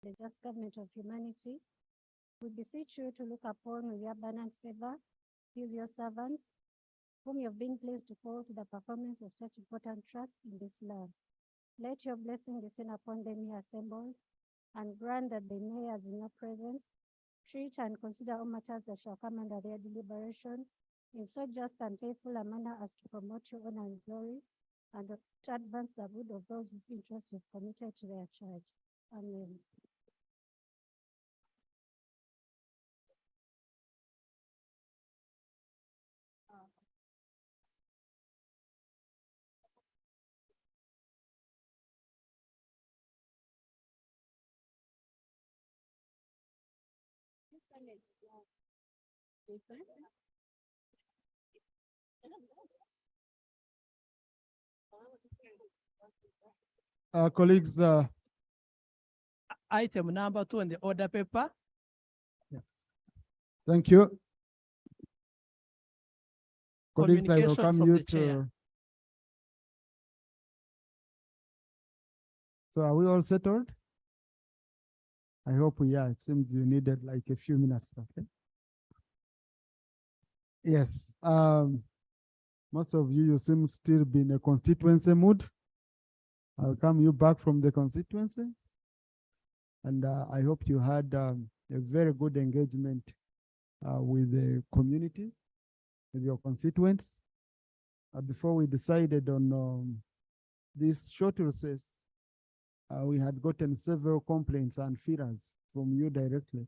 the just government of humanity, we beseech you to look upon with your abundant favor these your servants, whom you have been pleased to call to the performance of such important trust in this land. Let your blessing descend upon them here assembled, and grant that they may, as in your presence, treat and consider all matters that shall come under their deliberation in so just and faithful a manner as to promote your honor and glory, and to advance the good of those whose interests you've committed to their charge. Amen. Colleagues, Item number 2 on the order paper. thank you. Colleagues, I Communication welcome from you the chair. to. So are we all settled? I hope we are. It seems you needed like a few minutes. Okay. Yes. Most of you seem still be in a constituency mood. I'll come you back from the constituency. And I hope you had a very good engagement with the community, with your constituents. Before we decided on this short recess, we had gotten several complaints and fears from you directly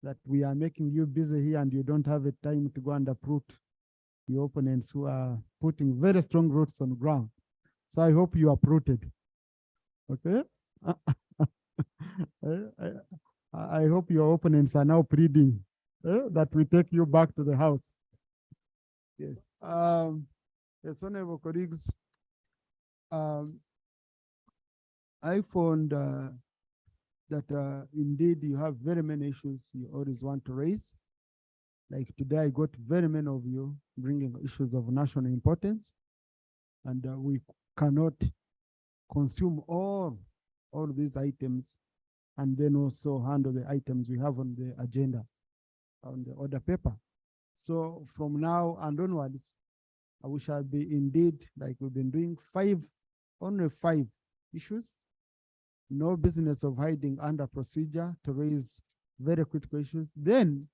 that we are making you busy here and you don't have a time to go and uproot your opponents who are putting very strong roots on the ground. So I hope you uprooted. Okay? I hope your opponents are now pleading that we take you back to the house. Yes. Yes, honorable colleagues, I found that indeed you have very many issues you always want to raise. Like today, I got very many of you bringing issues of national importance, and we cannot consume all these items and then also handle the items we have on the agenda, on the order paper. So from now and onwards, we shall be indeed, like we've been doing, only five issues. No business of hiding under procedure to raise very critical issues. Then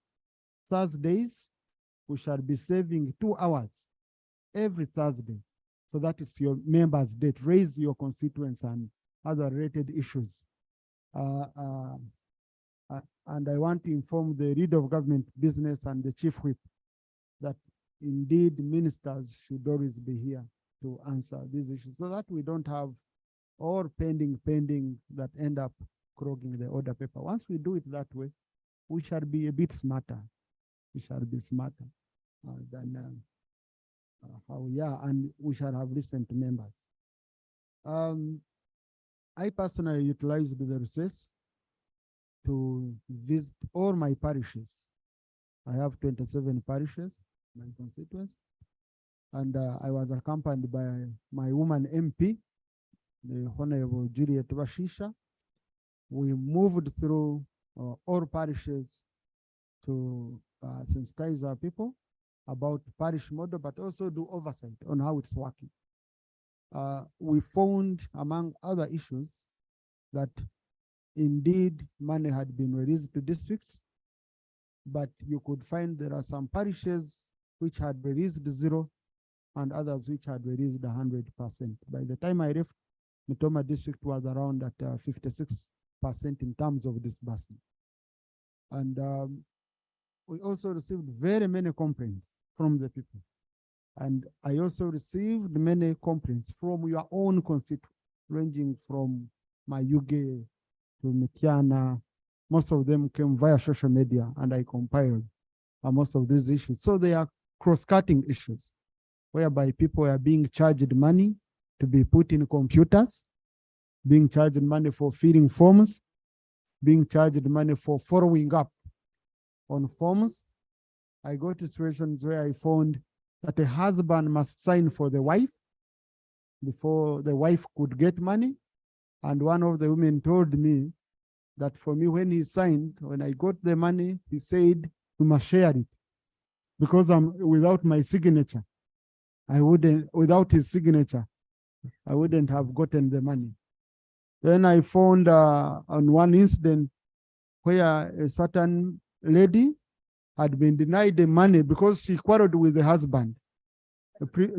Thursdays, we shall be saving 2 hours every Thursday. So that is your members' date. Raise your constituents and other related issues. And I want to inform the leader of government business and the chief whip that indeed ministers should always be here to answer these issues so that we don't have all pending that end up clogging the order paper. Once we do it that way, we shall be a bit smarter. We shall be smarter than how we are, and we shall have listened to members. I personally utilized the recess to visit all my parishes. I have 27 parishes, my constituents, and I was accompanied by my woman MP, the Honorable Juliet Bashisha. We moved through all parishes to sensitize our people about parish model, but also do oversight on how it's working. We found, among other issues, that indeed money had been released to districts, but you could find there are some parishes which had released 0 and others which had released 100%. By the time I left, Mitoma district was around at 56% in terms of disbursement. And we also received very many complaints from the people. And I also received many complaints from your own constituents, ranging from Mayuge to Mikiana. Most of them came via social media, and I compiled most of these issues. So they are cross-cutting issues, whereby people are being charged money to be put in computers, being charged money for filling forms, being charged money for following up on forms. I got to situations where I found that a husband must sign for the wife before the wife could get money. And one of the women told me that for me, when he signed, when I got the money, he said, we must share it because I'm without my signature. Without his signature, I wouldn't have gotten the money. Then I found on one incident where a certain lady had been denied the money because she quarreled with the husband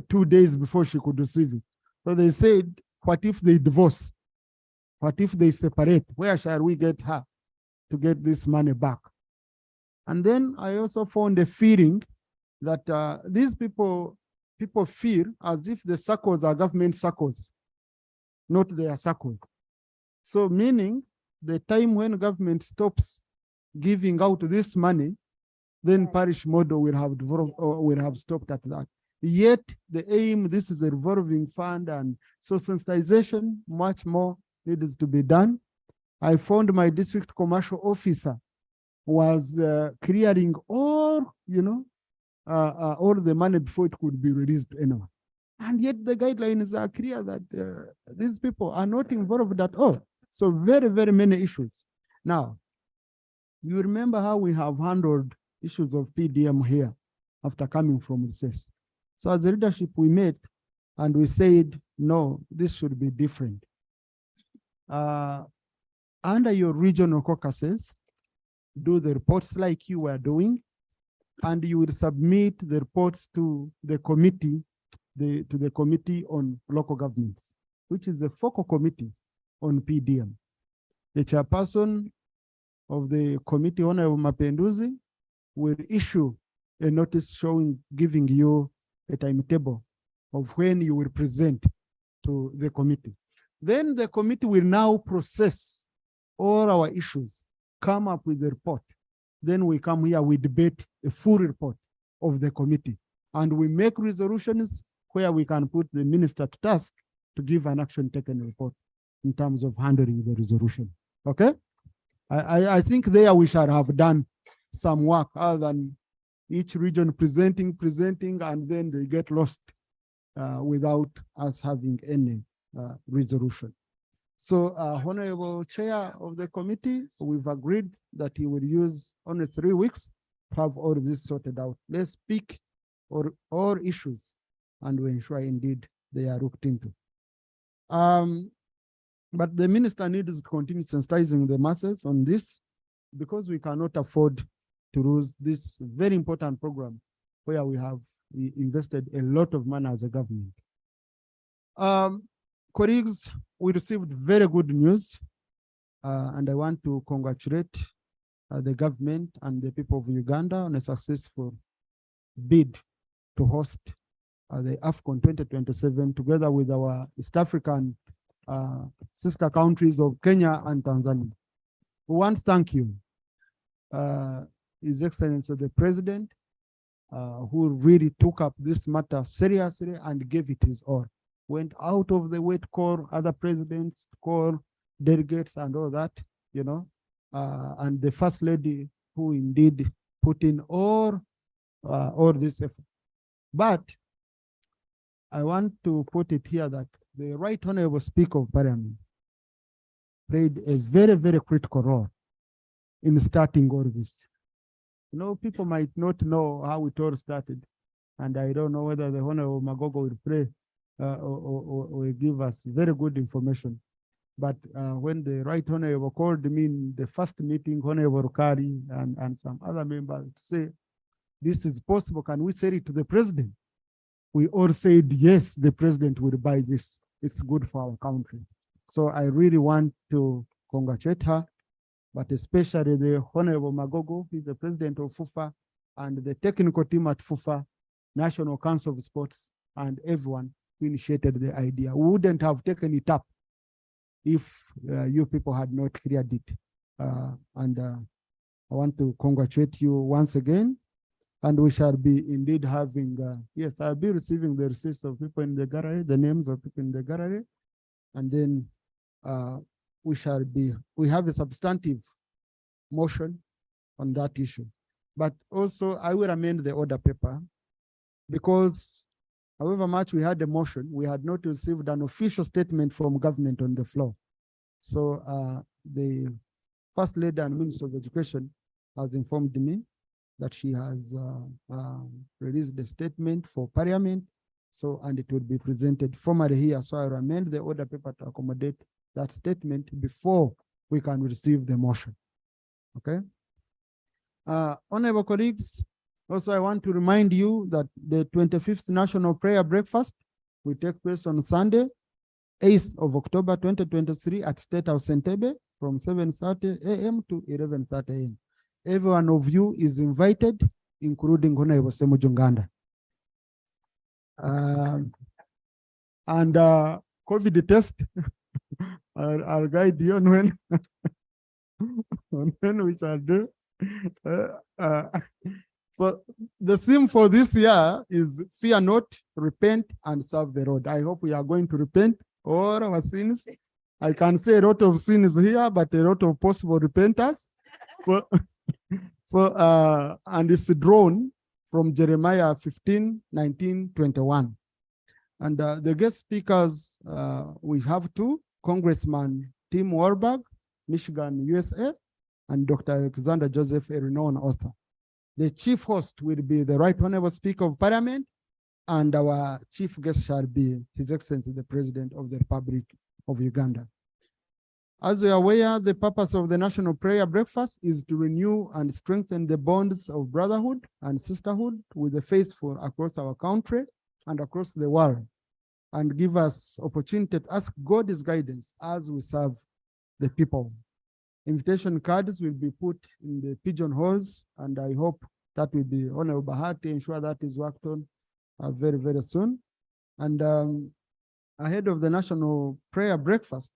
2 days before she could receive it. So they said, what if they divorce? What if they separate? Where shall we get her to get this money back? And then I also found a feeling that these people feel as if the circles are government circles, not their circles. So meaning the time when government stops giving out this money, then parish model will have developed or will have stopped at that. Yet the aim, this is a revolving fund, and so sensitization much more needs to be done. I found my district commercial officer was clearing all, all the money before it could be released to anyone. And yet the guidelines are clear that these people are not involved at all. So very, very many issues. Now, you remember how we have handled issues of PDM here after coming from recess. So as a leadership, we met and we said, no, this should be different. Under your regional caucuses, do the reports like you were doing, and you will submit the reports to the committee, to the committee on local governments, which is the focal committee on PDM. The chairperson of the committee, Honorable Mapenduzi, will issue a notice giving you a timetable of when you will present to the committee. Then the committee will now process all our issues, come up with the report. Then we come here, we debate a full report of the committee, and we make resolutions where we can put the minister to task to give an action taken report in terms of handling the resolution. Okay? I think there we shall have done some work other than each region presenting, and then they get lost without us having any resolution. So, Honorable Chair of the committee, we've agreed that he will use only 3 weeks to have all this sorted out. Let's pick all issues and we ensure indeed they are looked into. But the minister needs to continue sensitizing the masses on this, because we cannot afford to lose this very important program where we have invested a lot of money as a government. Colleagues, we received very good news, and I want to congratulate the government and the people of Uganda on a successful bid to host the AFCON 2027 together with our East African sister countries of Kenya and Tanzania. We want to thank you, His Excellency the President, who really took up this matter seriously and gave it his all. Went out of the way to call other presidents, to call delegates and all that, and the First Lady who indeed put in all this effort. But I want to put it here that the Right Honorable Speaker of Parliament played a very, very critical role in starting all this. People might not know how it all started, and I don't know whether the Honorable Magogo will play or give us very good information. But when the Right Honorable called me in the first meeting, Honorable Rukari and some other members to say, this is possible, can we sell it to the president? We all said, yes, the president will buy this. It's good for our country. So I really want to congratulate her, but especially the Honorable Magogo, who is the president of FUFA, and the technical team at FUFA, National Council of Sports, and everyone who initiated the idea. We wouldn't have taken it up if you people had not cleared it. I want to congratulate you once again. And we shall be indeed having, yes, I'll be receiving the receipts of people in the gallery, the names of people in the gallery. And then we have a substantive motion on that issue. But also I will amend the order paper, because however much we had a motion, we had not received an official statement from government on the floor. So the First Lady and Minister of Education has informed me that she has released a statement for Parliament. So, and it will be presented formally here. So I will amend the order paper to accommodate that statement before we can receive the motion. Okay. Honorable colleagues, also I want to remind you that the 25th National Prayer Breakfast will take place on Sunday, 8th of October 2023 at State House Entebbe from 7:30 a.m. to 11:30 a.m. Every one of you is invited, including Honorable Uganda. And COVID test, I'll guide you on when, on when we shall do. So the theme for this year is fear not, repent, and serve the Lord. I hope we are going to repent all our sins. I can say a lot of sins here, but a lot of possible repentance. So, and it's drawn from Jeremiah 15:19-21. And the guest speakers, we have two, Congressman Tim Warburg, Michigan, USA, and Dr. Alexander Joseph, a renowned author. The chief host will be the Right Honorable Speaker of Parliament, and our chief guest shall be His Excellency, the President of the Republic of Uganda. As we are aware, the purpose of the National Prayer Breakfast is to renew and strengthen the bonds of brotherhood and sisterhood with the faithful across our country and across the world, and give us opportunity to ask God's guidance as we serve the people. Invitation cards will be put in the pigeon holes, and I hope that will be Honorable Bahati ensure that is worked on very, very soon. And ahead of the National Prayer Breakfast,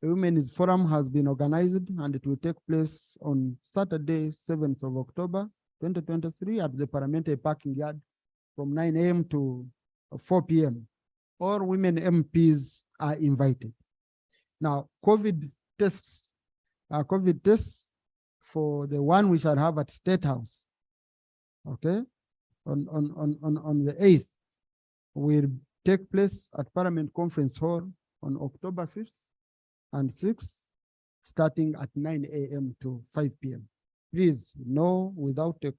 the Women's Forum has been organized, and it will take place on Saturday, 7th of October, 2023 at the Parliamentary Parking Yard from 9 a.m. to 4 p.m. All women MPs are invited. Now, COVID tests for the one we shall have at State House, okay, on the 8th, will take place at Parliament Conference Hall on October 5th and 6th, starting at 9 a.m. to 5 p.m. Please know, without a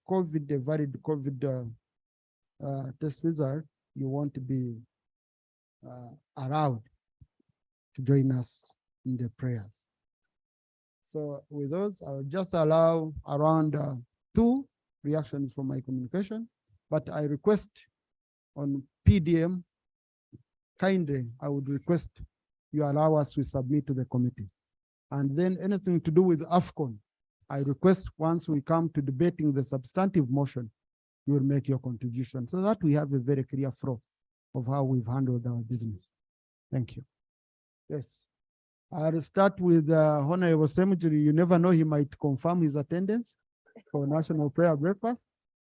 valid COVID test result, you won't be allowed to join us in the prayers. So with those, I'll just allow around 2 reactions from my communication, but I request on PDM, kindly, I would request you allow us to submit to the committee. And then anything to do with AFCON, I request once we come to debating the substantive motion, you will make your contribution so that we have a very clear flow of how we've handled our business. Thank you. Yes. I'll start with Honorable Semujiri. You never know, he might confirm his attendance for National Prayer Breakfast.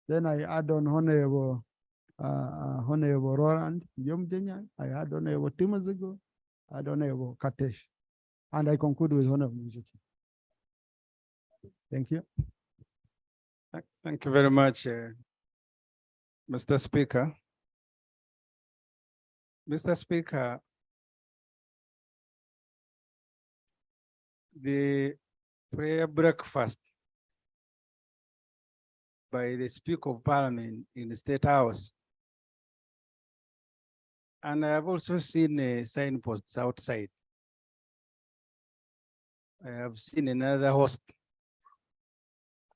Then I add on Honorable Roland Yomjenya. I add Honorable Timozigo. I add Honorable Katesh. And I conclude with Honorable Mujiti. Thank you. Thank you very much, Mr. Speaker. Mr. Speaker, the prayer breakfast by the Speaker of Parliament in the State House, and I have also seen signposts outside. I have seen another host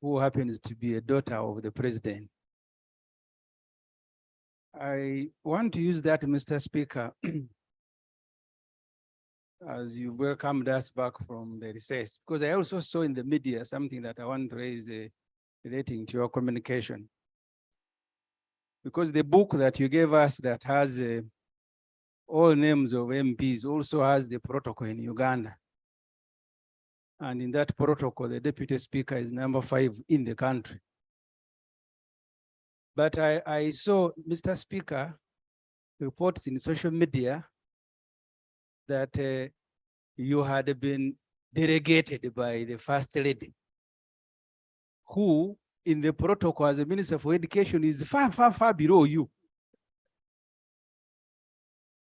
who happens to be a daughter of the president. I want to use that, Mr. Speaker, as you welcomed us back from the recess, because I also saw in the media something that I want to raise relating to your communication. Because the book that you gave us that has all names of MPs also has the protocol in Uganda. And in that protocol, the Deputy Speaker is number 5 in the country. But I saw, Mr. Speaker, reports in social media that you had been delegated by the First Lady, who in the protocol as a Minister for Education is far, far, far below you.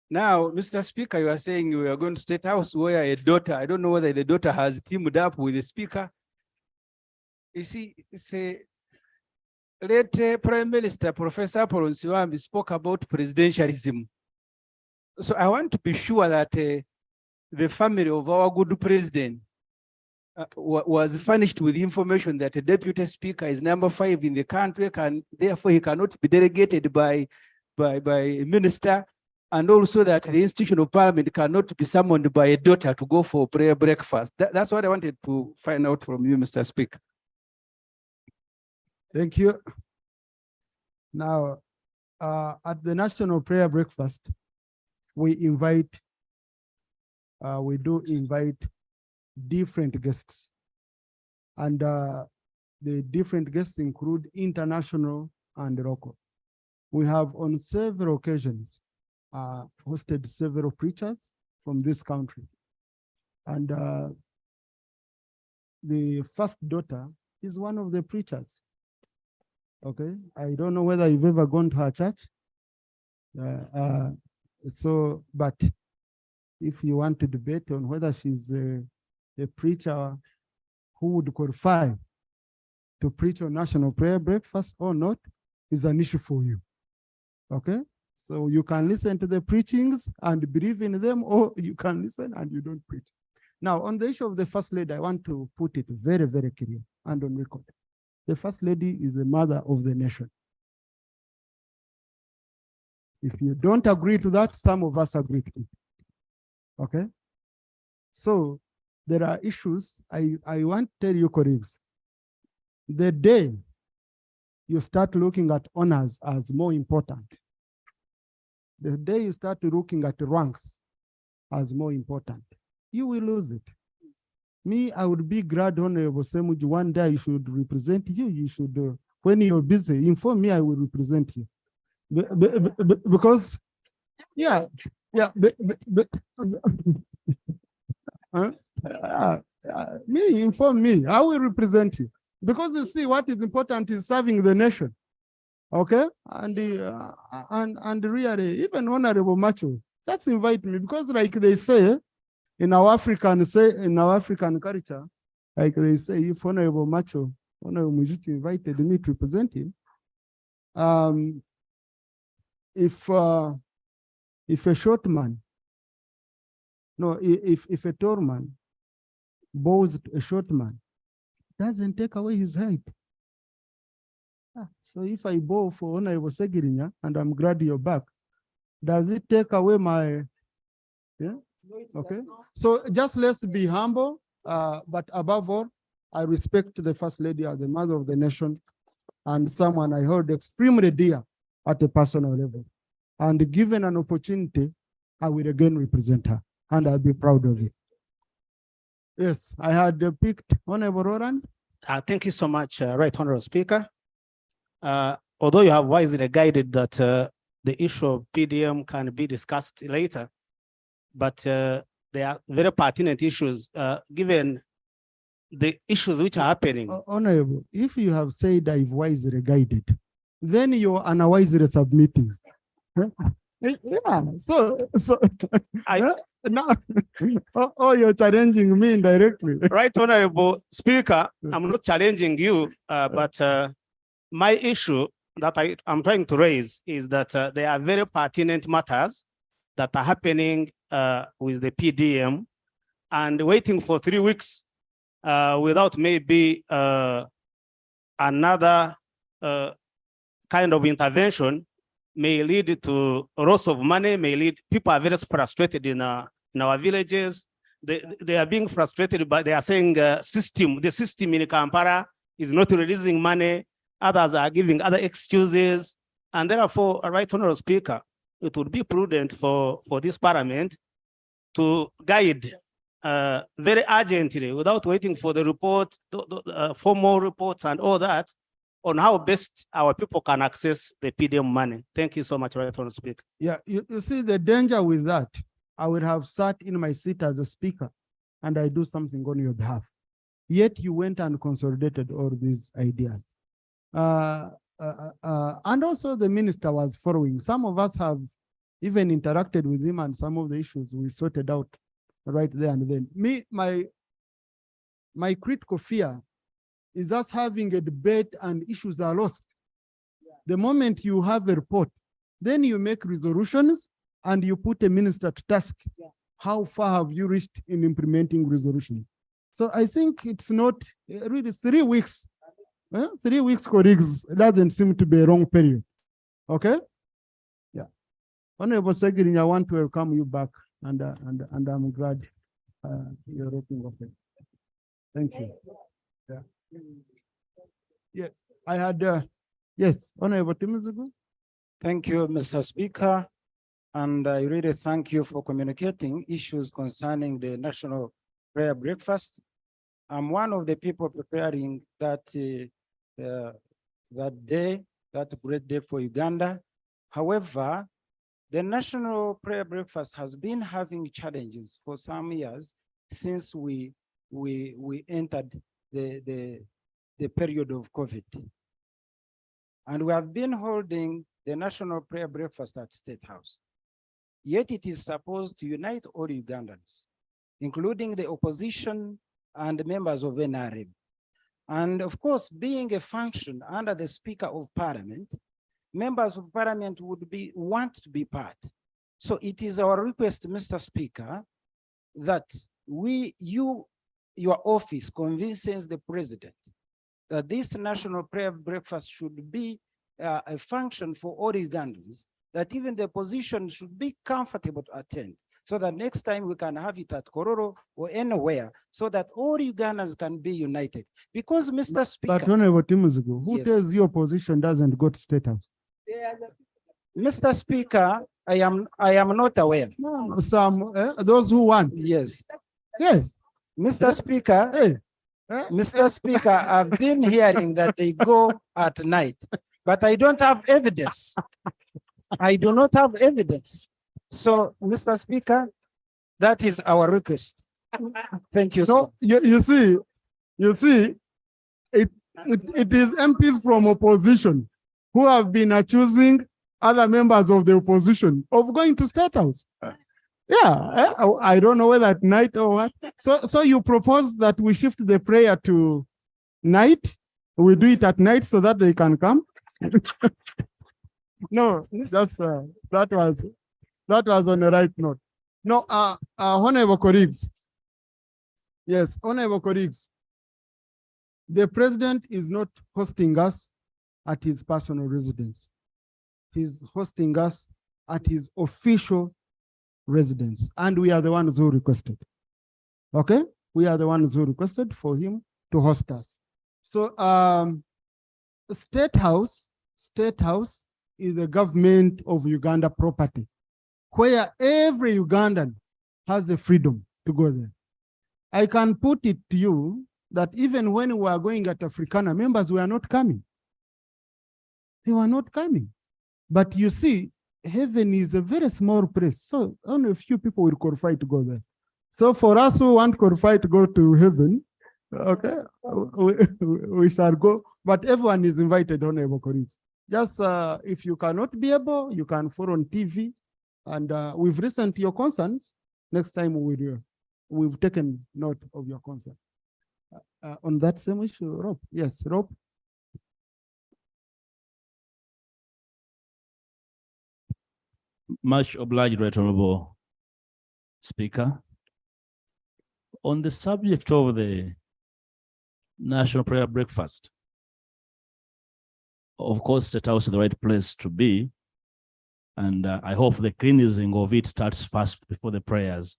Now, Mr. Speaker, you are saying you are going to State House where a daughter, I don't know whether the daughter has teamed up with the Speaker You see, late Prime Minister Professor Poronsiwambi spoke about presidentialism. So I want to be sure that the family of our good president was furnished with information that a deputy speaker is number 5 in the country, therefore he cannot be delegated by a minister, and also that the institution of parliament cannot be summoned by a daughter to go for prayer breakfast. That's what I wanted to find out from you, Mr. Speaker. Thank you. Now, at the National Prayer Breakfast, we do invite different guests. And the different guests include international and local. We have on several occasions hosted several preachers from this country. And the first daughter is one of the preachers. Okay, I don't know whether you've ever gone to her church. But if you want to debate on whether she's a preacher who would qualify to preach on National Prayer Breakfast or not is an issue for you. Okay, so you can listen to the preachings and believe in them, or you can listen and you don't preach. Now, on the issue of the First Lady, I want to put it very, very clear and on record. The First Lady is the mother of the nation. If you don't agree to that, some of us agree to it. Okay? So there are issues. I want to tell you, colleagues, the day you start looking at honors as more important, the day you start looking at ranks as more important, you will lose it. Me, I would be glad, Honorable Semuji, one day I should represent you. You should, when you're busy, inform me, I will represent you. Because, yeah, me, inform me, I will represent you. Because you see, what is important is serving the nation. Okay? And really, even Honorable Macho, just invite me, because like they say, in our African culture, like they say, if Honorable Macho, Honorable Mujitu invited me to represent him, if a short man, no, if a tall man bows a short man, doesn't take away his height. So if I bow for Honorable Segirinya, and I'm glad you're back, does it take away my, yeah? Okay, so just let's be humble, but above all, I respect the First Lady as the mother of the nation and someone I hold extremely dear at a personal level. And given an opportunity, I will again represent her, and I'll be proud of it. Yes, I had picked Honorable Roland. Thank you so much, Right Honorable Speaker. Although you have wisely guided that the issue of PDM can be discussed later, but they are very pertinent issues given the issues which are happening. Honorable, if you have said I've wisely guided, then you're unwisely submitting. Yeah, so no, oh, you're challenging me indirectly. Right Honorable Speaker, I'm not challenging you, but my issue that I'm trying to raise is that there are very pertinent matters that are happening with the PDM, and waiting for 3 weeks without maybe another kind of intervention may lead to loss of money, people are very frustrated in our villages. They are being frustrated, but they are saying the system in Kampala is not releasing money. Others are giving other excuses. And therefore, Right Honorable Speaker, it would be prudent for this parliament to guide very urgently, without waiting for the report, formal reports and all that, on how best our people can access the PDM money. Thank you so much, Right Honorable Speaker. Yeah, you see the danger with that. I would have sat in my seat as a speaker and I do something on your behalf. Yet you went and consolidated all these ideas. And also the minister was following. Some of us have even interacted with him, and some of the issues we sorted out right there and then. My critical fear is us having a debate and issues are lost. The moment you have a report, then you make resolutions and you put a minister to task. How far have you reached in implementing resolution? So I think it's not really 3 weeks. 3 weeks, colleagues, doesn't seem to be a wrong period. Okay? Yeah. Honorable Secretary, I want to welcome you back, and I'm glad you're opening up. Thank you. Yeah. Yes, I had, yes, Honorable Timizigu. Thank you, Mr. Speaker. And I really thank you for communicating issues concerning the National Prayer Breakfast. I'm one of the people preparing that day, that great day for Uganda. However, the National Prayer Breakfast has been having challenges for some years since we entered the period of COVID. And we have been holding the National Prayer Breakfast at State House. Yet it is supposed to unite all Ugandans, including the opposition and members of NRM. And of course, being a function under the Speaker of Parliament, members of Parliament would want to be part. So it is our request, Mr. Speaker, that your office convinces the President that this National Prayer Breakfast should be a function for all Ugandans, that even the opposition should be comfortable to attend, so that next time we can have it at Kororo or anywhere, so that all Ugandans can be united. Because, Mr. Speaker— But Honorable Timizigu, who Yes. tells your opposition doesn't go to State House? Mr. Speaker, I am not aware. No, some, those who want. Yes. Yes. Mr. Speaker, Hey. Mr. Speaker, I've been hearing that they go at night, but I don't have evidence. I do not have evidence. So, Mr. Speaker, that is our request. Thank you, sir. So you see, it is MPs from opposition who have been accusing other members of the opposition of going to State House. Yeah, I don't know whether at night or what. So you propose that we shift the prayer to night? We do it at night so that they can come? No, that's that was on the right note. No, honorable colleagues. Yes, honorable colleagues. The president is not hosting us at his personal residence. He's hosting us at his official residence, and we are the ones who requested. Okay, we are the ones who requested for him to host us. So, State House is a government of Uganda property, where every Ugandan has the freedom to go there. I can put it to you that even when we are going at Africana, members were not coming. They were not coming. But you see, heaven is a very small place, so only a few people will qualify to go there. So for us who want qualify to go to heaven, okay, we shall go, but everyone is invited, honorable colleagues. Just if you cannot be able, you can follow on TV, and we've listened to your concerns. Next time we've taken note of your concern. On that same issue, Rob. Yes, Rob. Much obliged, Right Honorable Speaker. On the subject of the National Prayer Breakfast, of course, State House is the right place to be, and I hope the cleansing of it starts first before the prayers,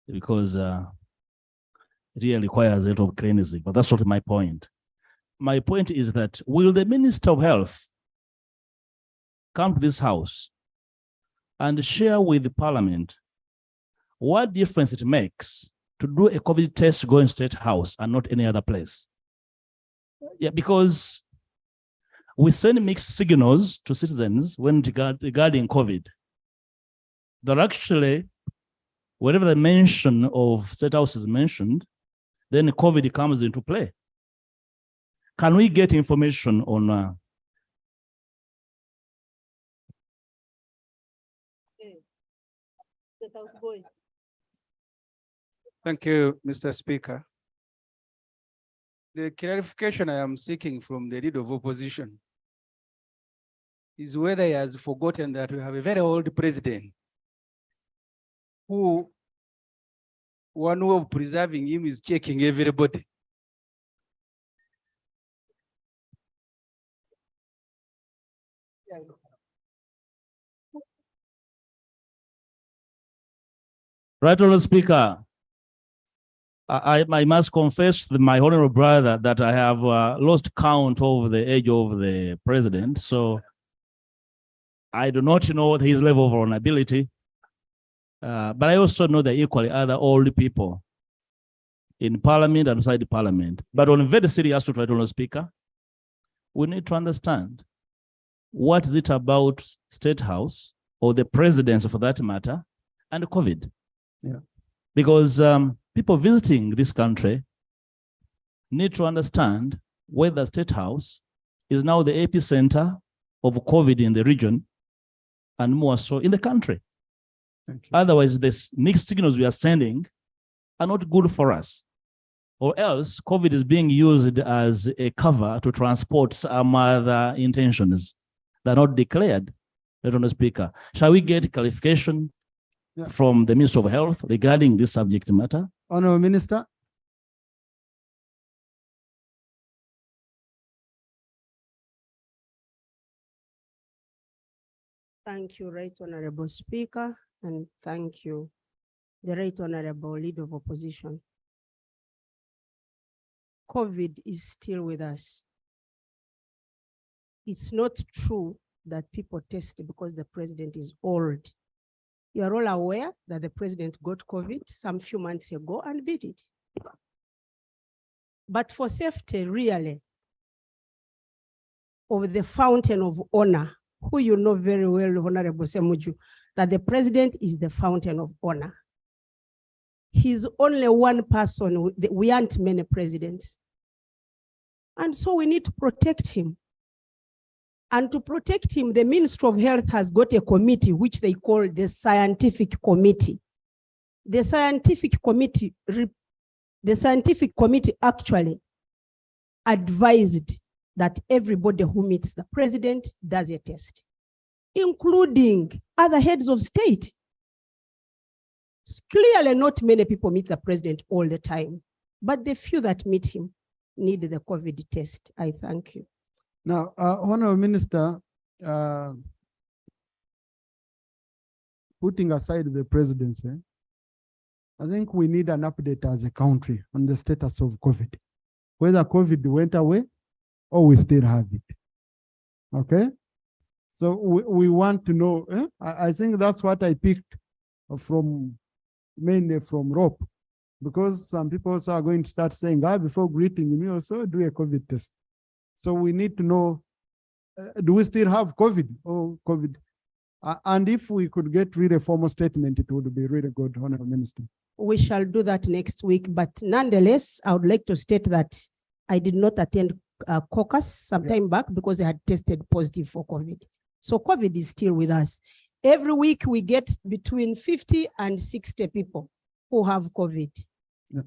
because it really requires a lot of cleansing, but that's not my point. My point is that, will the Minister of Health come to this house and share with the Parliament what difference it makes to do a COVID test going State House and not any other place? Yeah, because we send mixed signals to citizens when regarding COVID. That actually, wherever the mention of State House is mentioned, then COVID comes into play. Can we get information on Thank you, Mr. Speaker. The clarification I am seeking from the leader of opposition is whether he has forgotten that we have a very old president who one way of preserving him is checking everybody. Right, Honourable Speaker. I must confess to my honourable brother that I have lost count of the age of the president. So I do not know his level of vulnerability. But I also know that equally other old people in parliament and outside the parliament. But on a very serious note, Honourable Speaker, we need to understand what is it about State House or the presidency for that matter and COVID. Yeah. Because people visiting this country need to understand whether State House is now the epicenter of COVID in the region and more so in the country. Thank you. Otherwise, the mixed signals we are sending are not good for us. Or else, COVID is being used as a cover to transport some other intentions that are not declared. Honourable Speaker, shall we get clarification from the Minister of Health regarding this subject matter? Honourable Minister. Thank you, Right Honorable Speaker, and thank you, the Right Honorable Leader of Opposition. COVID is still with us. It's not true that people test because the president is old. You are all aware that the president got COVID some few months ago and beat it. But for safety, really, of the fountain of honor, who you know very well, Honorable Semuju, that the president is the fountain of honor. He's only one person. We aren't many presidents. And so we need to protect him. And to protect him, the Ministry of Health has got a committee which they call the Scientific Committee. The Scientific Committee actually advised that everybody who meets the president does a test, including other heads of state. Clearly, not many people meet the president all the time, but the few that meet him need the COVID test. I thank you. Now, Honourable Minister, putting aside the presidency, I think we need an update as a country on the status of COVID, whether COVID went away or we still have it. Okay? So we want to know, I think that's what I picked from, mainly from ROP, because some people also are going to start saying, before greeting me also do a COVID test. So we need to know, do we still have COVID or COVID? And if we could get really a formal statement, it would be really good, Honourable Minister. We shall do that next week, but nonetheless, I would like to state that I did not attend caucus some time back because I had tested positive for COVID. So COVID is still with us. Every week we get between 50 and 60 people who have COVID. Yeah.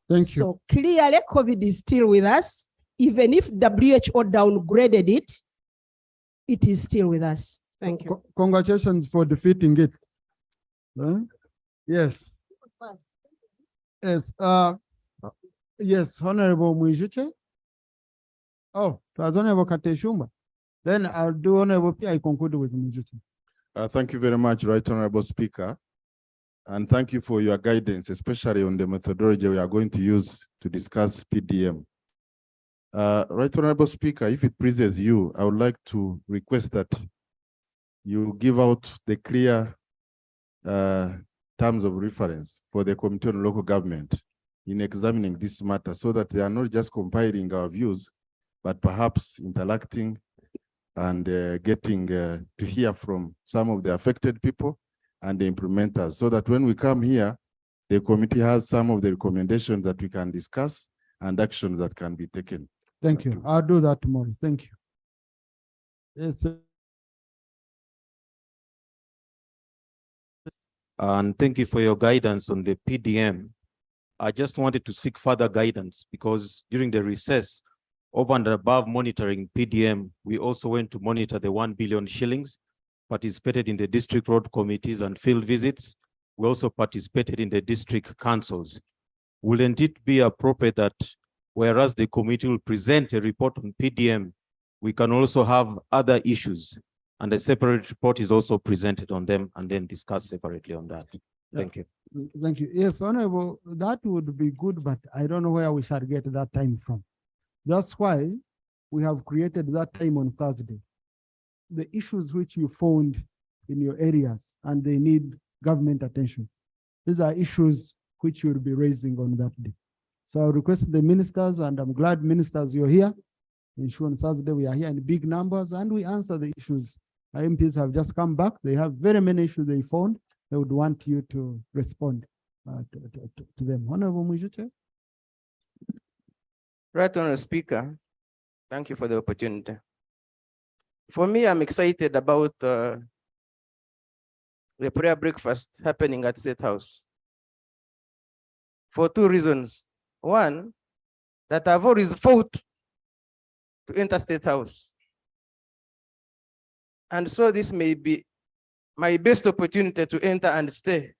Thank you. So clearly COVID is still with us. Even if WHO downgraded it, it is still with us. Thank you. Congratulations for defeating it. Yes. Yes. Yes, Honorable Mwijuche. Oh, it was Honorable Kateshumba. Then I'll do Honorable P. I conclude with Mwijuche. Thank you very much, Right Honorable Speaker. And thank you for your guidance, especially on the methodology we are going to use to discuss PDM. Right Honorable Speaker, if it pleases you, I would like to request that you give out the clear terms of reference for the Committee on Local Government in examining this matter, so that they are not just compiling our views, but perhaps interacting and getting to hear from some of the affected people and the implementers, so that when we come here, the committee has some of the recommendations that we can discuss and actions that can be taken. Thank you. I'll do that tomorrow. Thank you. Yes. And thank you for your guidance on the PDM. I just wanted to seek further guidance because during the recess, over and above monitoring PDM, we also went to monitor the 1 billion shillings, participated in the district road committees and field visits. We also participated in the district councils. Wouldn't it be appropriate that whereas the committee will present a report on PDM, we can also have other issues and a separate report is also presented on them and then discuss separately on that? Thank you. Thank you. Yes, Honorable, that would be good, but I don't know where we shall get that time from. That's why we have created that time on Thursday. The issues which you found in your areas and they need government attention. These are issues which you'll be raising on that day. So I request the ministers, and I'm glad ministers you're here. Ensure on Thursday we are here in big numbers and we answer the issues. Our MPs have just come back. They have very many issues they found. They would want you to respond to them. Honorable Mwijuche. Right, Honorable Speaker, thank you for the opportunity. For me, I'm excited about the prayer breakfast happening at State House for two reasons. One, that I've always fought to enter State House. And so this may be my best opportunity to enter and stay.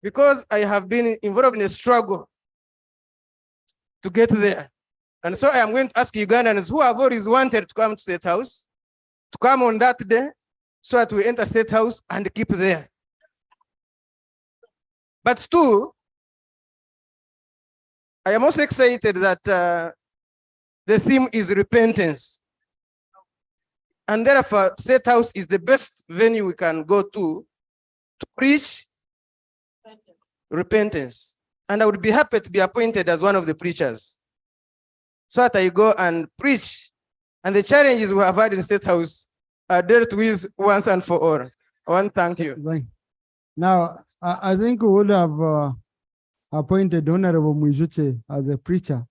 Because I have been involved in a struggle to get there. And so I am going to ask Ugandans who have always wanted to come to State House to come on that day so that we enter State House and keep there. But two, I am also excited that the theme is repentance. And therefore, State House is the best venue we can go to preach repentance. And I would be happy to be appointed as one of the preachers, so that I go and preach. And the challenges we have had in State House are dealt with once and for all. I want to thank you. Now, I think we would have appointed Honorable Mwijuche as a preacher.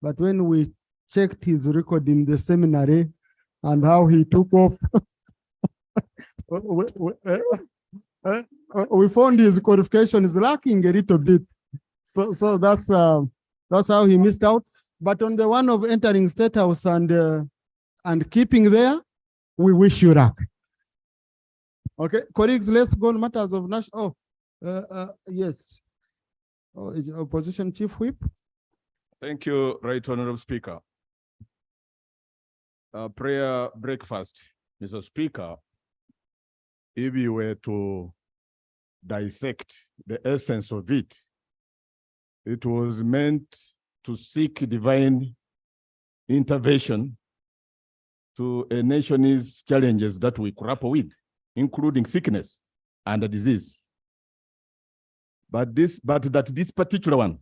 But when we checked his record in the seminary and how he took off, we found his qualification is lacking a little bit. So that's how he missed out. But on the one of entering State House and keeping there, we wish you luck. Okay, colleagues, let's go on matters of national. Yes. Oh, is Opposition Chief Whip? Thank you, Right Honorable Speaker. Prayer breakfast, Mr. Speaker. If you were to dissect the essence of it, it was meant to seek divine intervention to a nation's challenges that we grapple with, including sickness and disease. But this particular one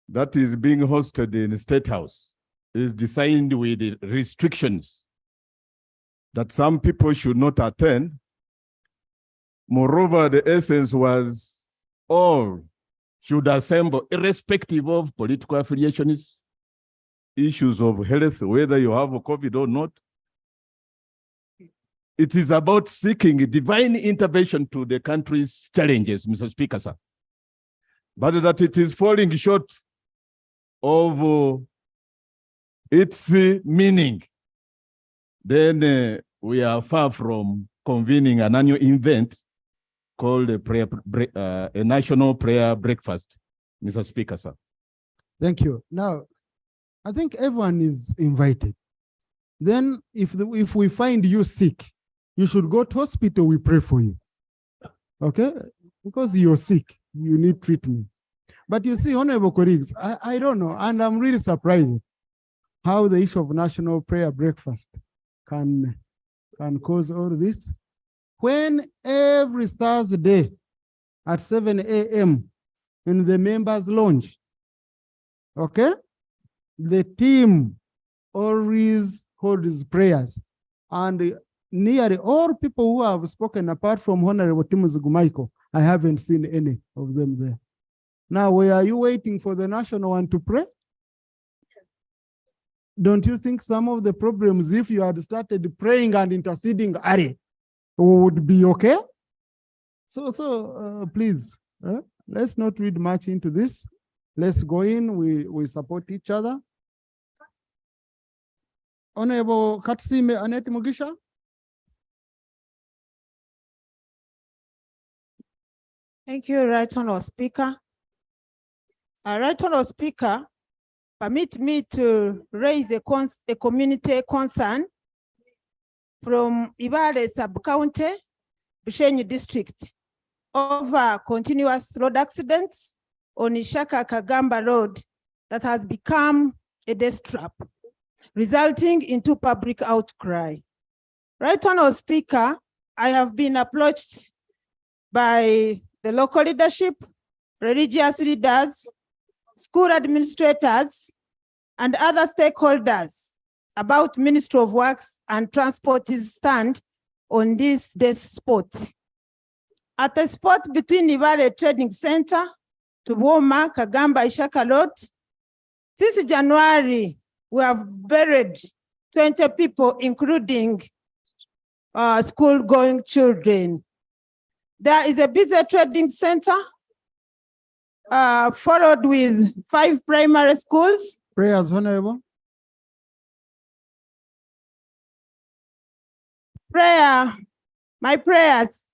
that is being hosted in the State House is designed with restrictions that some people should not attend. Moreover, the essence was all should assemble irrespective of political affiliations, issues of health, whether you have COVID or not. It is about seeking divine intervention to the country's challenges, Mr. Speaker, sir. But that it is falling short of its meaning, then we are far from convening an annual event called a national prayer breakfast, Mr. Speaker, sir. Thank you. Now, I think everyone is invited. Then if we find you sick, you should go to hospital, we pray for you. Okay? Because you're sick, you need treatment. But you see, honorable colleagues, I don't know, and I'm really surprised how the issue of national prayer breakfast can cause all this. When every Thursday at 7 a.m. in the members' lounge, okay, the team always holds prayers, and nearly all people who have spoken, apart from Honorable Timothy Gumaiko, I haven't seen any of them there. Now, where are you waiting for the national one to pray? Don't you think some of the problems, if you had started praying and interceding, would be okay? Please, let's not read much into this. Let's go in, we support each other. Honorable Katsime Annette Mugisha. Thank you, Right Honorable Speaker. Right Honorable Speaker, permit me to raise a community concern from Ibale Sub-County, Bushenyi District, over continuous road accidents on Ishaka Kagamba Road that has become a death trap, resulting into public outcry. Right Honorable Speaker, I have been approached by the local leadership, religious leaders, school administrators, and other stakeholders about Ministry of Works and Transport's stand on this spot. At the spot between Ivale Trading Center to Woma, Kagamba, Ishaka Road, since January, we have buried 20 people, including school-going children. There is a busy trading center, followed with 5 primary schools. Prayers, Honorable. My prayers.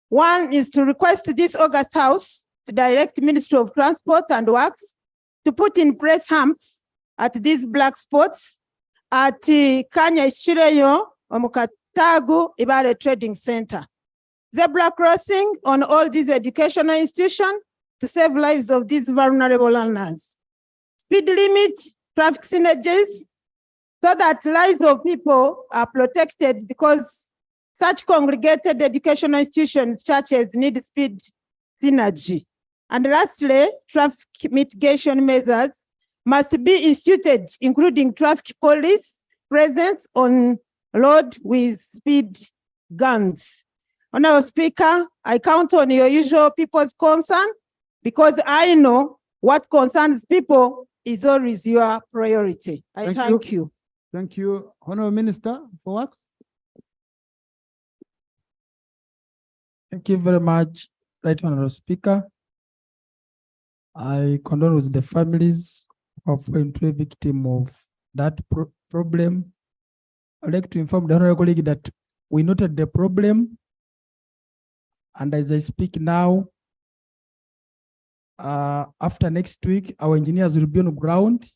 One is to request this August House to direct Ministry of Transport and Works to put in place humps at these black spots at Kanya Ishireyo, Omukatagu, Ibale Trading Center. Zebra crossing on all these educational institutions to save lives of these vulnerable learners. Speed limit, traffic synergies, so that lives of people are protected, because such congregated educational institutions, churches, need speed synergy. And lastly, traffic mitigation measures must be instituted, including traffic police presence on road with speed guns. Honorable Speaker, I count on your usual people's concern, because I know what concerns people is always your priority. I thank you. Thank you. Honorable Minister for Works. Thank you very much, Right Honorable Speaker. I condole with the families of a victim of that problem. I'd like to inform the honorable colleague that we noted the problem, and as I speak now, after next week, our engineers will be on the ground to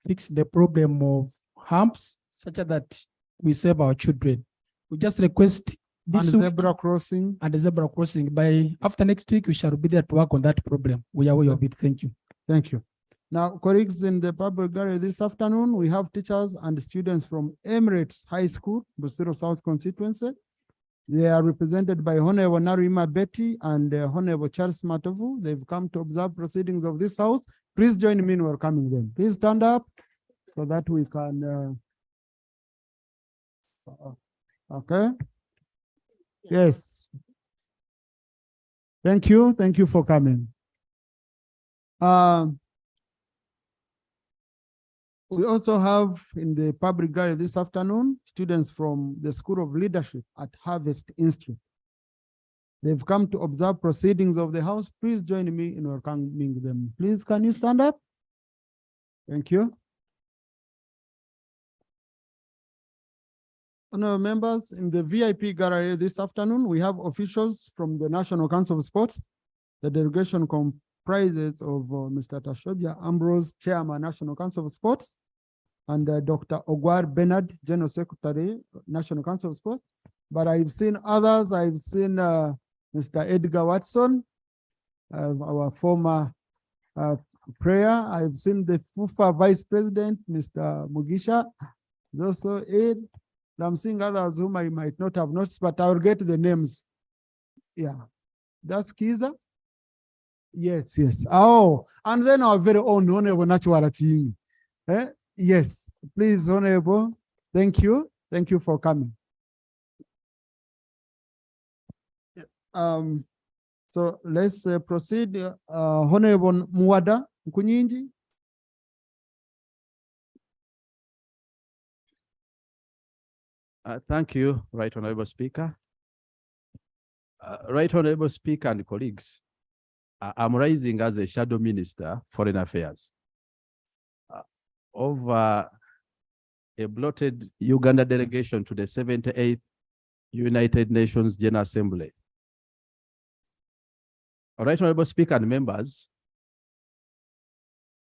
fix the problem of humps, such that we save our children. We just request this and zebra crossing. And the zebra crossing. By after next week, we shall be there to work on that problem. We are aware of it. Thank you. Thank you. Now, colleagues, in the public gallery this afternoon, we have teachers and students from Emirates High School, Busiro South constituency. They are represented by Honorable Narima Betty and Honorable Charles Matovu. They've come to observe proceedings of this house. Please join me in welcoming them. Please stand up so that we can. Okay. Yes. Thank you. Thank you for coming. We also have in the public gallery this afternoon, students from the School of Leadership at Harvest Institute. They've come to observe proceedings of the house. Please join me in welcoming them. Please, can you stand up? Thank you. Honorable members, in the VIP gallery this afternoon, we have officials from the National Council of Sports. The delegation comprises of Mr. Tashobia Ambrose, Chairman, National Council of Sports, and Dr. Ogwar Bernard, General Secretary, National Council of Sports. But I've seen others. I've seen Mr. Edgar Watson, our former prayer. I've seen the FUFA Vice President, Mr. Mugisha. There's also Ed. I'm seeing others whom I might not have noticed, but I'll get the names. Yeah, that's Kiza. Yes, yes. Oh, and then our very own Honorable Nachwara Chiingi. Yes, please, Honorable. Thank you. Thank you for coming. So let's proceed. Honorable Muwada Nkunyinji. Thank you, Right Honorable Speaker. Right Honorable Speaker and colleagues, I'm rising as a shadow minister, Foreign Affairs, over a bloated Uganda delegation to the 78th United Nations General Assembly. Right Honorable Speaker and members,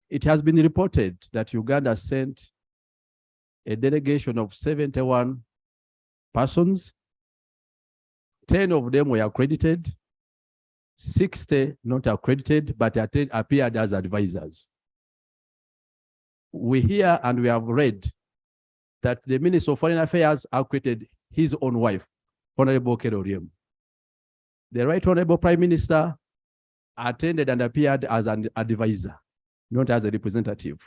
it has been reported that Uganda sent a delegation of 71 persons. 10 of them were accredited, 60 not accredited, but appeared as advisors. We hear and we have read that the Minister of Foreign Affairs accredited his own wife, Honorable Keroriem. The Right Honorable Prime Minister attended and appeared as an advisor, not as a representative.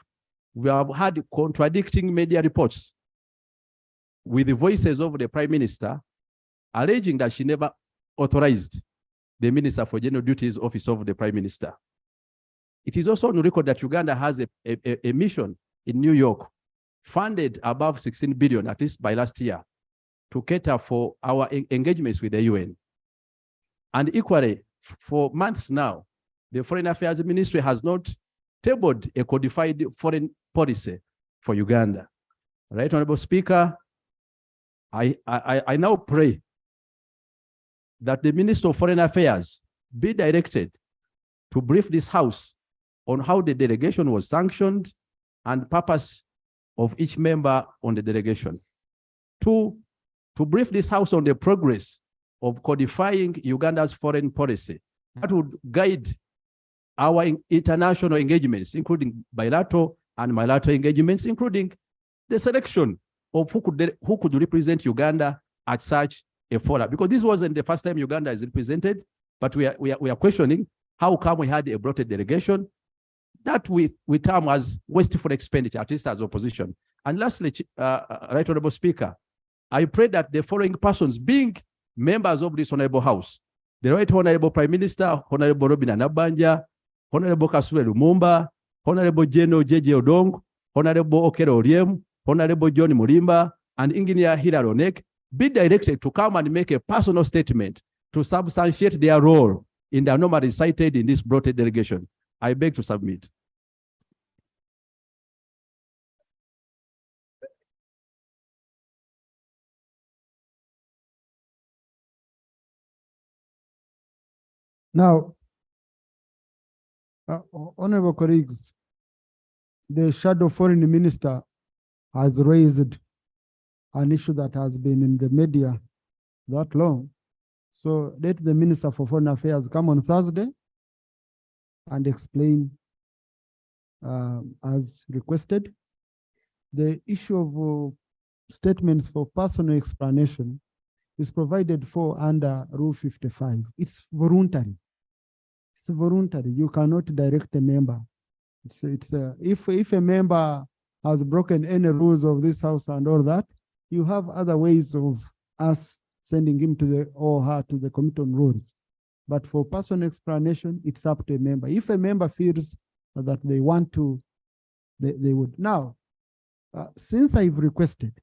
We have had contradicting media reports with the voices of the Prime Minister alleging that she never authorized the Minister for General Duties Office of the Prime Minister. It is also on record that Uganda has a mission in New York, funded above 16 billion, at least by last year, to cater for our engagements with the UN. And equally, for months now, the Foreign Affairs Ministry has not tabled a codified foreign policy for Uganda. Right, Honorable Speaker, I now pray that the Minister of Foreign Affairs be directed to brief this House on how the delegation was sanctioned and purpose of each member on the delegation. To brief this House on the progress of codifying Uganda's foreign policy that would guide our international engagements, including bilateral and multilateral engagements, including the selection of who could represent Uganda at such a forum. Because this wasn't the first time Uganda is represented, but we are questioning how come we had a bloated delegation that we term as wasteful expenditure, at least as opposition. And lastly, Right Honorable Speaker, I pray that the following persons, being members of this Honorable House, the Right Honorable Prime Minister, Honorable Robin Anabanja, Honorable Kasule Lumumba, Honorable General J.J. Odong, Honorable Okero Oriem, Honorable John Mulimba, and Engineer Hilary Onek, be directed to come and make a personal statement to substantiate their role in the anomalies cited in this bloated delegation. I beg to submit. Now, honorable colleagues, the shadow foreign minister has raised an issue that has been in the media that long. So let the Minister for Foreign Affairs come on Thursday and explain as requested. The issue of statements for personal explanation is provided for under Rule 55. It's voluntary. It's voluntary. You cannot direct a member. If a member has broken any rules of this house and all that, you have other ways of us sending him to the or her to the Committee on Rules. But for personal explanation, it's up to a member. If a member feels that they want to, they would. Now, since I've requested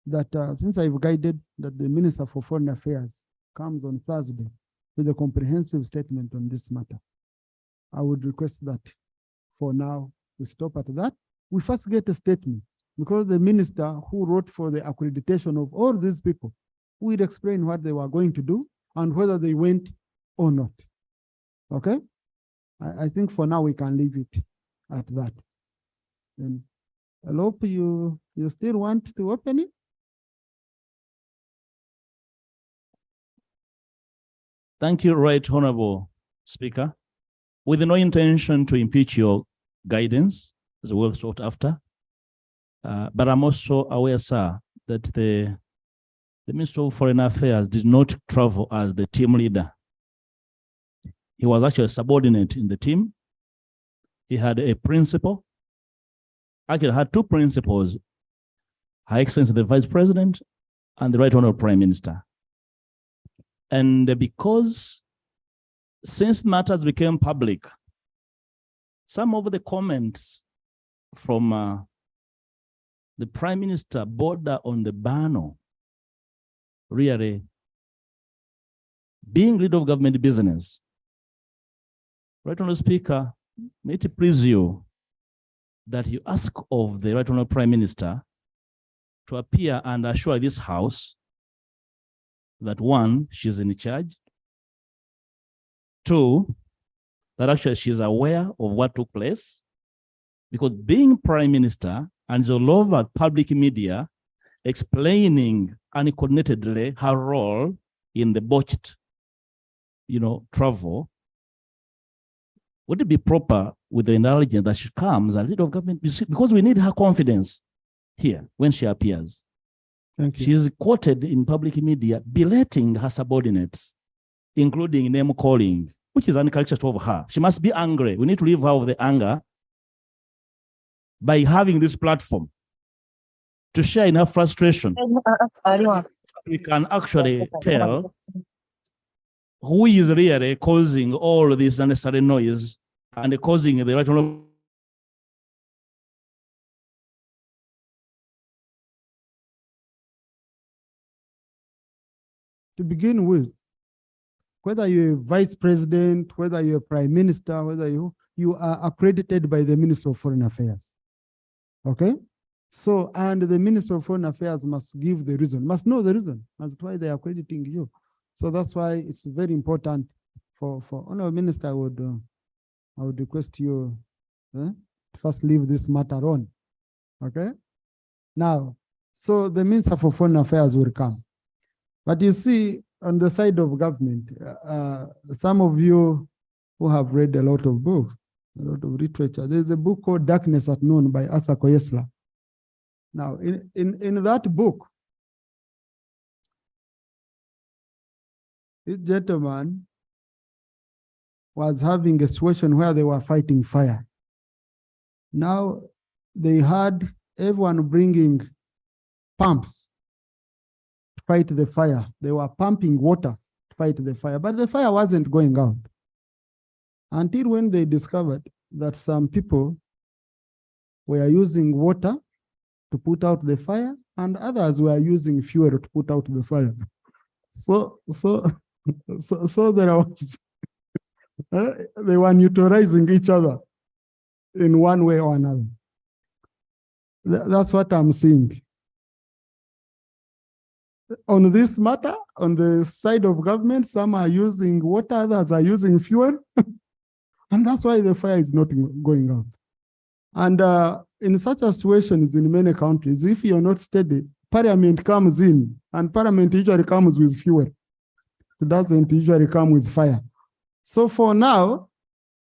that, since I've guided that the Minister for Foreign Affairs comes on Thursday with a comprehensive statement on this matter, I would request that for now we stop at that. We first get a statement, because the minister who wrote for the accreditation of all these people will explain what they were going to do and whether they went or not. Okay? I think for now we can leave it at that. And I hope you still want to open it. Thank you, Right Honorable Speaker. With no intention to impeach your guidance, as well sought after, but I'm also aware, sir, that the Minister of Foreign Affairs did not travel as the team leader. He was actually a subordinate in the team. He had a principal. Actually, had two principals, Her Excellency the Vice President and the Right Honorable Prime Minister. And because since matters became public, some of the comments from the Prime Minister border on the banal really being leader of government business, Right Honorable Speaker, may it please you that you ask of the Right Honorable Prime Minister to appear and assure this House that one, she's in charge. Two, that actually she's aware of what took place. Because being Prime Minister and is all over public media explaining uncoordinatedly her role in the botched, travel, would it be proper with the intelligence that she comes as leader of government? Because we need her confidence here when she appears. Thank you. She is quoted in public media belating her subordinates, including name calling, which is uncharacteristic of her. She must be angry. We need to leave her of the anger by having this platform to share in her frustration. We can actually tell who is really causing all this unnecessary noise and causing the Right Honorable. To begin with, whether you're a vice president, whether you're a prime minister, whether you are accredited by the Minister of Foreign Affairs. Okay? So, and the Minister of Foreign Affairs must give the reason, must know the reason as to why they are accrediting you. So that's why it's very important for Honorable Minister, I would request you to first leave this matter on. Okay? Now, so the Minister for Foreign Affairs will come. But you see, on the side of government, some of you who have read a lot of books, a lot of literature, there's a book called Darkness at Noon by Arthur Koestler. Now, in that book, this gentleman was having a situation where they were fighting fire. Now, they had everyone bringing pumps to fight the fire. They were pumping water to fight the fire, but the fire wasn't going out. Until when they discovered that some people were using water to put out the fire, and others were using fuel to put out the fire. So there was, they were neutralizing each other in one way or another. That's what I'm seeing. On this matter, on the side of government, some are using water, others are using fuel. And that's why the fire is not going out. And in such a situation in many countries, if you're not steady, parliament comes in, and parliament usually comes with fuel. It doesn't usually come with fire. So for now,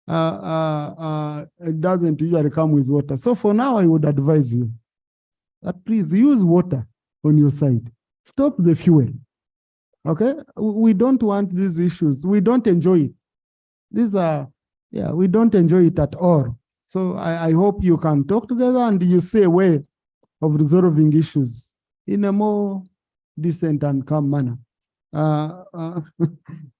it doesn't usually come with water. So for now, I would advise you that please use water on your side. Stop the fuel. Okay? We don't want these issues. We don't enjoy it. These are, we don't enjoy it at all. So I hope you can talk together and you see a way of resolving issues in a more decent and calm manner.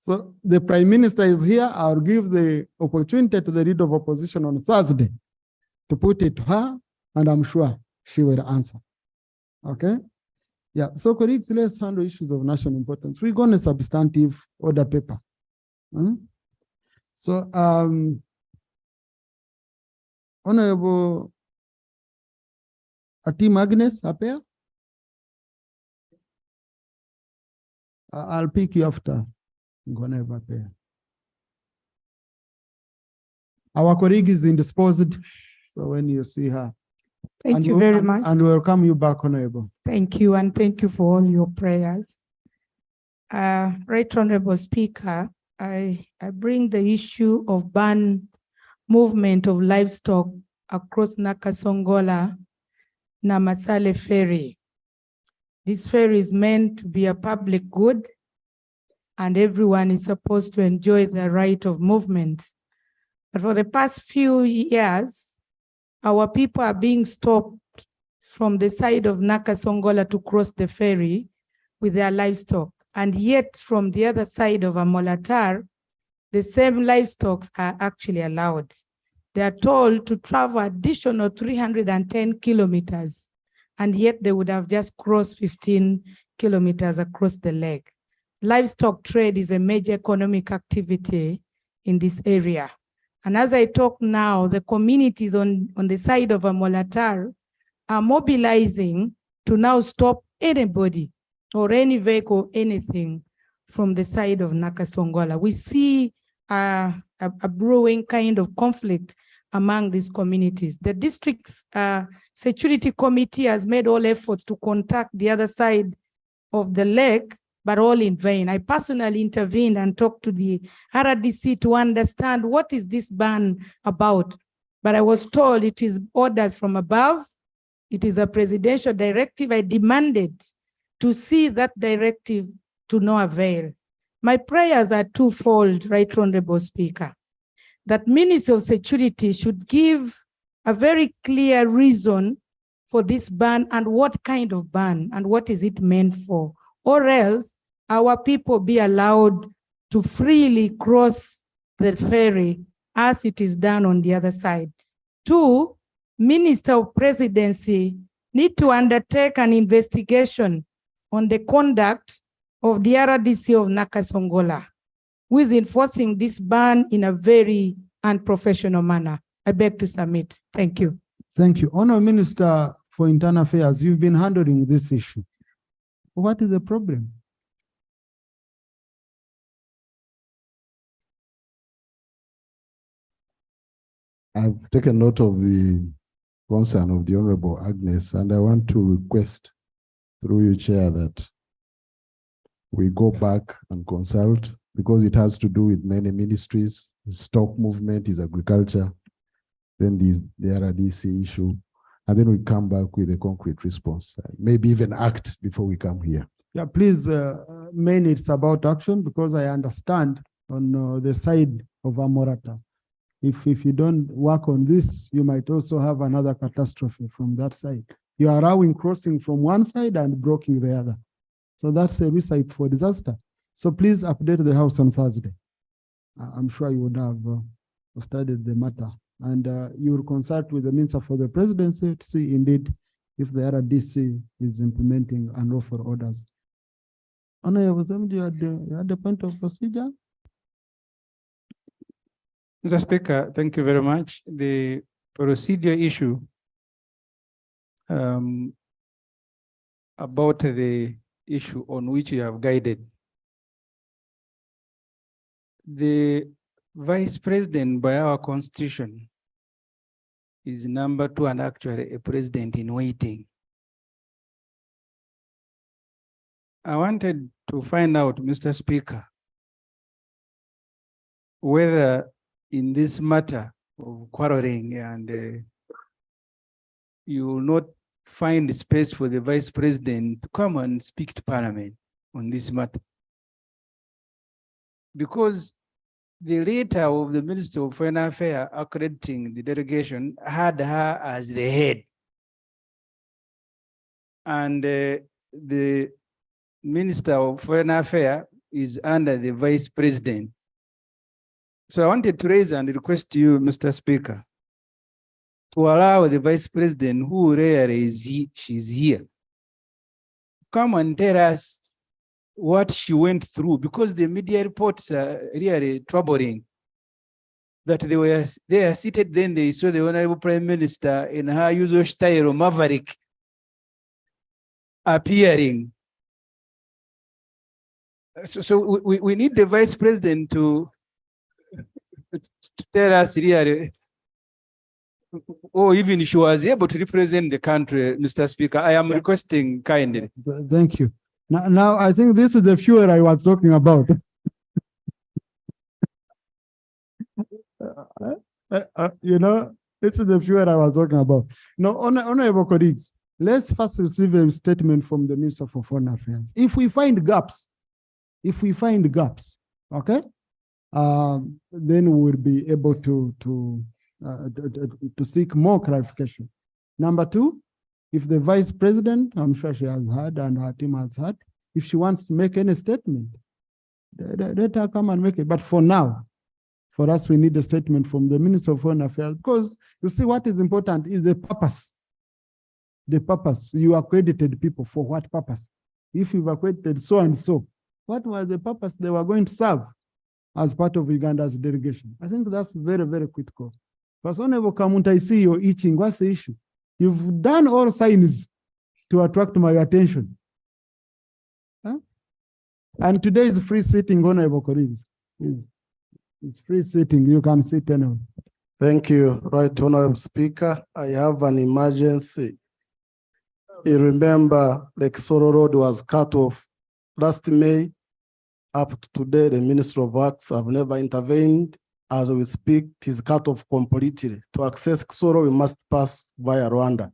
So the Prime Minister is here. I'll give the opportunity to the leader of opposition on Thursday to put it to her, and I'm sure she will answer. Okay? Yeah, so colleagues, let's handle issues of national importance. We're going to substantive order paper. So, Honorable Atim Agnes, up here. I'll pick you after. Our colleague is indisposed, so when you see her. Thank you very much. And welcome you back, Honorable. Thank you, and thank you for all your prayers. Right Honorable Speaker, I bring the issue of ban movement of livestock across Nakasongola, Namasale Ferry. This ferry is meant to be a public good, and everyone is supposed to enjoy the right of movement. But for the past few years, our people are being stopped from the side of Nakasongola to cross the ferry with their livestock. And yet from the other side of Amolatar, the same livestock are actually allowed. They are told to travel additional 310 kilometers, and yet they would have just crossed 15 kilometers across the lake. livestock trade is a major economic activity in this area. And as I talk now, the communities on the side of Amolatar are mobilizing to now stop anybody or any vehicle, anything from the side of Nakasongola. We see a brewing kind of conflict among these communities. The district's security committee has made all efforts to contact the other side of the lake, but all in vain. I personally intervened and talked to the RDC to understand what is this ban about. But I was told it is orders from above. It is a presidential directive. I demanded to see that directive to no avail. My prayers are twofold, Right Honorable Speaker, that Ministry of Security should give a very clear reason for this ban and what kind of ban and what is it meant for, or else our people be allowed to freely cross the ferry as it is done on the other side. Two, Minister of Presidency need to undertake an investigation on the conduct of the RDC of Nakasongola, who is enforcing this ban in a very unprofessional manner. I beg to submit. Thank you. Thank you. Honourable Minister for Internal Affairs, you've been handling this issue. What is the problem? I've taken note of the concern of the Honorable Agnes, and I want to request through you, Chair, that we go back and consult, because it has to do with many ministries. Stock movement is agriculture, then the RDC issue, and then we come back with a concrete response, maybe even act before we come here. Yeah, please, mainly it's about action, because I understand on the side of Amorata, if you don't work on this, you might also have another catastrophe from that side. You are allowing crossing from one side and blocking the other. So that's a recipe for disaster. So please update the House on Thursday. I'm sure you would have studied the matter, and you will consult with the Minister for the Presidency to see indeed if the RDC is implementing unlawful orders. Honorable Zamdi, you had the point of procedure? Mr. Speaker, thank you very much. The procedure issue about the issue on which you have guided. The Vice President by our Constitution is number 2 and actually a president in waiting. I wanted to find out, Mr. Speaker, whether in this matter of quarreling and you will not find space for the Vice President to come and speak to Parliament on this matter. Because the letter of the Minister of Foreign Affairs accrediting the delegation had her as the head. And the Minister of Foreign Affairs is under the Vice President. So I wanted to raise and request to you, Mr. Speaker, to allow the Vice President, who rarely is she's here, come and tell us what she went through, because the media reports are really troubling. That they are seated, then they saw the Honorable Prime Minister in her usual style of maverick appearing. So we need the Vice President to tell us really, or even she was able to represent the country, Mr. Speaker. I am requesting kindly. Thank you. Now I think this is the fuel I was talking about. You know, this is the fuel I was talking about. Now, honorable colleagues, let's first receive a statement from the Minister for Foreign Affairs. If we find gaps, okay, then we will be able to seek more clarification. Number 2, if the Vice President, I'm sure she has heard and her team has heard, if she wants to make any statement, let her come and make it. But for now, for us, we need a statement from the Minister of Foreign Affairs, because you see what is important is the purpose. The purpose. You accredited people for what purpose? If you've accredited so and so, what was the purpose they were going to serve as part of Uganda's delegation. I think that's very, very critical. Because whenever I see you're itching, what's the issue? You've done all signs to attract my attention. Huh? And today is free sitting, honorable colleagues. It's free sitting, you can sit anywhere. Thank you, Right Honorable Speaker. I have an emergency. You remember Lake Soro Road was cut off last May. Up to today, the Ministry of Works have never intervened. As we speak, it is cut off completely. To access Soro, we must pass via Rwanda.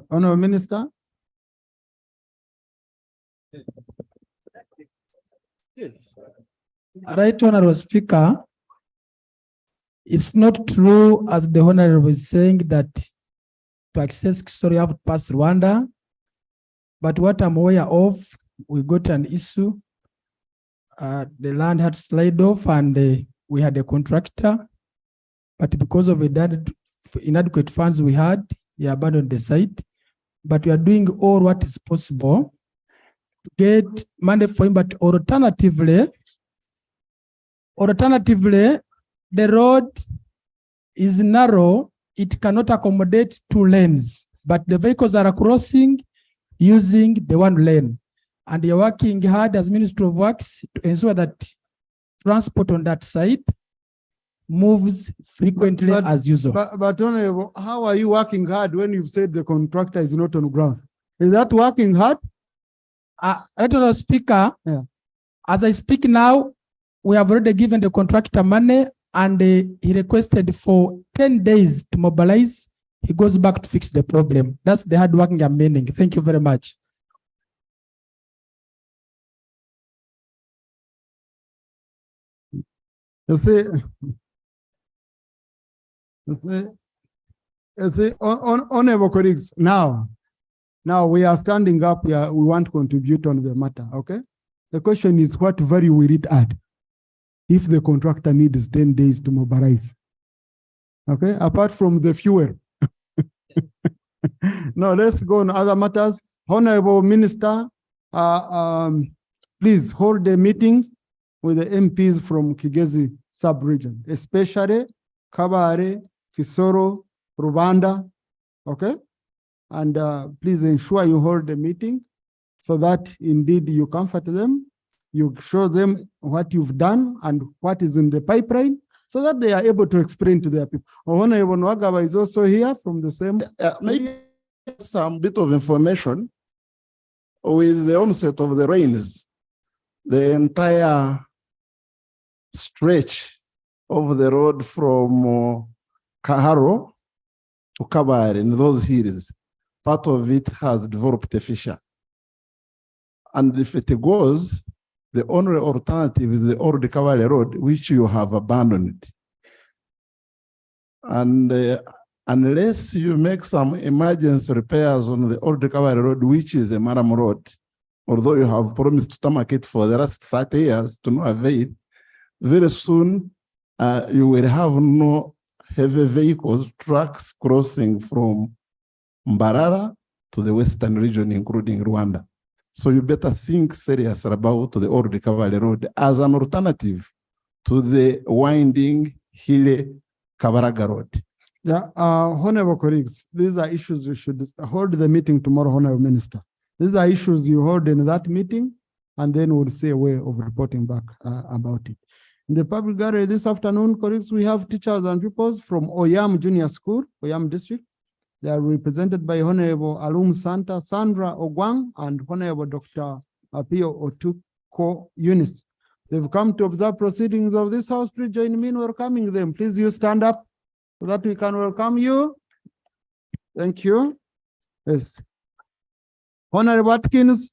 Honorable Minister. Yes. Right, Honorable Speaker. It's not true, as the Honorable is saying, that to access Kisoro you have to pass Rwanda. But what I'm aware of, we got an issue. The land had slid off and we had a contractor. But because of the inadequate funds we had, he abandoned the site. But we are doing all what is possible to get money for him. But alternatively, the road is narrow. It cannot accommodate 2 lanes, but the vehicles are crossing using the 1 lane. And you're working hard as Ministry of Works to ensure that transport on that side moves frequently as usual. But Honorable, how are you working hard when you've said the contractor is not on ground? Is that working hard? Honorable Speaker, yeah. As I speak now, we have already given the contractor money and he requested for 10 days to mobilize. He goes back to fix the problem. That's the hard working I'm meaning. Thank you very much. You see, honorable colleagues, now we are standing up here. We want to contribute on the matter, okay? The question is, what value will it add if the contractor needs 10 days to mobilize? Okay, apart from the fuel. Now let's go on other matters. Honorable Minister, please hold a meeting with the MPs from Kigezi sub-region, especially Kabare, Kisoro, Rwanda, okay? And please ensure you hold a meeting so that indeed you comfort them, you show them what you've done and what is in the pipeline, so that they are able to explain to their people. Honorable Nwagaba is also here from the same. Maybe some bit of information. With the onset of the rains, the entire stretch of the road from Kaharo to Kabare in those hills, part of it has developed a fissure. And if it goes, the only alternative is the old Kabare road, which you have abandoned. And unless you make some emergency repairs on the old Kabare road, which is a Maram road, although you have promised to tarmac it for the last 30 years to no avail, very soon you will have no heavy vehicles, trucks crossing from Mbarara to the western region, including Rwanda. So you better think seriously about the old Kabale road as an alternative to the winding, hilly Kabaraga road. Yeah, honorable colleagues, these are issues we should hold the meeting tomorrow, honorable minister. These are issues you hold in that meeting, and then we'll see a way of reporting back about it. In the public gallery this afternoon, colleagues, we have teachers and pupils from Oyam Junior School, Oyam District. They are represented by Honorable Alum Sandra Ogwang and Honorable Dr. Apio Otuko Eunice. They've come to observe proceedings of this house. Please join me in welcoming them. Please you stand up so that we can welcome you. Thank you. Yes. Honorable Watkins.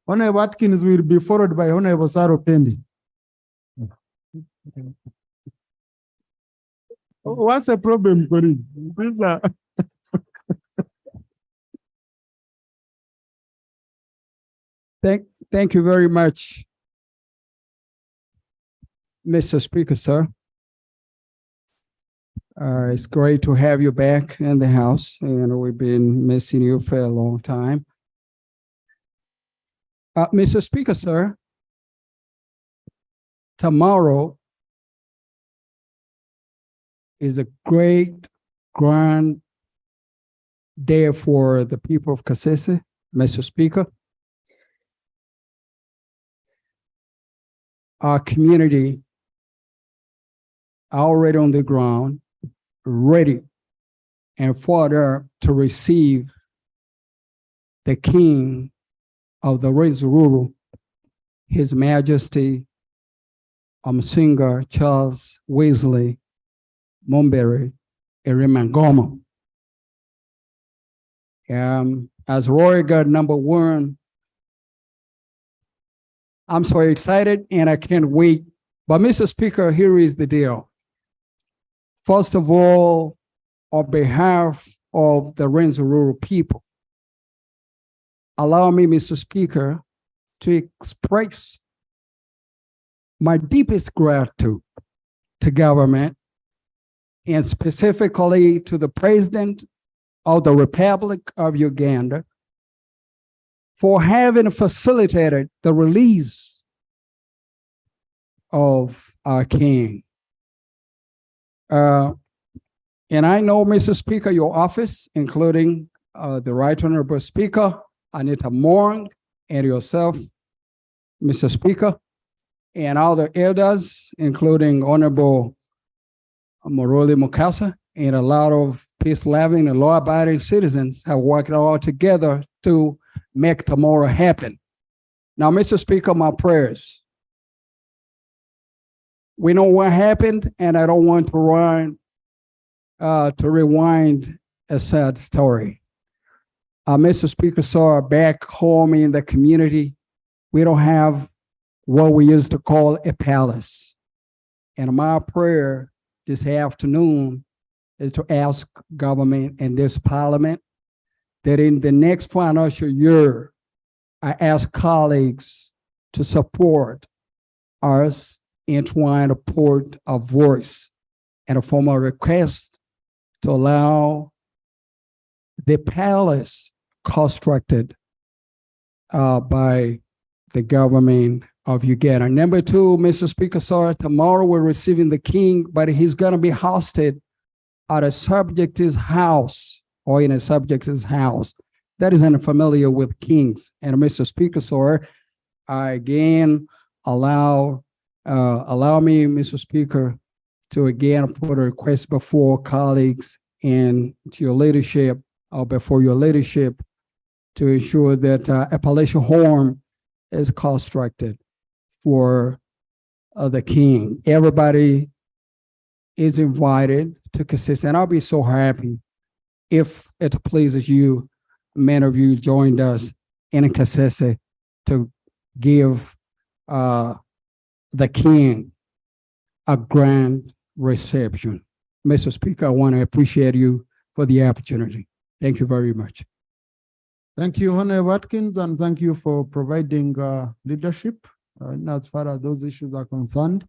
Honorable Watkins will be followed by Honorable Saro Pendi. What's the problem, colleague? Thank you very much. Mr. Speaker, sir. It's great to have you back in the House, and we've been missing you for a long time. Mr. Speaker, sir, tomorrow is a great, grand day for the people of Kasese, Mr. Speaker. Our community already on the ground, ready and further to receive the King of the Ruru, His Majesty Singer Charles Wesley Mumbere Erimangoma. As Royal Guard #1, I'm so excited and I can't wait. But Mr. Speaker, here is the deal. First of all, on behalf of the Renzururu people, allow me, Mr. Speaker, to express my deepest gratitude to government and specifically to the President of the Republic of Uganda for having facilitated the release of our King. And I know, Mr. Speaker, your office, including the Right Honorable Speaker, Anita Mourn, and yourself, Mr. Speaker, and all the elders, including Honorable Moroli Mukasa, and a lot of peace-loving and law-abiding citizens have worked all together to make tomorrow happen. Now, Mr. Speaker, my prayers. We know what happened, and I don't want to rewind a sad story. Mr. Speaker, sir, back home in the community, we don't have what we used to call a palace. And my prayer this afternoon is to ask government and this parliament that in the next financial year, I ask colleagues to support us and trying to put a voice and a formal request to allow the palace constructed by the government of Uganda. Number two, Mr. Speaker, sir, tomorrow we're receiving the King, but he's going to be hosted at a subject's house or in a subject's house. That is unfamiliar with kings. And Mr. Speaker, sir, I again allow me, Mr. Speaker, to again put a request before colleagues and to your leadership, or before your leadership, to ensure that a palatial home is constructed for the King. Everybody is invited to Kasese, and I'll be so happy if it pleases you, many of you joined us in Kasese to give the King a grand reception. Mr. Speaker, I want to appreciate you for the opportunity. Thank you very much. Thank you, Honorable Watkins, and thank you for providing leadership as far as those issues are concerned.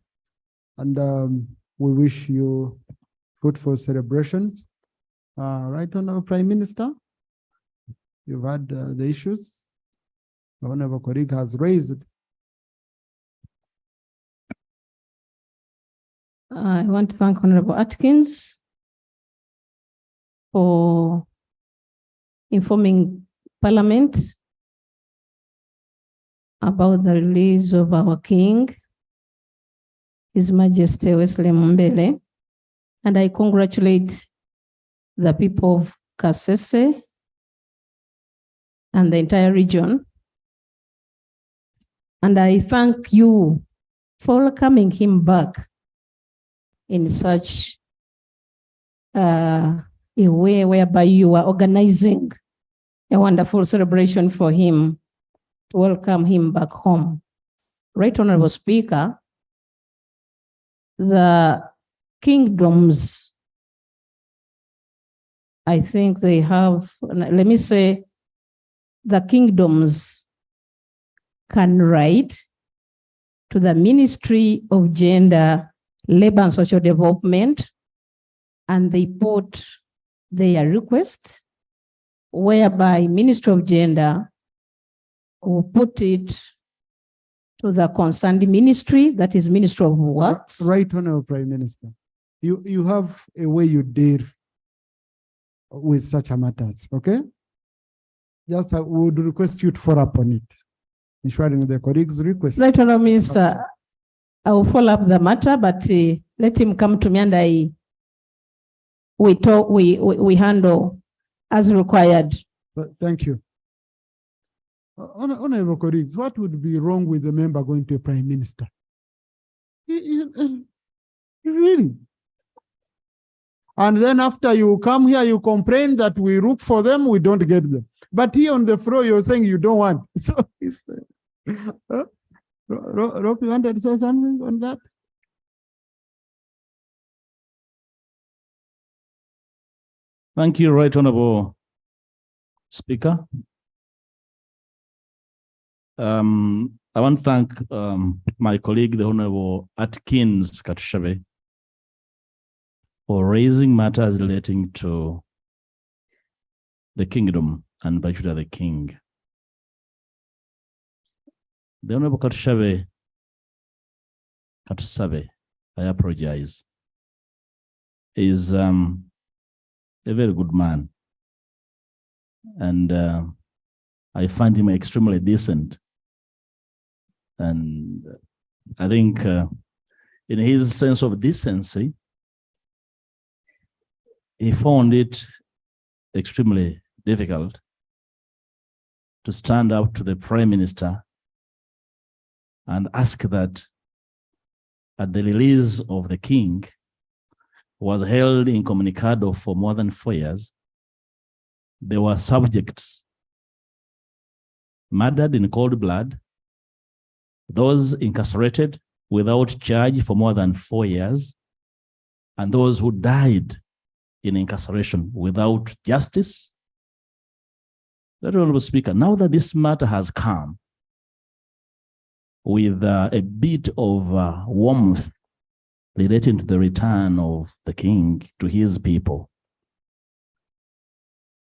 And we wish you fruitful celebrations. Right, Honorable Prime Minister, you've had the issues the Honorable colleague has raised. I want to thank Honorable Atkins for informing Parliament about the release of our King, His Majesty Wesley Mumbere, and I congratulate the people of Kasese and the entire region. And I thank you for welcoming him back in such a way whereby you are organizing a wonderful celebration for him to welcome him back home. Right, Honorable Speaker, the kingdoms, I think they have, let me say, the kingdoms can write to the Ministry of Gender, Labor and Social Development, and they put their request, whereby Ministry of Gender will put it to the concerned ministry, that is Ministry of Works. Right, Honorable Prime Minister. You have a way you deal with such a matters, okay? Just I would request you to follow up on it, ensuring the colleagues' request. Right, Honorable Minister, I will follow up the matter, but let him come to me and we handle as required. Thank you. Honorable colleagues, what would be wrong with the member going to a prime minister? Really? And then after you come here, you complain that we look for them, we don't get them. But here on the floor, you're saying you don't want. So, Rob, you wanted to say something on that? Thank you, Right Honorable Speaker. I want to thank my colleague, the Honorable Atkins Katushabe, for raising matters relating to the kingdom and Bajuda the king. The Honorable Katushabe, I apologize, is a very good man. And I find him extremely decent. And I think in his sense of decency, he found it extremely difficult to stand up to the Prime Minister and ask that at the release of the king, who was held incommunicado for more than 4 years, there were subjects murdered in cold blood, those incarcerated without charge for more than 4 years, and those who died in incarceration without justice. Very Honorable Speaker, now that this matter has come with a bit of warmth relating to the return of the king to his people,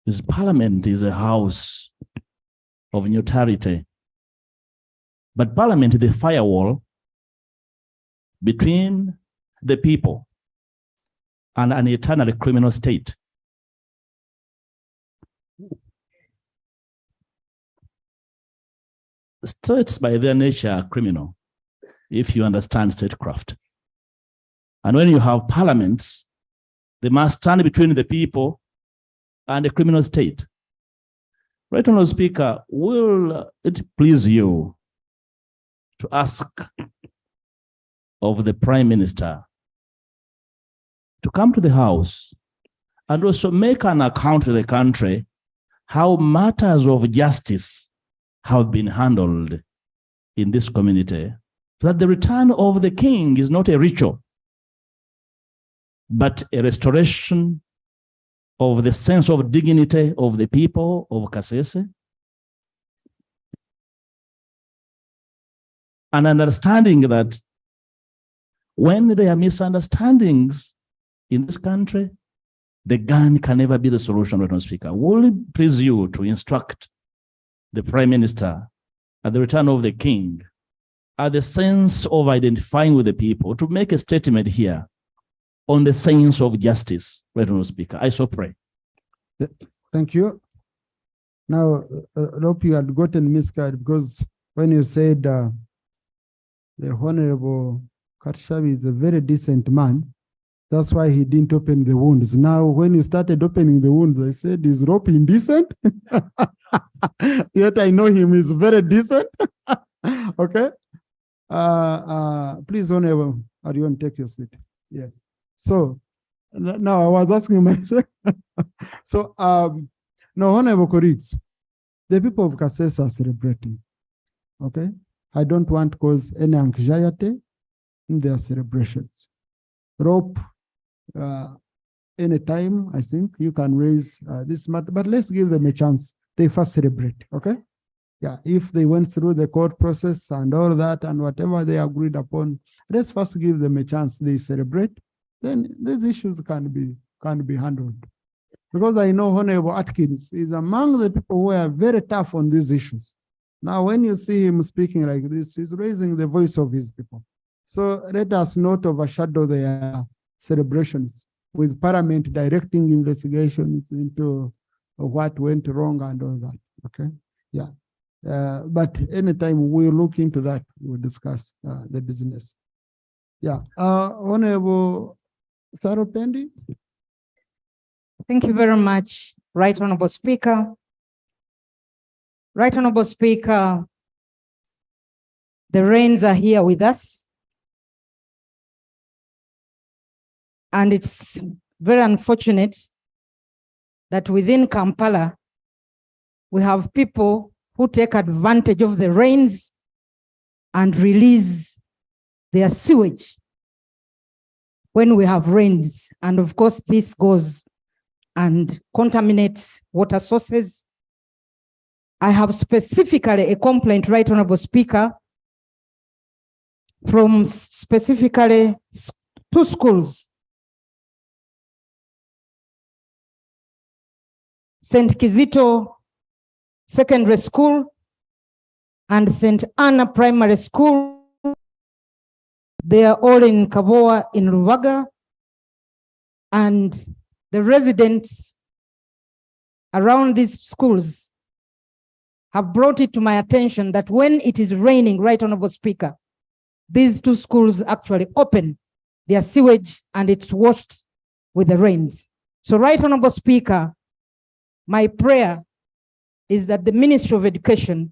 this parliament is a house of neutrality. But parliament is the firewall between the people and an eternal criminal state. States by their nature are criminal, if you understand statecraft. And when you have parliaments, they must stand between the people and the criminal state. Right, Honorable Speaker, will it please you to ask of the Prime Minister to come to the House and also make an account to the country how matters of justice have been handled in this community, that the return of the king is not a ritual, but a restoration of the sense of dignity of the people of Kasese, and understanding that when there are misunderstandings in this country, the gun can never be the solution, Madam Speaker. Will it please you to instruct the Prime Minister at the return of the king, at the sense of identifying with the people, to make a statement here on the sense of justice, Madam Speaker? I so pray. Thank you. Now, I hope you had gotten misguided, because when you said the Honorable Katushabe is a very decent man, that's why he didn't open the wounds. Now, when you started opening the wounds, I said, is Rope indecent? Yet I know him, he's very decent. Okay. Please, Honorable Arion, take your seat. Yes. So now I was asking myself. So now, Honorable colleagues, the people of Kasese are celebrating. Okay. I don't want to cause any anxiety in their celebrations. Rope, anytime, I think you can raise this matter, but let's give them a chance. They first celebrate, okay? Yeah, if they went through the court process and all that and whatever they agreed upon, let's first give them a chance. They celebrate, then these issues can be handled. Because I know Honorable Atkins is among the people who are very tough on these issues. Now, when you see him speaking like this, he's raising the voice of his people. So let us not overshadow their celebrations with Parliament directing investigations into what went wrong and all that. Okay, yeah. But anytime we look into that, we'll discuss the business. Yeah, Honorable Saropendi. Thank you very much, Right Honorable Speaker. Right Honorable Speaker, the rains are here with us. And it's very unfortunate that within Kampala, we have people who take advantage of the rains and release their sewage when we have rains. And of course, this goes and contaminates water sources. I have specifically a complaint, Right Honorable Speaker, from specifically 2 schools. St. Kizito Secondary School and St. Anna Primary School. They are all in Kaboa in Ruvaga. And the residents around these schools have brought it to my attention that when it is raining, Right Honorable Speaker, these 2 schools actually open their sewage and it's washed with the rains. So Right Honorable Speaker, my prayer is that the Ministry of Education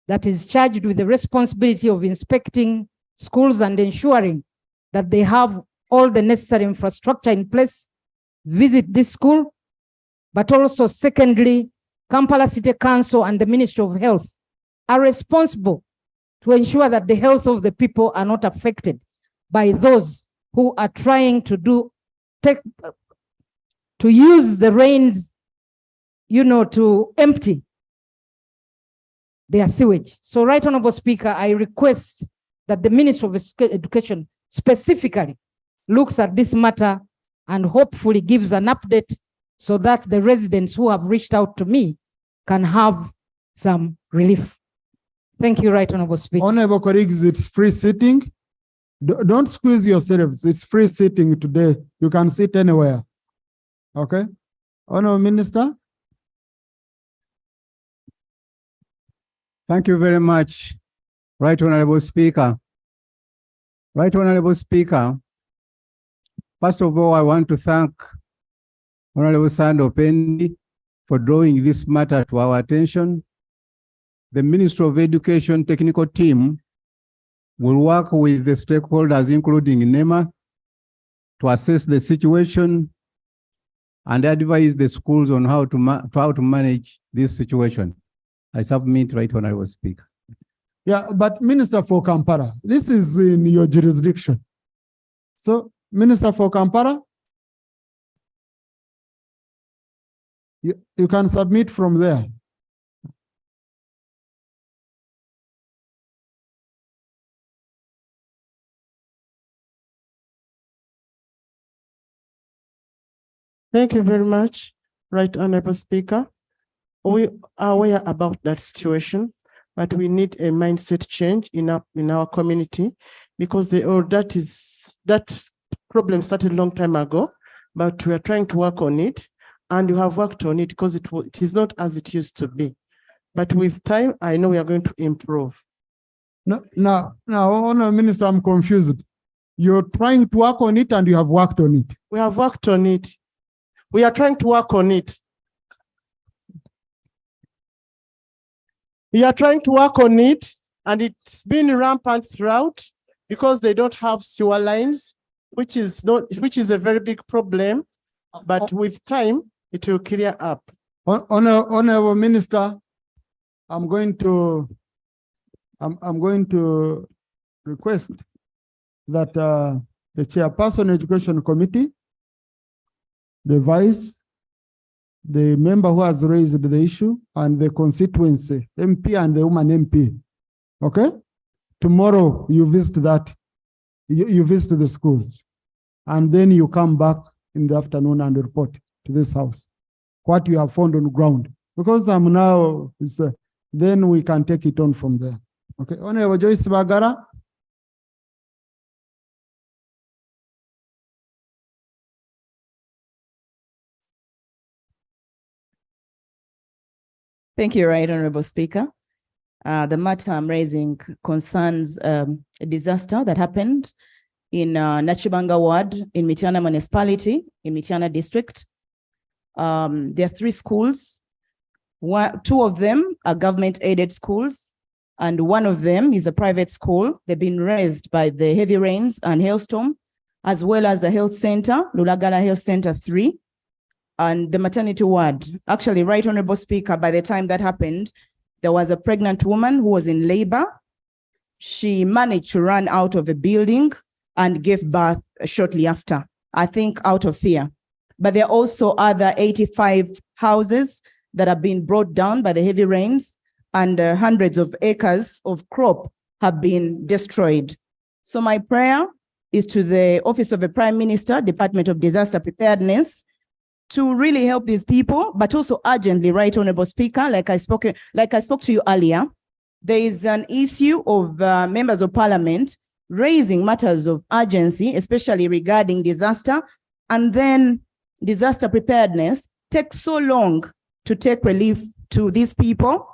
that is charged with the responsibility of inspecting schools and ensuring that they have all the necessary infrastructure in place, visit this school, but also secondly, Kampala City Council and the Ministry of Health are responsible to ensure that the health of the people are not affected by those who are trying to use the rains, to empty their sewage. So Right Honorable Speaker, I request that the Ministry of Education specifically looks at this matter and hopefully gives an update so that the residents who have reached out to me can have some relief. Thank you, Right Honorable Speaker. Honorable colleagues, it's free sitting. Don't squeeze yourselves. It's free sitting today. You can sit anywhere. Okay? Honorable Minister. Thank you very much, Right Honorable Speaker. Right Honorable Speaker, first of all, I want to thank Honorable Sando Pendi for drawing this matter to our attention. The Ministry of Education technical team will work with the stakeholders, including NEMA, to assess the situation and advise the schools on how to manage this situation. I submit, Right Honorable Speaker. Yeah, but Minister for Kampala, this is in your jurisdiction. So, Minister for Kampala, you can submit from there. Thank you very much, Right Honorable Speaker. We are aware about that situation, but we need a mindset change in our community because that problem started a long time ago, but we are trying to work on it, and we have worked on it because it is not as it used to be. But with time, I know we are going to improve. Now, Honorable Minister, I'm confused. You're trying to work on it and you have worked on it. We have worked on it. We are trying to work on it. We are trying to work on it, and it's been rampant throughout because they don't have sewer lines, which is a very big problem. But with time, it will clear up. Honorable Minister, I'm going to request that the Chairperson Education Committee, the Vice, the member who has raised the issue and the constituency, MP and the woman MP. Okay? Tomorrow you visit that, you visit the schools. And then you come back in the afternoon and report to this house what you have found on the ground. Because I'm now, then we can take it on from there. Okay, Honorable Joyce Bagara. Thank you, Right Honorable Speaker. The matter I'm raising concerns a disaster that happened in Nachibanga Ward in Mityana Municipality, in Mityana District. There are 3 schools. 2 of them are government-aided schools, and 1 of them is a private school. They've been raised by the heavy rains and hailstorm, as well as the health center, Lulagala Health Center 3, and the maternity ward. Actually, Right Honorable Speaker, by the time that happened, there was a pregnant woman who was in labor. She managed to run out of the building and gave birth shortly after, I think out of fear. But there are also other 85 houses that have been brought down by the heavy rains, and hundreds of acres of crop have been destroyed. So my prayer is to the Office of the Prime Minister, Department of Disaster Preparedness, to really help these people, but also urgently, Right Honorable Speaker, like I spoke to you earlier, there is an issue of members of parliament raising matters of urgency, especially regarding disaster, and then disaster preparedness takes so long to take relief to these people.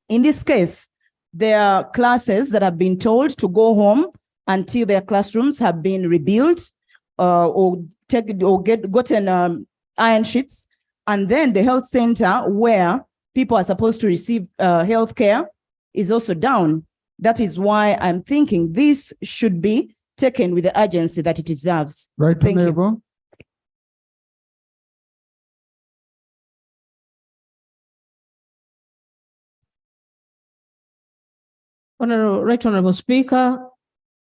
In this case, there are classes that have been told to go home until their classrooms have been rebuilt or gotten iron sheets, and then the health center where people are supposed to receive health care is also down. That is why I'm thinking this should be taken with the urgency that it deserves. Right, Thank Honorable. you. Right Honorable Speaker,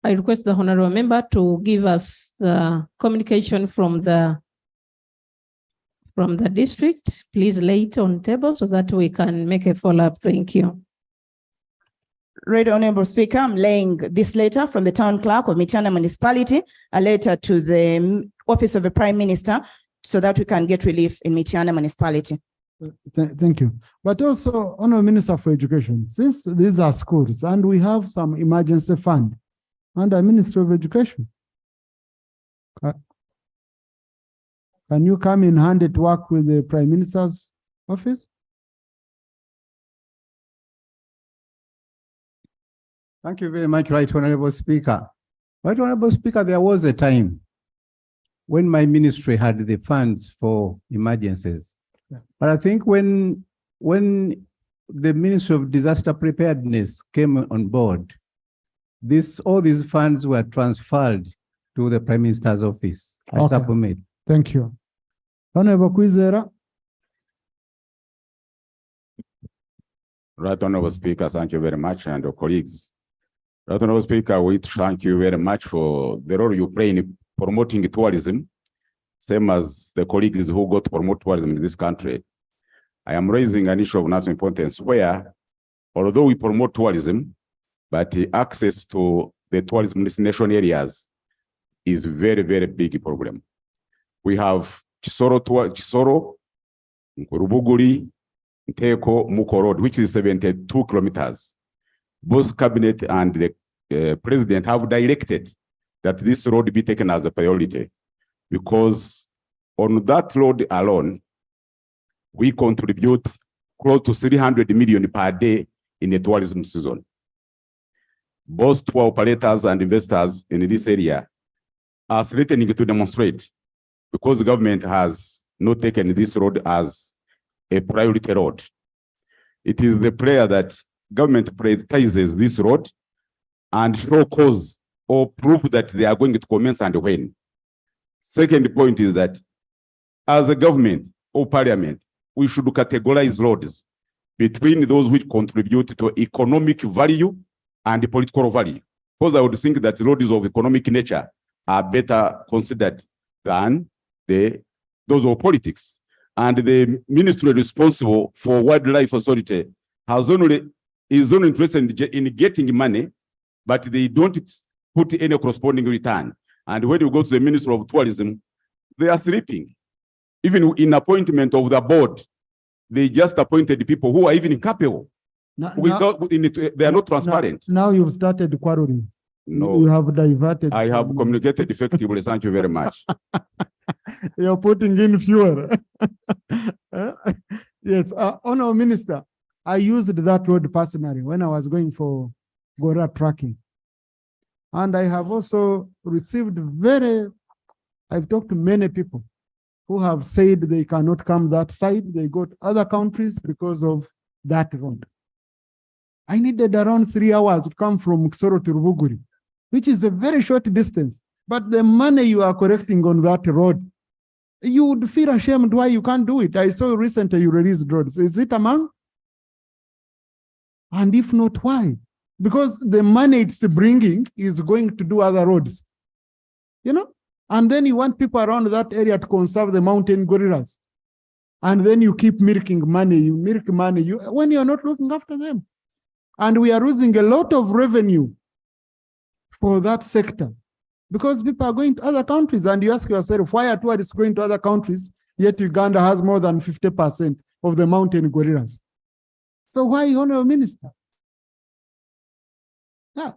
I request the honorable member to give us the communication from the district. Please lay it on table so that we can make a follow-up. Thank you. Right Honorable Speaker, I'm laying this letter from the town clerk of Mityana Municipality, a letter to the Office of the Prime Minister, so that we can get relief in Mityana Municipality. Thank you. But also, Honorable Minister for Education, since these are schools and we have some emergency fund under Ministry of Education, can you come in hand to work with the Prime Minister's office? Thank you very much, Right Honorable Speaker. Right Honorable Speaker, there was a time when my ministry had the funds for emergencies. Yeah. But I think when the Ministry of Disaster Preparedness came on board, all these funds were transferred to the Prime Minister's office. I Okay. submit. Thank you. Honorable Kwizera. Right Honorable Speaker, thank you very much, and your colleagues. Right Honorable Speaker, we thank you very much for the role you play in promoting tourism, same as the colleagues who got to promote tourism in this country. I am raising an issue of national importance where, although we promote tourism, but access to the tourism destination areas is very, very big problem. We have Chisoro, Rubuguri, Nteko, Muko Road, which is 72 kilometers. Both cabinet and the president have directed that this road be taken as a priority, because on that road alone, we contribute close to 300 million per day in the tourism season. Both tour operators and investors in this area are threatening to demonstrate, because the government has not taken this road as a priority road. It is the prayer that government prioritizes this road and show cause or proof that they are going to commence and when. Second point is that as a government or parliament, we should categorize roads between those which contribute to economic value and political value. Because I would think that roads of economic nature are better considered than those of politics. and the ministry responsible for wildlife authority is only interested in getting money, but they don't put any corresponding return. And when you go to the Ministry of Tourism, they are sleeping. Even in appointment of the board, they just appointed people who are even incapable. They are not transparent. Now you've started quarreling. No. You have diverted. I have communicated effectively. Thank you very much. You're putting in fuel. Yes, Honourable Minister, I used that road personally when I was going for Gora tracking. And I have also received I've talked to many people who have said they cannot come that side. They go to other countries because of that road. I needed around 3 hours to come from Kisoro to Ruvuguri, which is a very short distance. But the money you are collecting on that road, you would feel ashamed why you can't do it. I saw recently you released roads. Is it among? And if not, why? Because the money it's bringing is going to do other roads. You know? And then you want people around that area to conserve the mountain gorillas. And then you keep milking money. You milk money when you're not looking after them. And we are losing a lot of revenue for that sector because people are going to other countries. And you ask yourself, why are tourists going to other countries, yet Uganda has more than 50% of the mountain gorillas? So why, Honourable Minister? Yeah.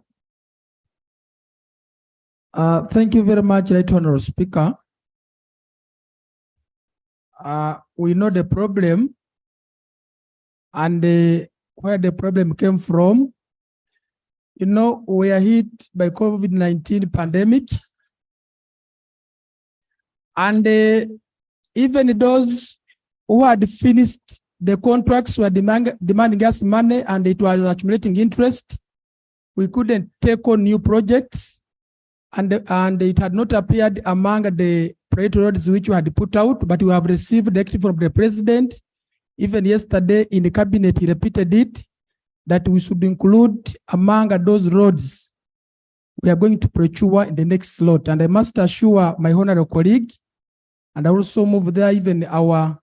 Thank you very much, Right Honourable Speaker. We know the problem and where the problem came from. You know, we are hit by COVID-19 pandemic. And even those who had finished the contracts were demanding us money and it was accumulating interest. We couldn't take on new projects. And it had not appeared among the priority roads which we had put out, but we have received directive from the president. Even yesterday in the cabinet, he repeated it, that we should include among those roads we are going to procure in the next slot. And I must assure my honorable colleague, and I also move there, even our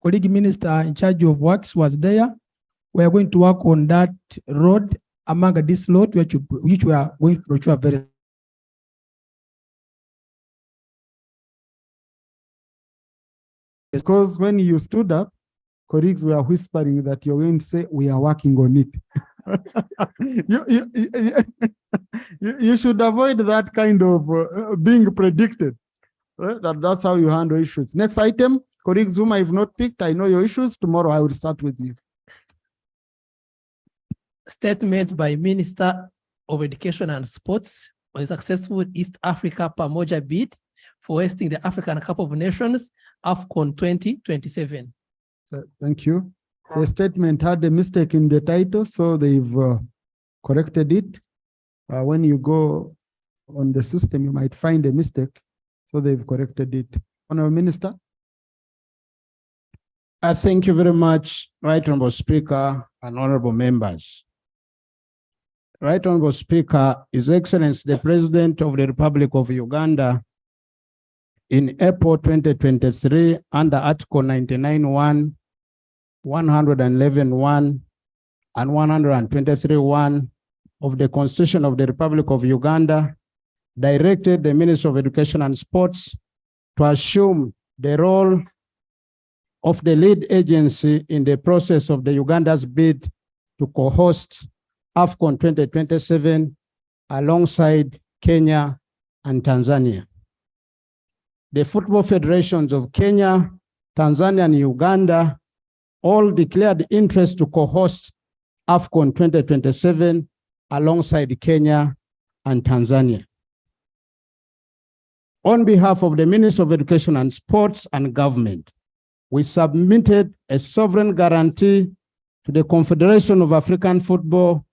colleague minister in charge of works was there. We are going to work on that road among this lot, which we are going to procure very. Because when you stood up, colleagues were whispering that you're going to say, we are working on it. You should avoid that kind of being predicted. That's how you handle issues. Next item, colleagues whom I have not picked, I know your issues. Tomorrow I will start with you. Statement by Minister of Education and Sports on the successful East Africa Pamoja bid for hosting the African Cup of Nations, AFCON 2027. Thank you. The statement had a mistake in the title, so they've corrected it. When you go on the system, you might find a mistake, so they've corrected it. Honourable Minister. Thank you very much, Right Honourable Speaker and honourable members. Right Honourable Speaker, His Excellency the President of the Republic of Uganda, in April 2023, under Article 99(1), 111(1), and 123(1) of the Constitution of the Republic of Uganda, directed the Minister of Education and Sports to assume the role of the lead agency in the process of the Uganda's bid to co-host AFCON 2027 alongside Kenya and Tanzania. The football federations of Kenya, Tanzania, and Uganda all declared interest to co-host AFCON 2027 alongside Kenya and Tanzania. On behalf of the Ministry of Education and Sports and government, we submitted a sovereign guarantee to the Confederation of African Football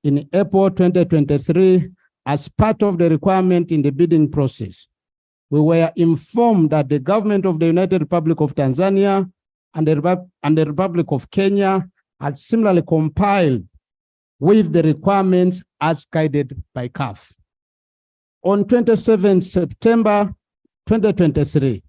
in April 2023 as part of the requirement in the bidding process. We were informed that the government of the United Republic of Tanzania and the Republic of Kenya had similarly compiled with the requirements as guided by CAF. On 27 September 2023,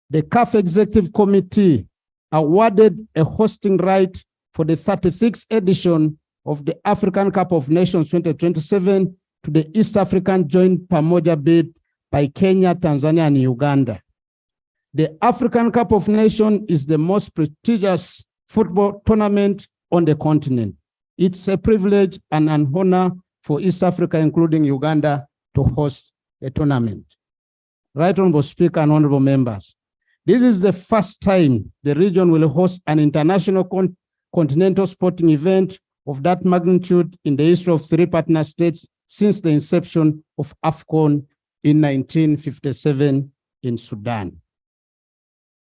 The CAF Executive Committee awarded a hosting right for the 36th edition of the African Cup of Nations 2027 to the East African Joint Pamoja bid by Kenya, Tanzania, and Uganda. The African Cup of Nations is the most prestigious football tournament on the continent. It's a privilege and an honor for East Africa, including Uganda, to host a tournament. Right Honorable Speaker and honorable members, this is the first time the region will host an international continental sporting event of that magnitude in the history of 3 partner states since the inception of AFCON in 1957 in Sudan.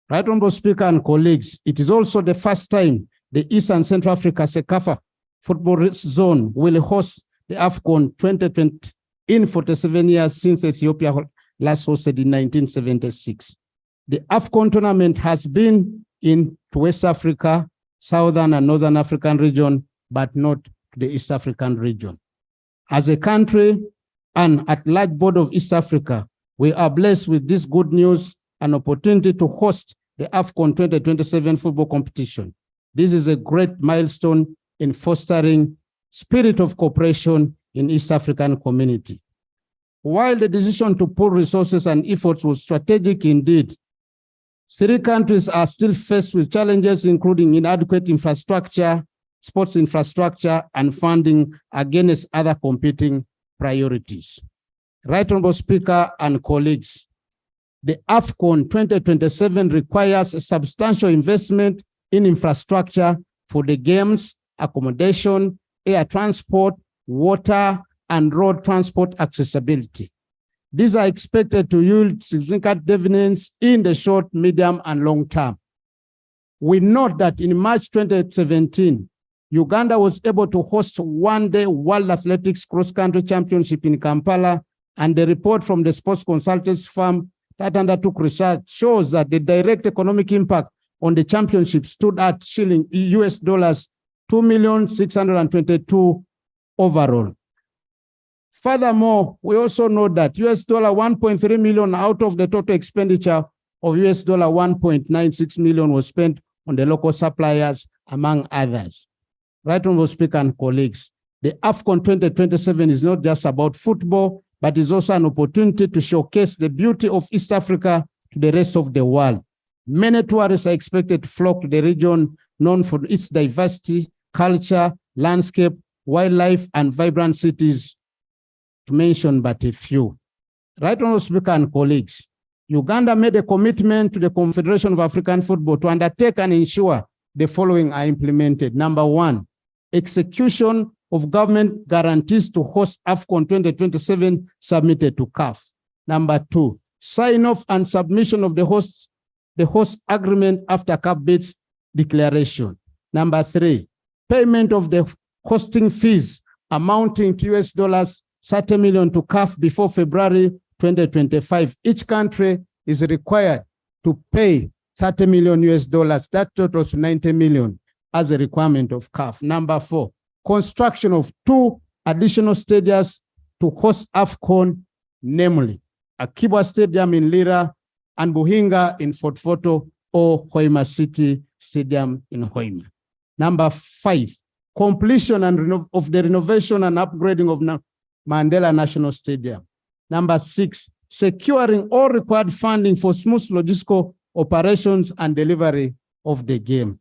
Right Honorable Speaker and colleagues, it is also the first time the East and Central Africa CECAFA football zone will host the AFCON 2020 in 47 years since Ethiopia last hosted in 1976. The AFCON tournament has been in West Africa, Southern and Northern African region, but not the East African region. As a country and at large board of East Africa, we are blessed with this good news and opportunity to host the AFCON 2027 football competition. This is a great milestone in fostering spirit of cooperation in East African community. While the decision to pool resources and efforts was strategic indeed, 3 countries are still faced with challenges, including inadequate infrastructure, sports infrastructure, and funding against other competing priorities. Right Honorable Speaker and colleagues, the AFCON 2027 requires a substantial investment in infrastructure for the games, accommodation, air transport, water, and road transport accessibility. These are expected to yield significant dividends in the short, medium, and long term. We note that in March 2017, Uganda was able to host one-day World Athletics Cross-Country Championship in Kampala, and the report from the sports consultants firm that undertook research shows that the direct economic impact on the championship stood at $2,622,000 overall. Furthermore, we also know that $1.3 million out of the total expenditure of $1.96 million was spent on the local suppliers, among others. Right Honorable Speaker and colleagues, the AFCON 2027 is not just about football, but is also an opportunity to showcase the beauty of East Africa to the rest of the world. Many tourists are expected to flock to the region known for its diversity, culture, landscape, wildlife, and vibrant cities, to mention but a few. Right Honorable Speaker and colleagues, Uganda made a commitment to the Confederation of African Football to undertake and ensure the following are implemented. Number 1, execution of government guarantees to host AFCON 2027 submitted to CAF. Number 2, sign off and submission of the host agreement after CAF bids declaration. Number 3, payment of the hosting fees amounting to $30 million to CAF before February 2025. Each country is required to pay $30 million. That totals $90 million as a requirement of CAF. Number 4, construction of 2 additional stadiums to host AFCON, namely Akibwa Stadium in Lira and Buhinga in Fort Photo or Hoima City Stadium in Hoima. Number 5, completion of the renovation and upgrading of Mandela National Stadium. Number 6, securing all required funding for smooth logistical operations and delivery of the game.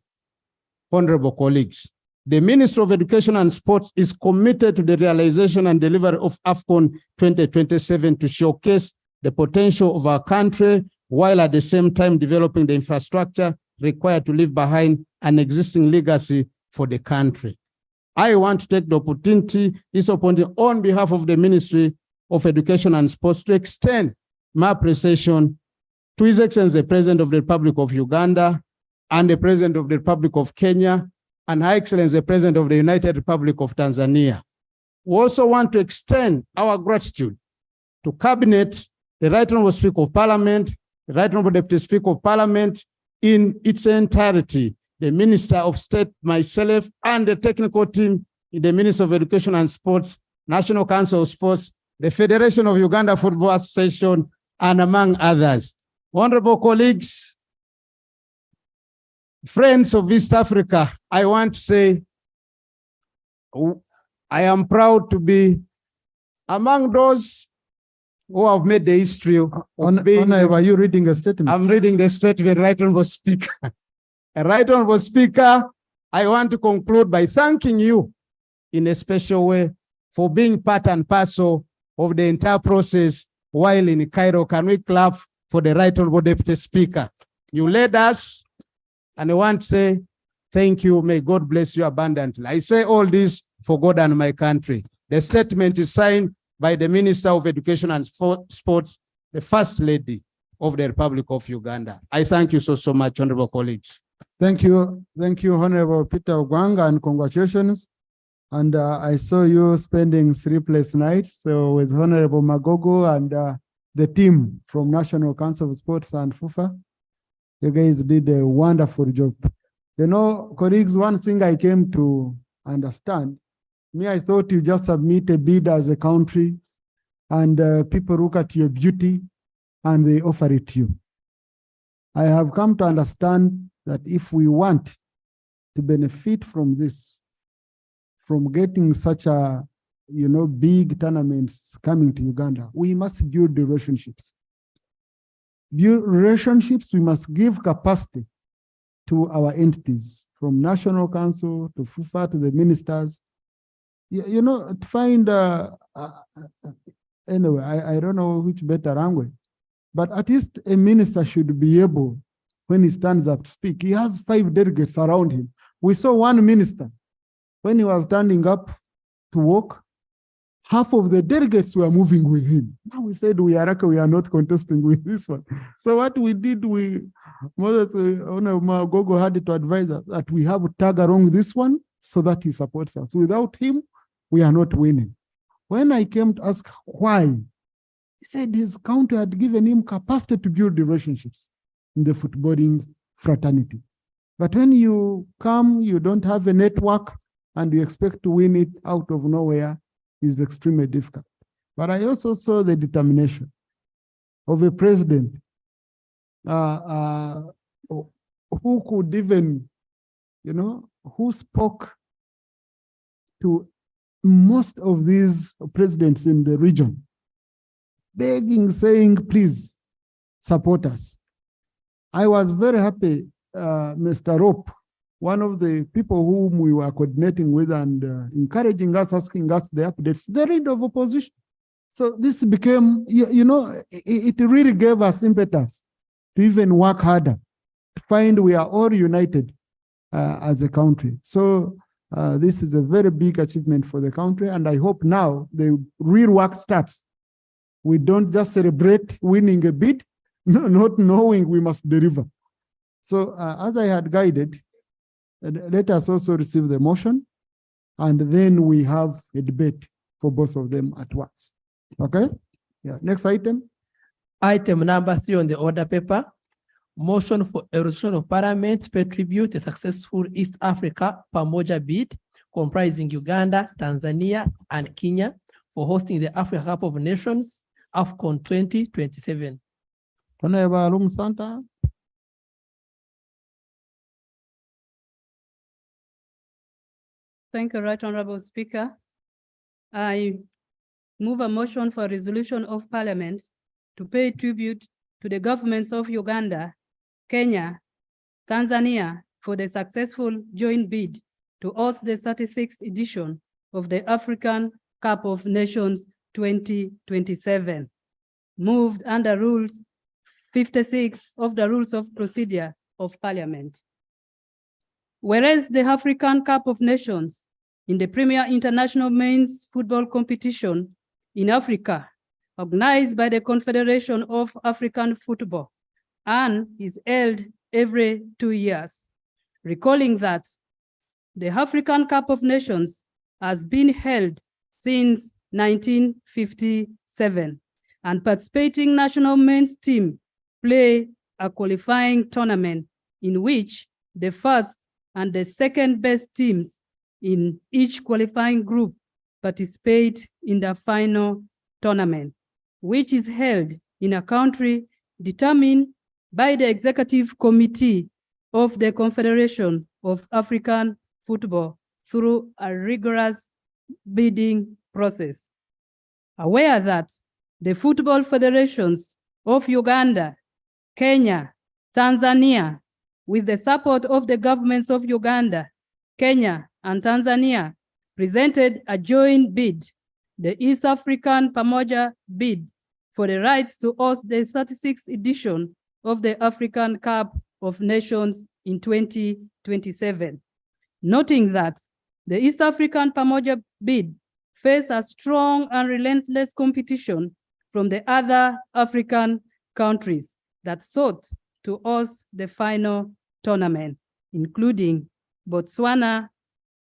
Honorable colleagues, the Ministry of Education and Sports is committed to the realization and delivery of AFCON 2027 to showcase the potential of our country, while at the same time developing the infrastructure required to leave behind an existing legacy for the country. I want to take this opportunity on behalf of the Ministry of Education and Sports to extend my appreciation to His Excellency the President of the Republic of Uganda and the President of the Republic of Kenya and High Excellency the President of the United Republic of Tanzania. We also want to extend our gratitude to Cabinet, the Right Honorable Speaker of Parliament, the Right Honorable Deputy Speaker of Parliament in its entirety, the Minister of State, myself, and the technical team in the Ministry of Education and Sports, National Council of Sports, the Federation of Uganda Football Association, and among others. Honorable colleagues, Friends of East Africa, I want to say I am proud to be among those who have made the history of being. Honorable, are you reading a statement? I'm reading the statement, Right Honorable Speaker. Right Honorable Speaker, I want to conclude by thanking you in a special way for being part and parcel of the entire process while in Cairo. Can we clap for the Right Honorable Deputy Speaker? You led us, and I want to say thank you. May God bless you abundantly. I say all this for God and my country. The statement is signed by the Minister of Education and Sports, the First Lady of the Republic of Uganda. I thank you so much, honorable colleagues. Thank you, Honorable Peter Ogwanga, and congratulations. And I saw you spending sleepless nights with Honorable Magogo and the team from National Council of Sports and FUFA. You guys did a wonderful job. You know, colleagues, one thing I came to understand, I thought you just submit a bid as a country and people look at your beauty and they offer it to you. I have come to understand that if we want to benefit from this, from getting such a, big tournaments coming to Uganda, we must build relationships. Build relationships, we must give capacity to our entities, from National Council to FUFA to the ministers. To find, anyway, I don't know which better language, but at least a minister should be able, when he stands up to speak, he has 5 delegates around him. We saw one minister, when he was standing up to walk, half of the delegates were moving with him. Now we said, we are not contesting with this one. So what we did, Moses Gogo had to advise us that we have to tag along this one so that he supports us. Without him, we are not winning. When I came to ask why, he said his country had given him capacity to build relationships in the footballing fraternity. But when you come, you don't have a network and you expect to win it out of nowhere, is extremely difficult. But I also saw the determination of a president who could even, who spoke to most of these presidents in the region, begging, saying, please support us. I was very happy, Mr. Rope, one of the people whom we were coordinating with and encouraging us, asking us the updates, the leader of opposition. So this became, it really gave us impetus to even work harder, to find we are all united as a country. So this is a very big achievement for the country, and I hope now the real work starts. We don't just celebrate winning a bid, not knowing we must deliver. So as I had guided, let us also receive the motion, and then we have a debate for both of them at once. Okay? Yeah. Next item. Item number 3 on the order paper. Motion for a resolution of Parliament to pay tribute to a successful East Africa Pamoja bid comprising Uganda, Tanzania, and Kenya for hosting the Africa Cup of Nations, AFCON 2027. Honorable Room Santa. Thank you, Right Honorable Speaker. I move a motion for a resolution of Parliament to pay tribute to the governments of Uganda, Kenya, Tanzania for the successful joint bid to host the 36th edition of the African Cup of Nations 2027. Moved under Rules 56 of the Rules of Procedure of Parliament. Whereas the African Cup of Nations in the premier international men's football competition in Africa, organized by the Confederation of African Football, and is held every 2 years. Recalling that the African Cup of Nations has been held since 1957, and participating national men's team play a qualifying tournament in which the first and the second best teams in each qualifying group participate in the final tournament, which is held in a country determined by the Executive Committee of the Confederation of African Football through a rigorous bidding process. Aware that the football federations of Uganda, Kenya, Tanzania, with the support of the governments of Uganda, Kenya, and Tanzania, presented a joint bid, the East African Pamoja bid, for the rights to host the 36th edition of the African Cup of Nations in 2027. Noting that the East African Pamoja bid faced a strong and relentless competition from the other African countries that sought to host the final tournament, including Botswana,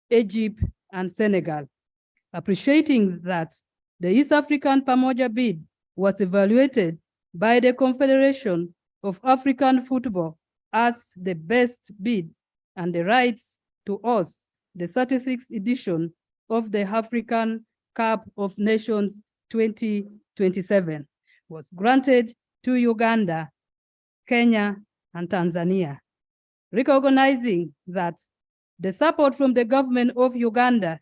Egypt, and Senegal. Appreciating that the East African Pamoja bid was evaluated by the Confederation of African Football as the best bid, and the rights to host the 36th edition of the African Cup of Nations 2027 was granted to Uganda, Kenya, and Tanzania. Recognizing that the support from the government of Uganda,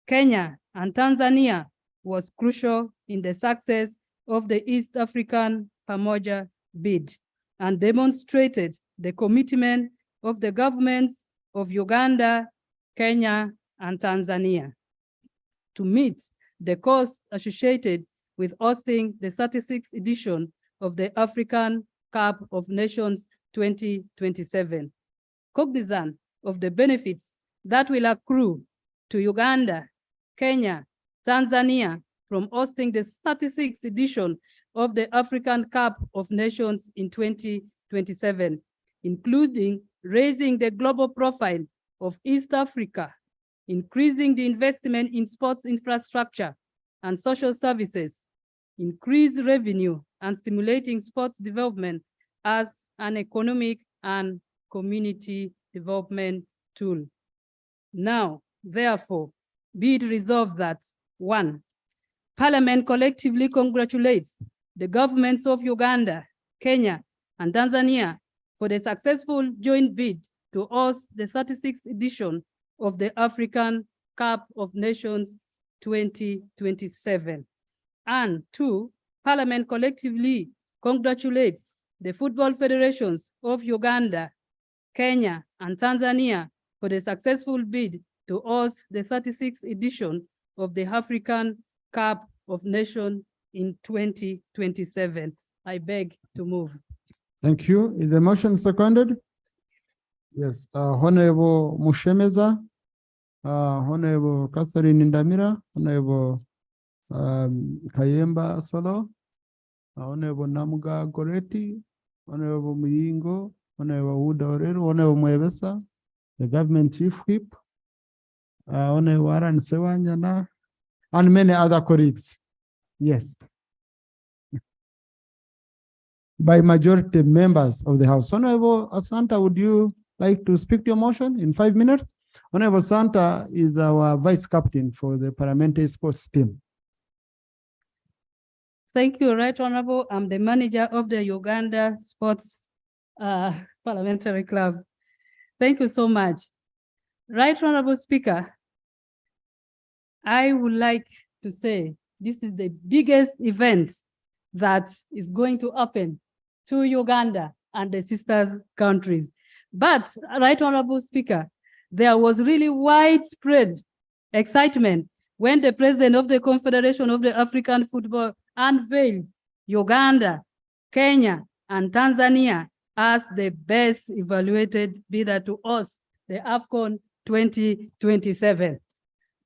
Kenya, and Tanzania was crucial in the success of the East African Pamoja bid, and demonstrated the commitment of the governments of Uganda, Kenya, and Tanzania to meet the costs associated with hosting the 36th edition of the African Cup of Nations 2027. Cognizant of the benefits that will accrue to Uganda, Kenya, Tanzania from hosting the 36th edition of the African Cup of Nations in 2027, including raising the global profile of East Africa, increasing the investment in sports infrastructure and social services, increase revenue, and stimulating sports development as an economic and community development tool. Now, therefore, be it resolved that 1, Parliament collectively congratulates the governments of Uganda, Kenya, and Tanzania for the successful joint bid to host the 36th edition of the African Cup of Nations 2027. And 2, Parliament collectively congratulates the football federations of Uganda, Kenya, and Tanzania for the successful bid to host the 36th edition of the African Cup of Nations in 2027. I beg to move. Thank you. Is the motion seconded? Yes, Honorable Mushemeza, Honorable Catherine Ndamira, Honorable Kayemba Solo, Honorable Namuga Goreti, Honorable Muyingo, Honorable Uda Oreru, Honorable Mwebesa, the government chief whip, Honorable Aran Sewanyana, and many other colleagues. Yes. By majority members of the House. Honorable Asanta, would you like to speak to your motion in 5 minutes? Honorable Santa is our vice captain for the parliamentary sports team. Thank you, Right Honorable. I'm the manager of the Uganda Sports Parliamentary Club. Thank you so much. Right Honorable Speaker, I would like to say this is the biggest event that is going to happen to Uganda and the sister countries. But, Right Honorable Speaker, there was really widespread excitement when the president of the Confederation of the African Football unveiled Uganda, Kenya, and Tanzania as the best evaluated bidder to host the AFCON 2027.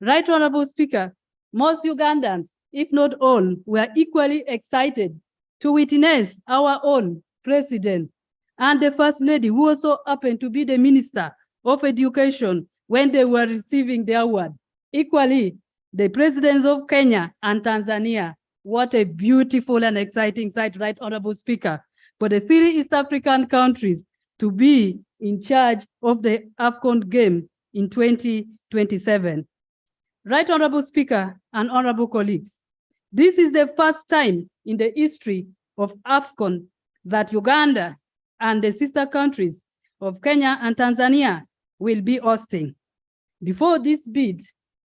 Right Honorable Speaker, most Ugandans, if not all, were equally excited to witness our own president and the First Lady, who also happened to be the Minister of Education when they were receiving the award. Equally, the presidents of Kenya and Tanzania. What a beautiful and exciting sight, Right Honorable Speaker, for the 3 East African countries to be in charge of the AFCON game in 2027. Right Honorable Speaker and honorable colleagues, this is the first time in the history of AFCON that Uganda and the sister countries of Kenya and Tanzania will be hosting. Before this bid,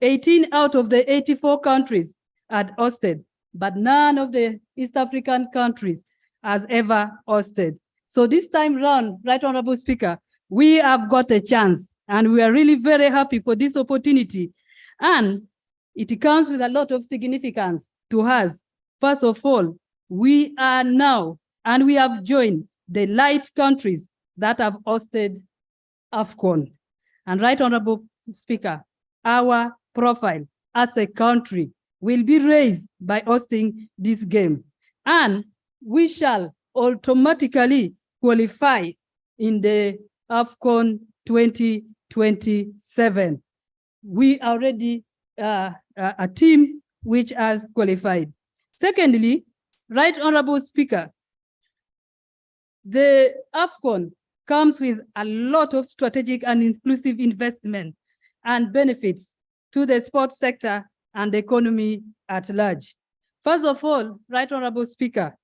18 out of the 84 countries had hosted, but none of the East African countries has ever hosted. So this time round, Right Honorable Speaker, we have got a chance, and we are really very happy for this opportunity. And it comes with a lot of significance to us. First of all, we are now, and we have joined the light countries that have hosted AFCON. And Right Honorable Speaker, our profile as a country will be raised by hosting this game. And we shall automatically qualify in the AFCON 2027. We already a team which has qualified. Secondly, Right Honorable Speaker, the AFCON comes with a lot of strategic and inclusive investment and benefits to the sports sector and the economy at large. First of all, Right Honorable Speaker,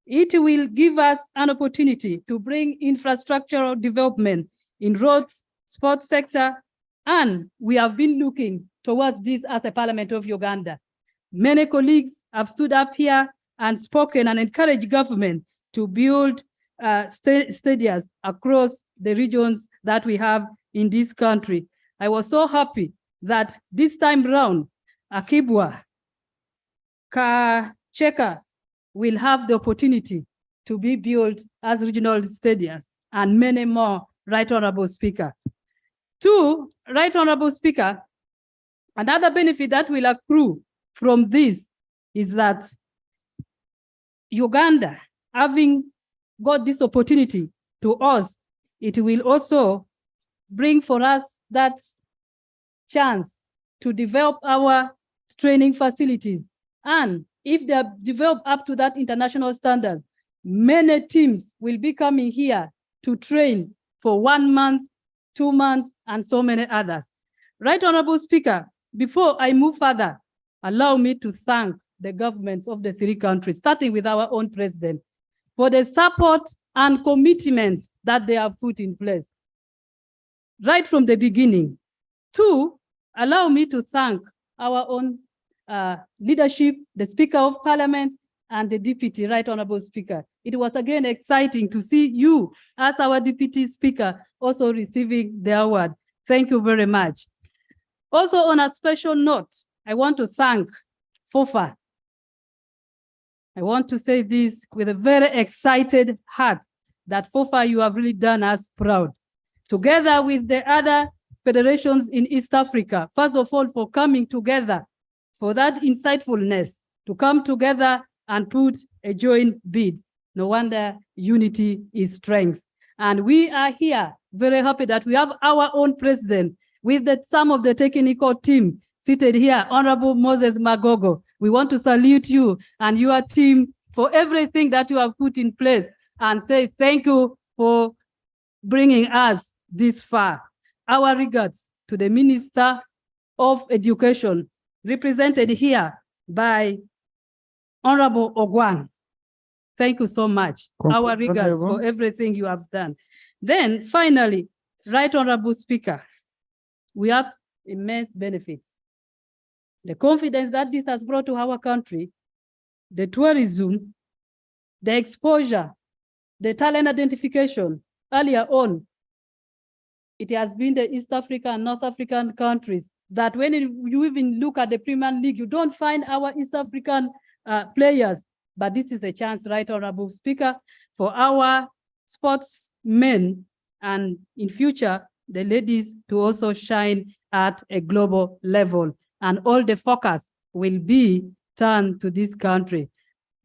it will give us an opportunity to bring infrastructural development in roads, sports sector, and we have been looking towards this as a Parliament of Uganda. Many colleagues have stood up here and spoken and encouraged government to build stadiums across the regions that we have in this country. I was so happy that this time round, Akibwa, Kacheka will have the opportunity to be built as regional stadiums and many more, Right Honorable Speaker. Two, Right Honorable Speaker, another benefit that will accrue from this is that Uganda, having got this opportunity to us, it will also bring for us that chance to develop our training facilities. And if they are developed up to that international standards, many teams will be coming here to train for 1 month, 2 months, and so many others. Right Honorable Speaker, before I move further, allow me to thank the governments of the 3 countries, starting with our own president, for the support and commitments that they have put in place right from the beginning. 2, allow me to thank our own leadership, the Speaker of Parliament, and the Deputy Right Honorable Speaker. It was again exciting to see you as our Deputy Speaker also receiving the award. Thank you very much. Also, on a special note, I want to thank FOFA. I want to say this with a very excited heart that FOFA, you have really done us proud. Together with the other federations in East Africa, first of all, for coming together, for that insightfulness, to come together and put a joint bid. No wonder unity is strength. And we are here very happy that we have our own president with some of the technical team seated here, Honorable Moses Magogo. We want to salute you and your team for everything that you have put in place and say thank you for bringing us this far. Our regards to the Minister of Education, represented here by Honorable Ogwang. Thank you so much. Our regards for everything you have done. Then finally, Right Honorable Speaker, we have immense benefits. The confidence that this has brought to our country, the tourism, the exposure, the talent identification. Earlier on, it has been the East African and North African countries that when you even look at the Premier League, you don't find our East African players. But this is a chance, Right Honorable Speaker, for our sportsmen and in future, the ladies to also shine at a global level. And all the focus will be turned to this country.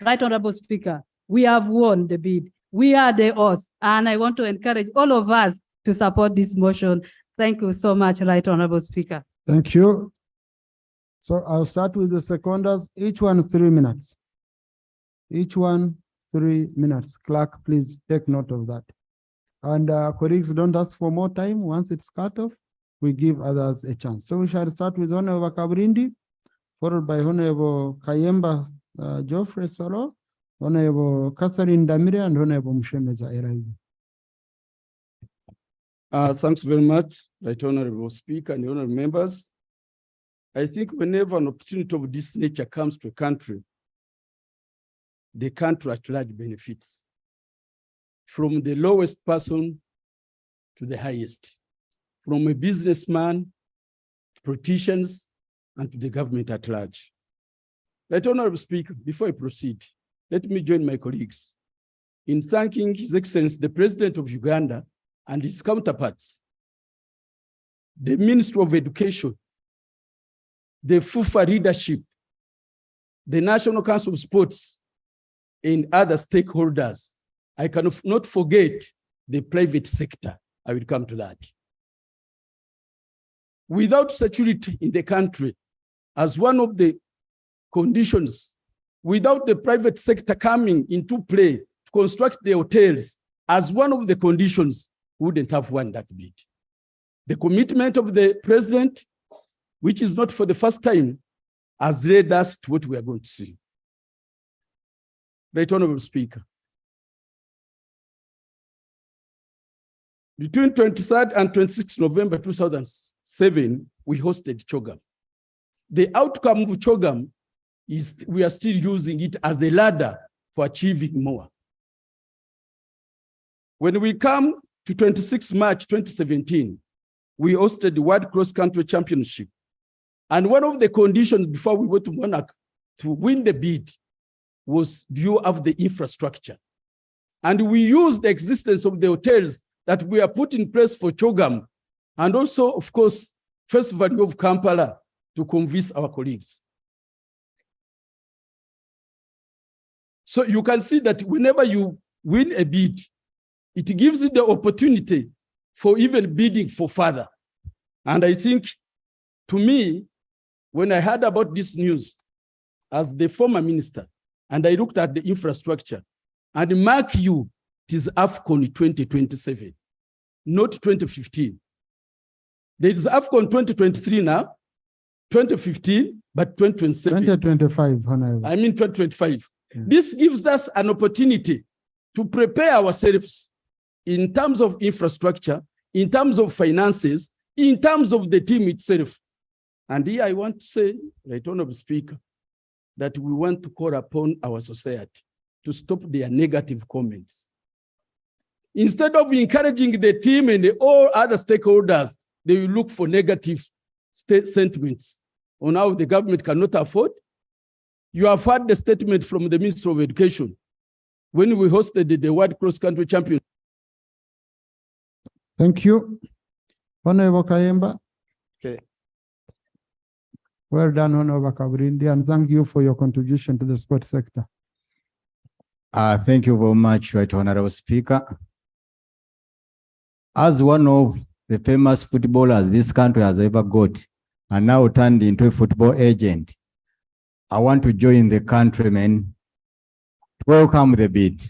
Right Honorable Speaker, we have won the bid. We are the host, and I want to encourage all of us to support this motion. Thank you so much, Right Honorable Speaker. Thank you. So I'll start with the seconders. Each one 3 minutes. Each one 3 minutes. Clerk, please take note of that. And colleagues, don't ask for more time. Once it's cut off, we give others a chance. So we shall start with Honorable Kabrindi, followed by Honorable Kayemba Geoffrey Solo, Honorable Catherine Damire, and Honorable Mshemeza Erayi. Thanks very much, Right Honorable Speaker and honorable members. I think whenever an opportunity of this nature comes to a country, the country at large benefits, from the lowest person to the highest, from a businessman to politicians and to the government at large. Right Honorable Speaker, before I proceed, let me join my colleagues in thanking His Excellency, the President of Uganda and his counterparts, the Ministry of Education, the FUFA leadership, the National Council of Sports, and other stakeholders. I cannot forget the private sector. I will come to that. Without security in the country, as one of the conditions, without the private sector coming into play to construct the hotels, as one of the conditions, we wouldn't have won that bid. The commitment of the president, which is not for the first time, has led us to what we are going to see. Right Honorable Speaker, between 23rd and 26th November 2007, we hosted CHOGM. The outcome of CHOGM is we are still using it as a ladder for achieving more. When we come to 26 March 2017, we hosted the World Cross Country Championship. And one of the conditions before we went to Monarch to win the bid was view of the infrastructure. And we used the existence of the hotels that we are put in place for CHOGM, and also, of course, First Value of Kampala to convince our colleagues. So you can see that whenever you win a bid, it gives you the opportunity for even bidding for further. And I think, to me, when I heard about this news as the former minister, and I looked at the infrastructure, and mark you, it is AFCON 2027, not 2015. There is AFCON 2023 now, 2015, but 2027. 2025, Honorable. I mean 2025. Yeah. This gives us an opportunity to prepare ourselves in terms of infrastructure, in terms of finances, in terms of the team itself. And here I want to say, Right Honorable Speaker, that we want to call upon our society to stop their negative comments. Instead of encouraging the team and all other stakeholders, they will look for negative sentiments on how the government cannot afford. You have heard the statement from the Minister of Education when we hosted the World Cross Country Championship. Thank you. Honorable Kayemba. Okay. Well done, Honorable Kaburindi, and thank you for your contribution to the sports sector. Thank you very much, Right Honorable Speaker. As one of the famous footballers this country has ever got, and now turned into a football agent, I want to join the countrymen to welcome the bid.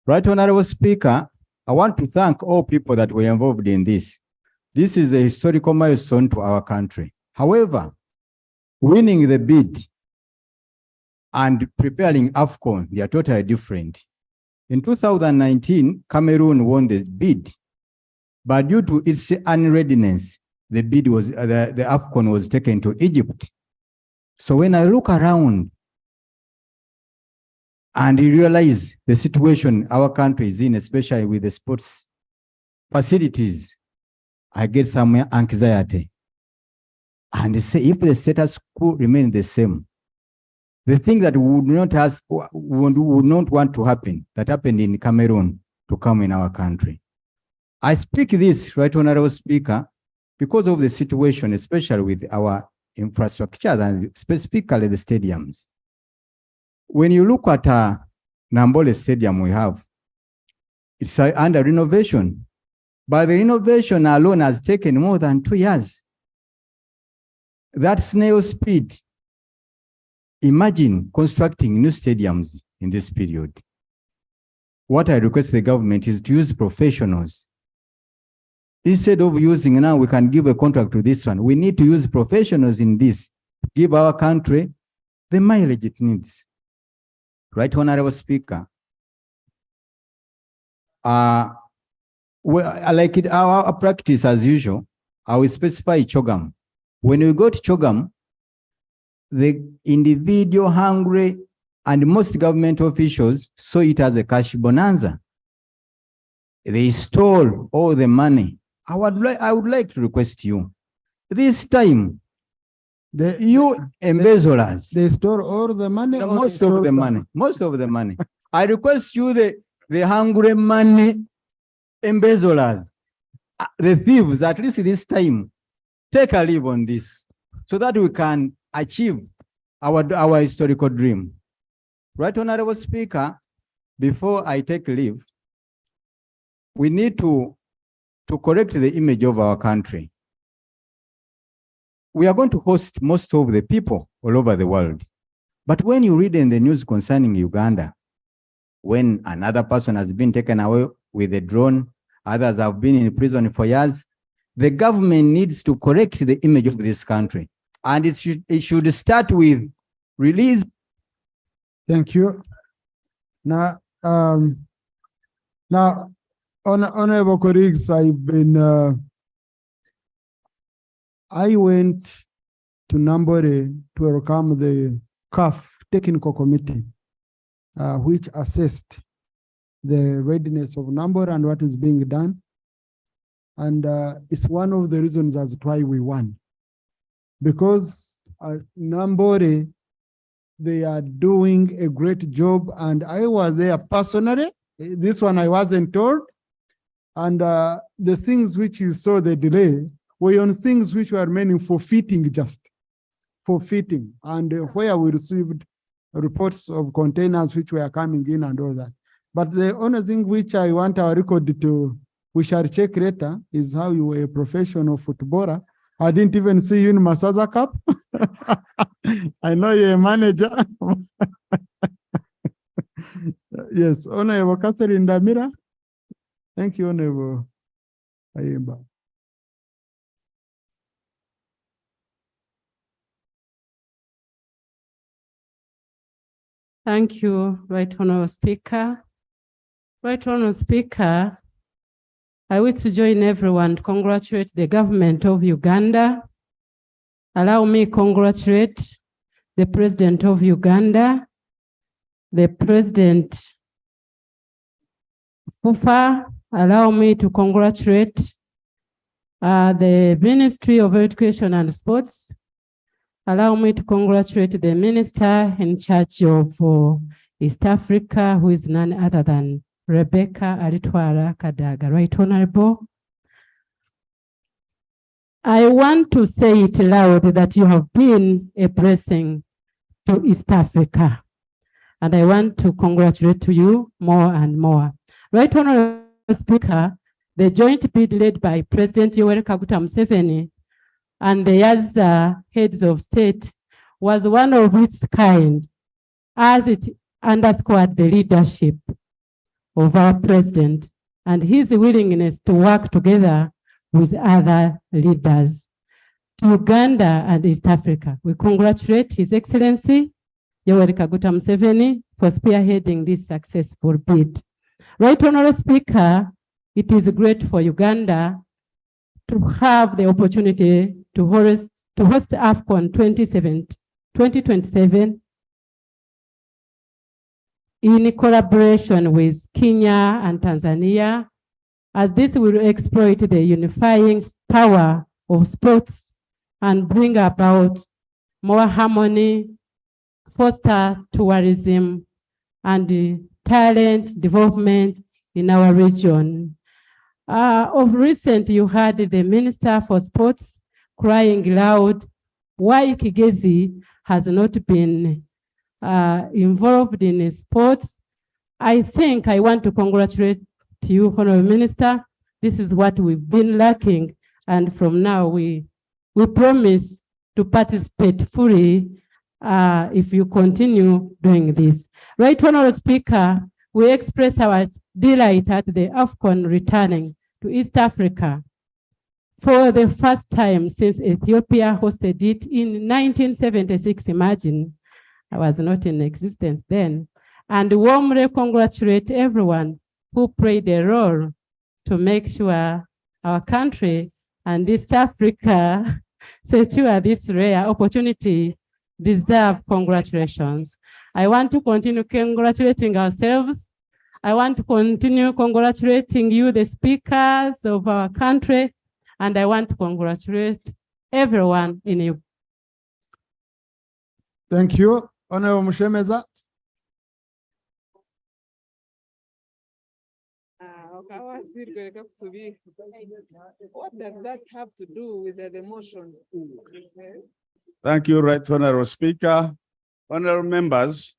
Right Honorable Speaker, I want to thank all people that were involved in this. This is a historical milestone to our country. However, winning the bid and preparing AFCON, they are totally different. In 2019, Cameroon won the bid, but due to its unreadiness, the bid was the AFCON was taken to Egypt. So when I look around and realize the situation our country is in, especially with the sports facilities, I get some anxiety. And say if the status quo remains the same, the thing that we would not want to happen, that happened in Cameroon, to come in our country. I speak this, Right Honorable Speaker, because of the situation, especially with our infrastructure and specifically the stadiums. When you look at Nambole Stadium we have, it's under renovation, but the renovation alone has taken more than 2 years. That snail speed. Imagine constructing new stadiums in this period. What I request the government is to use professionals. Instead of using now, we can give a contract to this one. We need to use professionals in this to give our country the mileage it needs. Right Honorable Speaker, Well, like it, our practice as usual, I will specify Chogam. When we go to Chogam, the individual hungry and most government officials saw it as a cash bonanza. They stole all the money. I would like to request you, this time, you embezzlers. They store all the money? Most of the money. Most of the money. I request you, the hungry money embezzlers, the thieves, at least this time, take a leave on this so that we can achieve our historical dream. Right, Honorable Speaker, before I take leave, we need to correct the image of our country. We are going to host most of the people all over the world. But when you read in the news concerning Uganda, when another person has been taken away with a drone, others have been in prison for years, the government needs to correct the image of this country. And it should start with release. Thank you. Now, honorable colleagues, I went to Nambore to welcome the CAF Technical Committee, which assessed the readiness of Nambore and what is being done. And it's one of the reasons as to why we won. Because Nambore, they are doing a great job, and I was there personally. This one I wasn't told. And the things which you saw the delay were on things which were meant for fitting, just for fitting, and where we received reports of containers which were coming in and all that. But the only thing which I want our record to, we shall check later, is how you were a professional footballer. I didn't even see you in Masaza Cup. I know you're a manager. Yes, Honorable Catherine Damira. Thank you, Honorable Ayimba. Thank you, Right Honorable Speaker. Right Honorable Speaker, I wish to join everyone to congratulate the government of Uganda. Allow me to congratulate the President of Uganda, the President Fufa. Allow me to congratulate the Ministry of Education and Sports. Allow me to congratulate the Minister in charge of East Africa, who is none other than Rebecca Aritwara Kadaga. Right, Honorable? I want to say it loud that you have been a blessing to East Africa. And I want to congratulate you more and more. Right, Honorable Speaker, the joint bid led by President Yoweri Kaguta Museveni and the other heads of state was one of its kind, as it underscored the leadership of our president and his willingness to work together with other leaders. To Uganda and East Africa, we congratulate His Excellency Yoweri Kaguta Museveni for spearheading this successful bid. Right, Honorable Speaker, it is great for Uganda to have the opportunity to host AFCON 2027 in collaboration with Kenya and Tanzania, as this will exploit the unifying power of sports and bring about more harmony, foster tourism and talent development in our region. Of recent, you heard the Minister for Sports crying loud why Kigezi has not been involved in sports. I think I want to congratulate you, Honorable Minister. This is what we've been lacking, and from now we promise to participate fully if you continue doing this. Right, Honorable Speaker, we express our delight at the AFCON returning to East Africa for the first time since Ethiopia hosted it in 1976. Imagine, I was not in existence then. And warmly congratulate everyone who played a role to make sure our country and East Africa secure this rare opportunity deserve congratulations. I want to continue congratulating ourselves. I want to continue congratulating you, the speakers of our country, and I want to congratulate everyone in you. Thank you, Honorable Mushemeza. What does that have to do with the motion? Thank you, Right Honorable Speaker. Honorable members,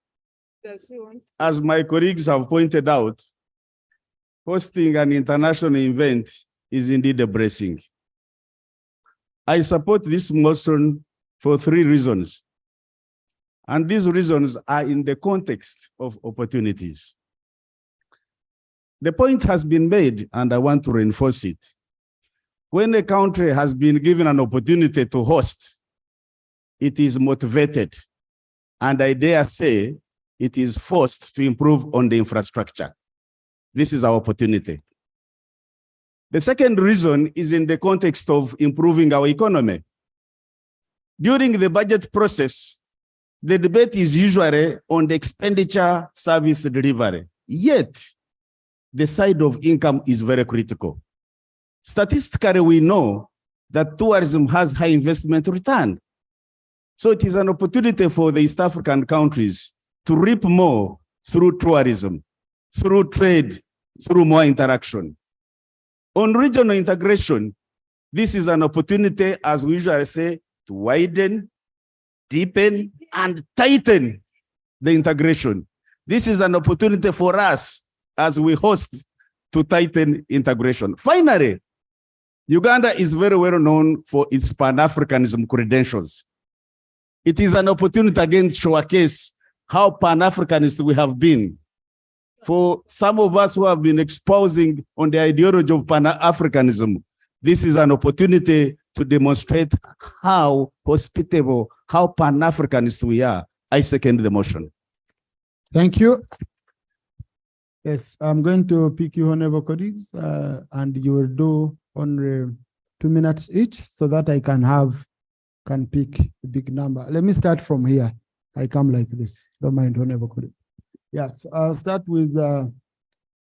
as my colleagues have pointed out, hosting an international event is indeed a blessing. I support this motion for 3 reasons. And these reasons are in the context of opportunities. The point has been made, and I want to reinforce it. When a country has been given an opportunity to host, it is motivated, and I dare say it is forced to improve on the infrastructure. This is our opportunity. The second reason is in the context of improving our economy. During the budget process, the debate is usually on the expenditure service delivery. Yet, the side of income is very critical. Statistically, we know that tourism has high investment return. So it is an opportunity for the East African countries to reap more through tourism, through trade, through more interaction. On regional integration, this is an opportunity, as we usually say, to widen, deepen, and tighten the integration. This is an opportunity for us as we host to tighten integration. Finally, Uganda is very well known for its Pan-Africanism credentials. It is an opportunity again to showcase how Pan-Africanist we have been. For some of us who have been exposing on the ideology of Pan-Africanism, this is an opportunity to demonstrate how hospitable, how Pan-Africanist we are. I second the motion. Thank you. Yes, I'm going to pick you, honorable colleagues, and you will do only 2 minutes each so that I can pick a big number. Let me start from here. I come like this. Don't mind, honorable colleague. Yes, I'll start with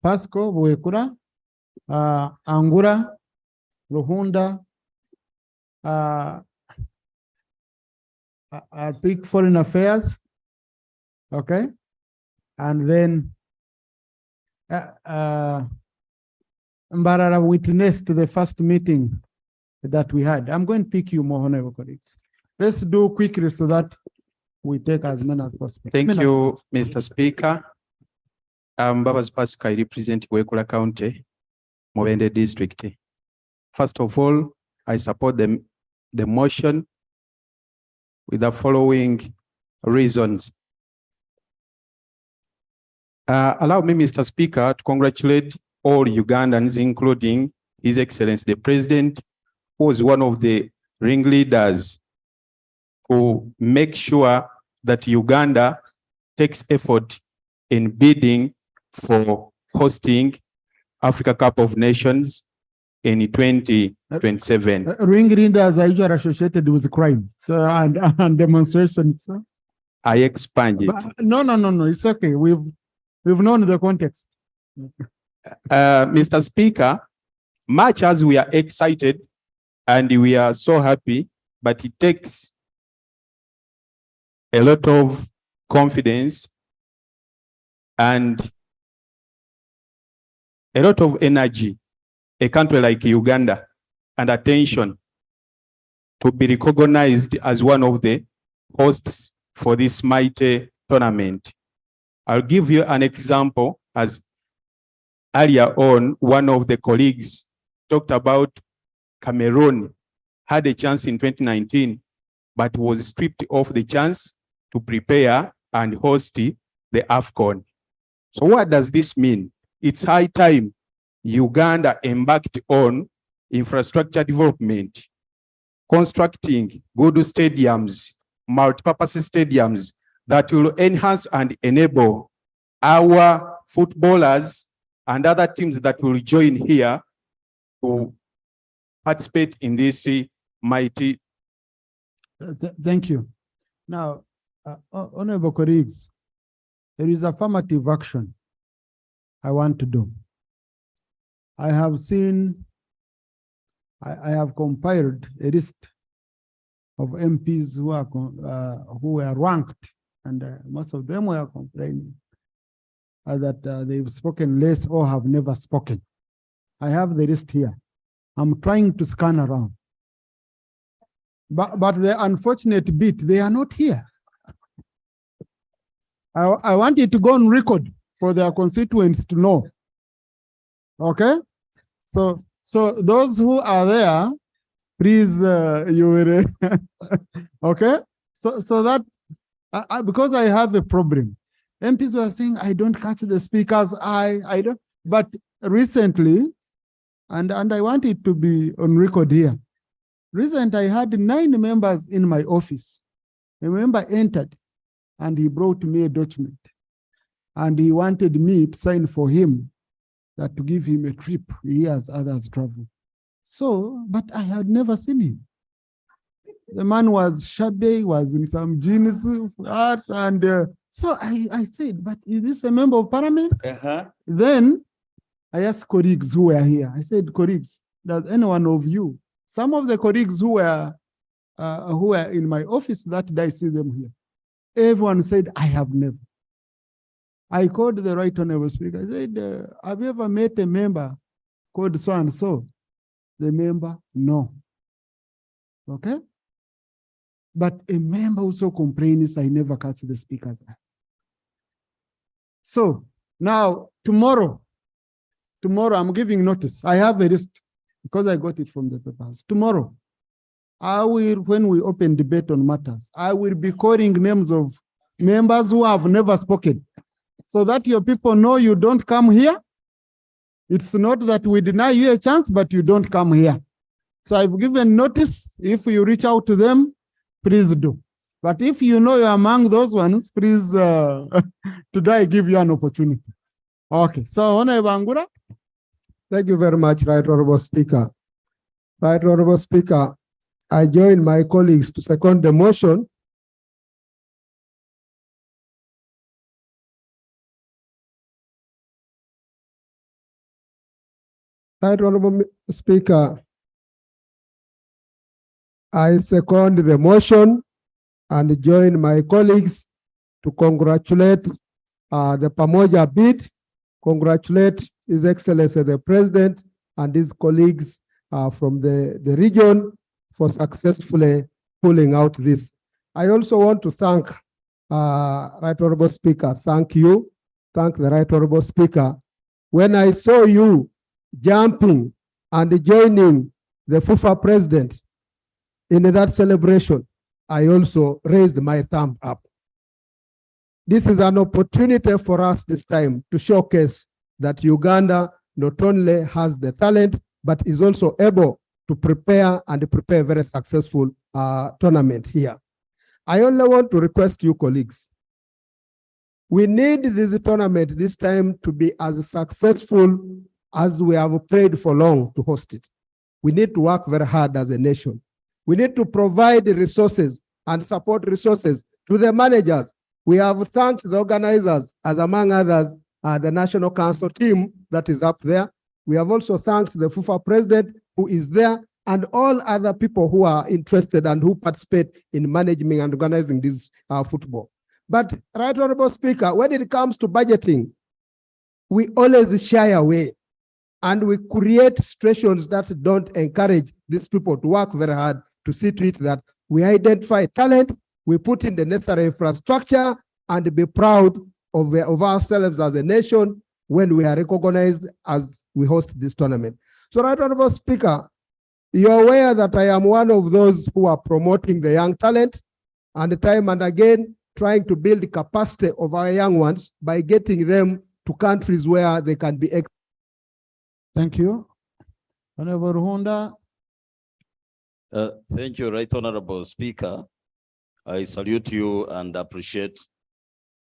Pasco Wekura, Angura, Ruhunda. I'll pick foreign affairs. Okay. And then Mbarara witnessed the first meeting that we had. I'm going to pick you more, honorable colleagues. Let's do quickly so that we take as many as possible. Thank you, Mr. Speaker. Babas Pascal, I represent Wekula County, Mubende District. First of all, I support the motion with the following reasons. Allow me, Mr. Speaker, to congratulate all Ugandans, including His Excellency the President, who was one of the ringleaders to make sure that Uganda takes effort in bidding for hosting Africa Cup of Nations in 2027. Ringleaders are usually associated with crime, so and demonstrations. So. I expand it. No, it's okay. We've known the context. Mr. Speaker, much as we are excited and we are so happy, but it takes a lot of confidence and a lot of energy, a country like Uganda, and attention to be recognized as one of the hosts for this mighty tournament. I'll give you an example. As earlier on, one of the colleagues talked about Cameroon had a chance in 2019, but was stripped of the chance to prepare and host the AFCON. So what does this mean? It's high time Uganda embarked on infrastructure development, constructing good stadiums, multi-purpose stadiums that will enhance and enable our footballers and other teams that will join here to participate in this mighty. Thank you. Now, honorable colleagues, there is affirmative action I want to do. I have seen, I have compiled a list of MPs who were ranked, and most of them were complaining that they've spoken less or have never spoken. I have the list here. I'm trying to scan around. But the unfortunate bit, they are not here. I want it to go on record for their constituents to know. Okay? So those who are there, please, you will, okay? So that, because I have a problem. MPs were saying, I don't catch the speakers, I don't, but recently, and I want it to be on record here. Recently, I had 9 members in my office. A member entered and he brought me a document. And he wanted me to sign for him, that to give him a trip. He has others travel. So, but I had never seen him. The man was shabby, was in some jeans, hats, and so I said, but is this a member of parliament? Then I asked colleagues who were here. I said, colleagues, does any one of you, some of the colleagues who were in my office that day, see them here. Everyone said, I have never. I called the right honorable speaker. I said, have you ever met a member called so and so? The member, no. Okay? But a member also complains, I never catch the speaker's eye. So now, tomorrow I'm giving notice. I have a list because I got it from the papers. Tomorrow, I will, when we open debate on matters, I will be calling names of members who have never spoken, so that your people know you don't come here. It's not that we deny you a chance, but you don't come here. So I've given notice. If you reach out to them, please do. But if you know you're among those ones, please, today I give you an opportunity. Okay, so Honorable Angura. Thank you very much, Right Honorable Speaker. Right Honorable Speaker, I join my colleagues to second the motion. Right Honorable Speaker, I second the motion and join my colleagues to congratulate the Pamoja bid, congratulate His Excellency the President and his colleagues from the region for successfully pulling out this. I also want to thank Right Honorable Speaker. Thank you. Thank the Right Honorable Speaker. When I saw you jumping and joining the FUFA President in that celebration, I also raised my thumb up. This is an opportunity for us this time to showcase that Uganda not only has the talent, but is also able to prepare a very successful tournament here. I only want to request you colleagues, we need this tournament this time to be as successful as we have prayed for long to host it. We need to work very hard as a nation. We need to provide resources and support resources to the managers. We have thanked the organizers, as among others, the National Council team that is up there. We have also thanked the FUFA President who is there, and all other people who are interested and who participate in managing and organizing this football. But Right Honorable Speaker, when it comes to budgeting, we always shy away and we create situations that don't encourage these people to work very hard to see to it that we identify talent, we put in the necessary infrastructure, and be proud of ourselves as a nation when we are recognized as we host this tournament. So, Right Honorable Speaker, you're aware that I am one of those who are promoting the young talent and time and again trying to build the capacity of our young ones by getting them to countries where they can be. Thank you. Honorable Ruhunda. Thank you, Right Honorable Speaker. I salute you and appreciate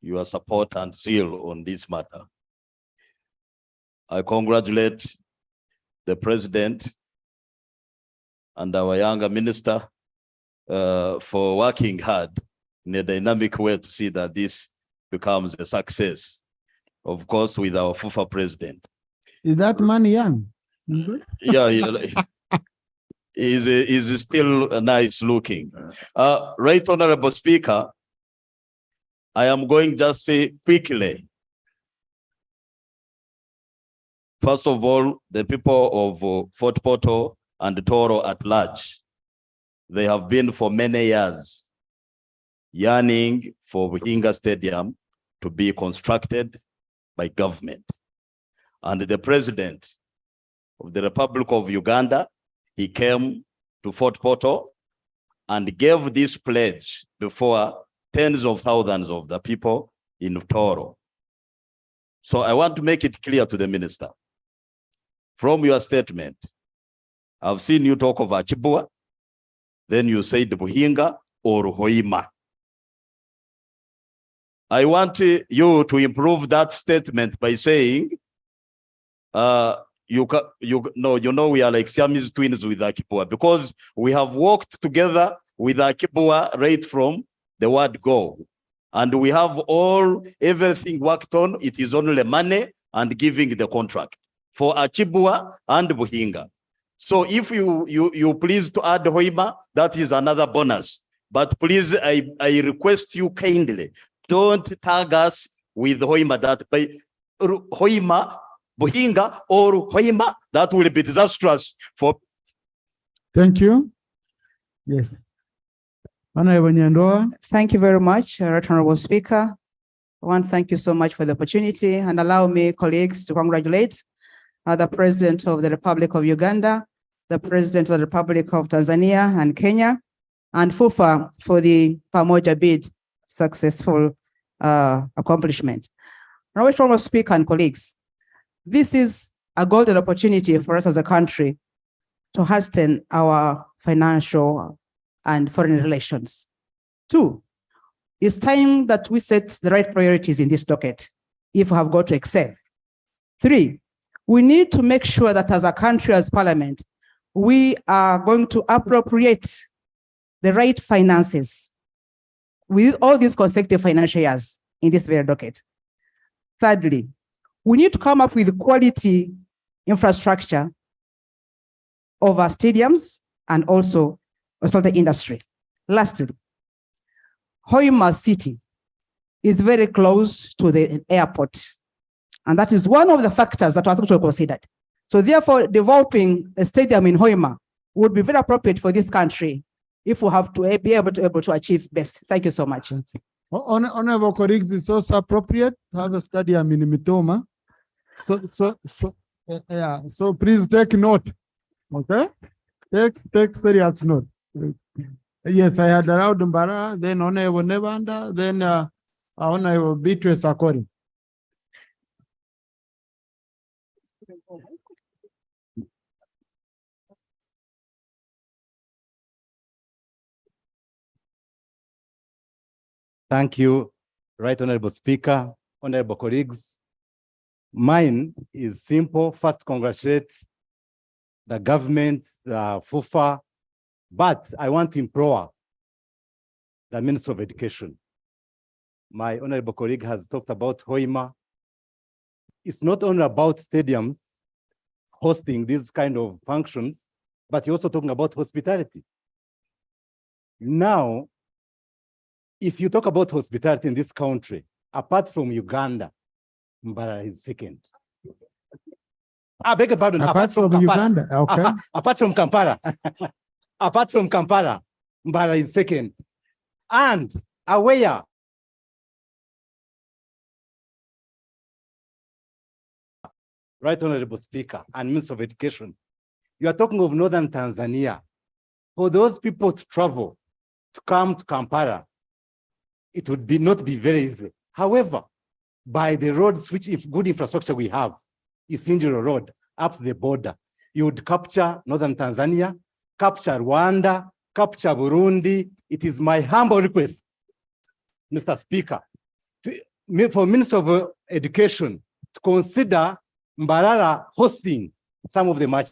your support and zeal on this matter. I congratulate the president and our younger minister for working hard in a dynamic way to see that this becomes a success. Of course, with our FUFA president. Is that man young? Yeah, is still nice looking. Right, Honorable Speaker, I am going just quickly. First of all, the people of Fort Portal and Toro at large, they have been for many years yearning for Buhinga Stadium to be constructed by government. And the president of the Republic of Uganda, he came to Fort Portal and gave this pledge before tens of thousands of the people in Toro. So I want to make it clear to the minister. From your statement, I've seen you talk of Achibua, then you said Buhinga or Hoima. I want you to improve that statement by saying, we are like Siamese twins with Akipua, because we have worked together with Akipua right from the word go. And we have everything worked on. It is only money and giving the contract for Achibua and Buhinga. So if you please to add Hoima, that is another bonus. But please, I request you kindly, don't tag us with Hoima, that by Hoima, Buhinga or Hoima, that will be disastrous for. Thank you. Yes. Honorable Nyandoa. Thank you very much, Right Honorable Speaker. I want to thank you so much for the opportunity, and allow me, colleagues, to congratulate the President of the Republic of Uganda, the President of the Republic of Tanzania and Kenya, and FUFA for the Pamoja bid successful accomplishment. Right Honorable Speaker and colleagues, this is a golden opportunity for us as a country to hasten our financial and foreign relations. 2, it's time that we set the right priorities in this docket if we have got to excel. 3, we need to make sure that as a country, as parliament, we are going to appropriate the right finances with all these consecutive financial years in this very docket. Thirdly, we need to come up with quality infrastructure of our stadiums and also the industry. Lastly, Hoima City is very close to the airport, and that is one of the factors that was actually considered. So therefore, developing a stadium in Hoima would be very appropriate for this country if we have to be able to achieve best. Thank you so much. Honorable colleagues, it's also appropriate to have a stadium in Mitoma. So please take note. Okay? Take serious note. Yes, I had allowed Mbara, then Honorable Nevanda, then Honorable Beatrice Akori. Thank you, Right Honorable Speaker, honorable colleagues. Mine is simple. First, congratulate the government, the FUFA, but I want to implore the Minister of Education. My honorable colleague has talked about Hoima. It's not only about stadiums hosting these kind of functions, but you're also talking about hospitality. Now, if you talk about hospitality in this country, apart from Uganda, Mbara is second. I beg your pardon. Apart from Uganda, okay. Apart from Kampala. Apart from Kampala, Mbara is second. And aware, Right Honorable Speaker and Minister of Education, you are talking of Northern Tanzania. For those people to travel, to come to Kampala, it would not be very easy. However, by the roads, which if good infrastructure we have, Isinjiro Road, up to the border, you would capture Northern Tanzania, capture Rwanda, capture Burundi. It is my humble request, Mr. Speaker, for Minister of Education to consider Mbarara hosting some of the match.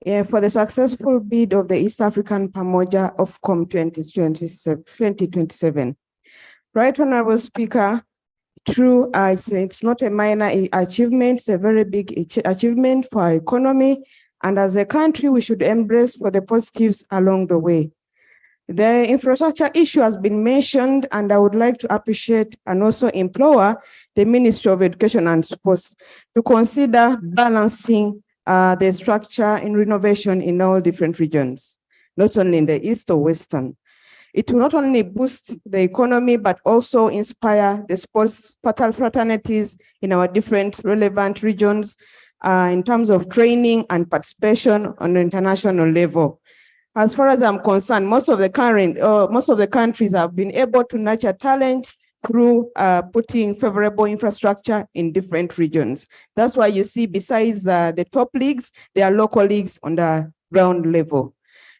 Yeah, for the successful bid of the East African Pamoja Ofcom 2027. Right, Honorable Speaker, true, it's not a minor achievement, it's a very big achievement for our economy. And as a country, we should embrace for the positives along the way. The infrastructure issue has been mentioned, and I would like to appreciate and also implore the Ministry of Education and Sports to consider balancing the structure and renovation in all different regions, not only in the East or Western. It will not only boost the economy, but also inspire the sports fraternities in our different relevant regions in terms of training and participation on the international level. As far as I'm concerned, most of the countries have been able to nurture talent through putting favorable infrastructure in different regions. That's why you see, besides the top leagues, there are local leagues on the ground level.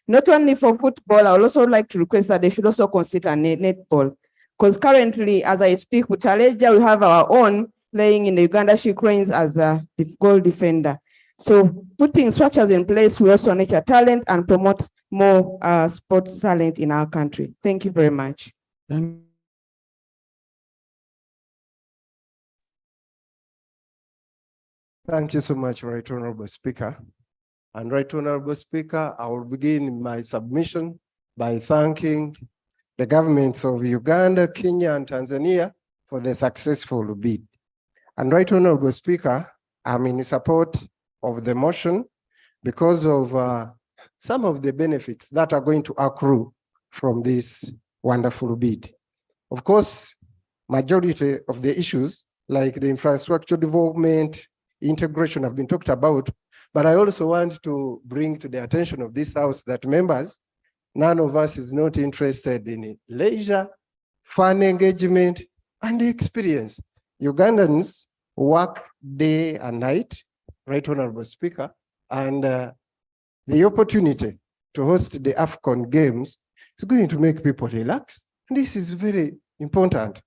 Not only for football, I would also like to request that they should also consider netball. Because currently, as I speak with Aleja, we have our own playing in the Uganda She Cranes as a goal defender. So putting structures in place will also nurture talent and promote more sports talent in our country. Thank you very much. Thank you so much, Right Honorable Speaker. And Right Honorable Speaker, I will begin my submission by thanking the governments of Uganda, Kenya, and Tanzania for the successful bid. And Right Honorable Speaker, I'm in support of the motion because of some of the benefits that are going to accrue from this wonderful bid. Of course, majority of the issues like the infrastructure development, integration have been talked about, but I also want to bring to the attention of this House that members, none of us is not interested in leisure, fun engagement, and experience. Ugandans work day and night, Right Honorable Speaker, and the opportunity to host the AFCON Games is going to make people relax. And this is very important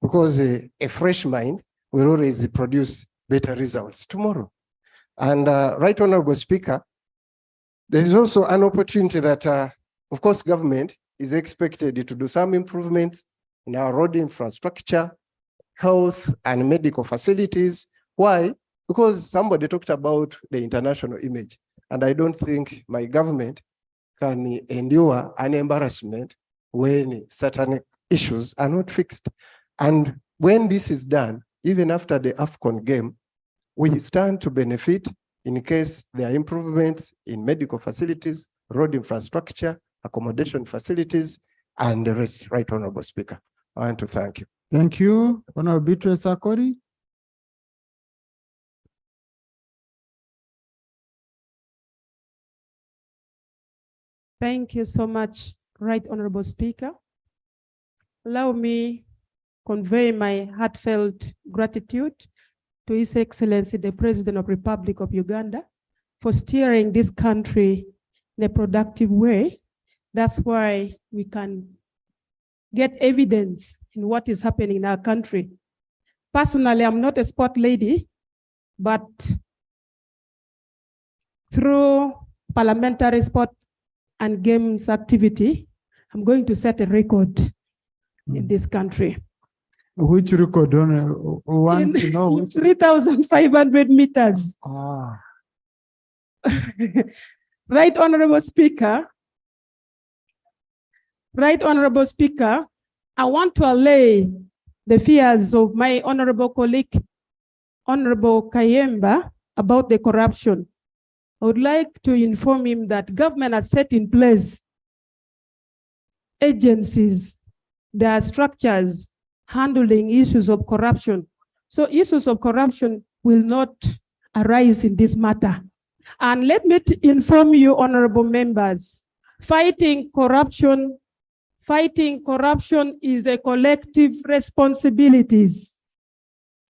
because a fresh mind will always produce better results tomorrow. And Right Honorable Speaker, there is also an opportunity that, of course, government is expected to do some improvements in our road infrastructure, health and medical facilities. Why? Because somebody talked about the international image. And I don't think my government can endure an embarrassment when certain issues are not fixed. And when this is done, even after the AFCON game, we stand to benefit in case there are improvements in medical facilities, road infrastructure, accommodation facilities, and the rest. Right Honorable Speaker, I want to thank you. Thank you, Honorable Beatrice Akori. Thank you so much, Right Honorable Speaker. Allow me convey my heartfelt gratitude to His Excellency, the President of the Republic of Uganda, for steering this country in a productive way. That's why we can get evidence in what is happening in our country. Personally, I'm not a sport lady, but through parliamentary sport and games activity, I'm going to set a record in this country. Which record? Want to know? 3,500 meters. Ah. Right Honorable Speaker, Right Honorable Speaker, I want to allay the fears of my honorable colleague, Honorable Kayemba, about the corruption. I would like to inform him that government has set in place agencies, there are structures handling issues of corruption. So issues of corruption will not arise in this matter. And let me inform you, honorable members, fighting corruption is a collective responsibility.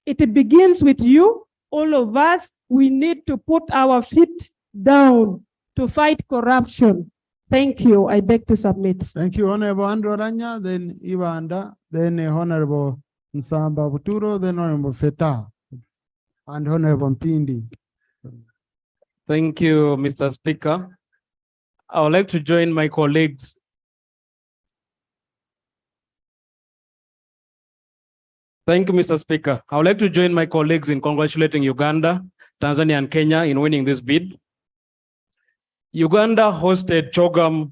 It begins with you, all of us. We need to put our feet down to fight corruption. Thank you. I beg to submit. Thank you, Honorable Andrew Ranya, then Iwanda, then Honorable Nsamba Buturo, then Honorable Feta, and Honorable Mpindi. Thank you, Mr. Speaker. I would like to join my colleagues. Thank you, Mr. Speaker. I would like to join my colleagues in congratulating Uganda, Tanzania, and Kenya in winning this bid. Uganda hosted CHOGM,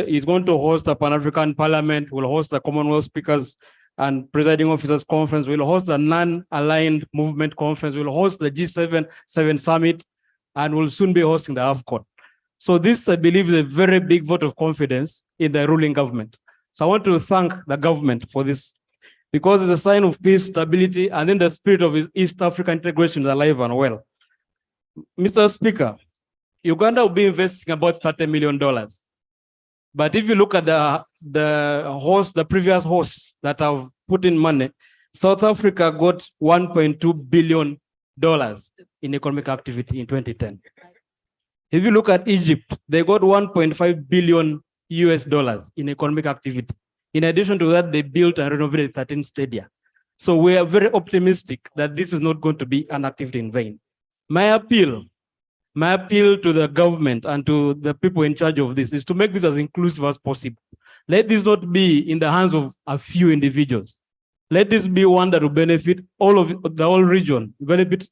is going to host the Pan-African Parliament, will host the Commonwealth Speakers and Presiding Officers Conference, will host the Non-Aligned Movement Conference, will host the G7 Summit, and will soon be hosting the AFCON. So this, I believe, is a very big vote of confidence in the ruling government. So I want to thank the government for this, because it's a sign of peace, stability, and then the spirit of East African integration is alive and well. Mr. Speaker, Uganda will be investing about $30 million. But if you look at the previous hosts that have put in money, South Africa got $1.2 billion in economic activity in 2010. If you look at Egypt, they got $1.5 billion in economic activity. In addition to that, they built and renovated 13 stadia. So we are very optimistic that this is not going to be an activity in vain. My appeal to the government and to the people in charge of this is to make this as inclusive as possible. Let this not be in the hands of a few individuals. Let this be one that will benefit all of the whole region, benefit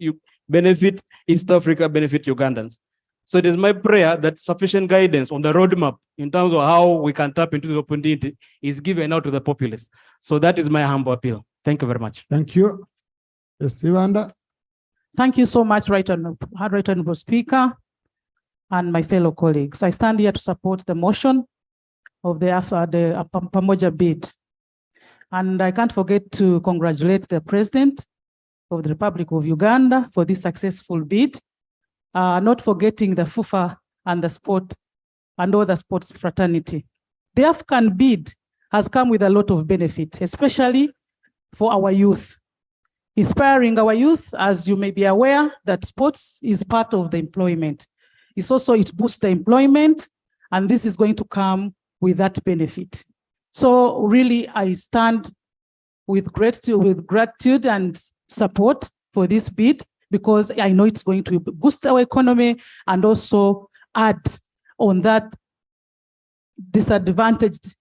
East Africa, benefit Ugandans. So it is my prayer that sufficient guidance on the roadmap in terms of how we can tap into the opportunity is given out to the populace. So that is my humble appeal. Thank you very much. Thank you. Yes, Iwanda. Thank you so much, Right Honorable Speaker and my fellow colleagues. I stand here to support the motion of the Pamoja bid. And I can't forget to congratulate the President of the Republic of Uganda for this successful bid. Not forgetting the FUFA and the sport and all the sports fraternity. The African bid has come with a lot of benefit, especially for our youth. Inspiring our youth, as you may be aware, that sports is part of the employment. It boosts the employment, and this is going to come with that benefit. So really, I stand with gratitude and support for this bid, because I know it's going to boost our economy and also add on that disadvantaged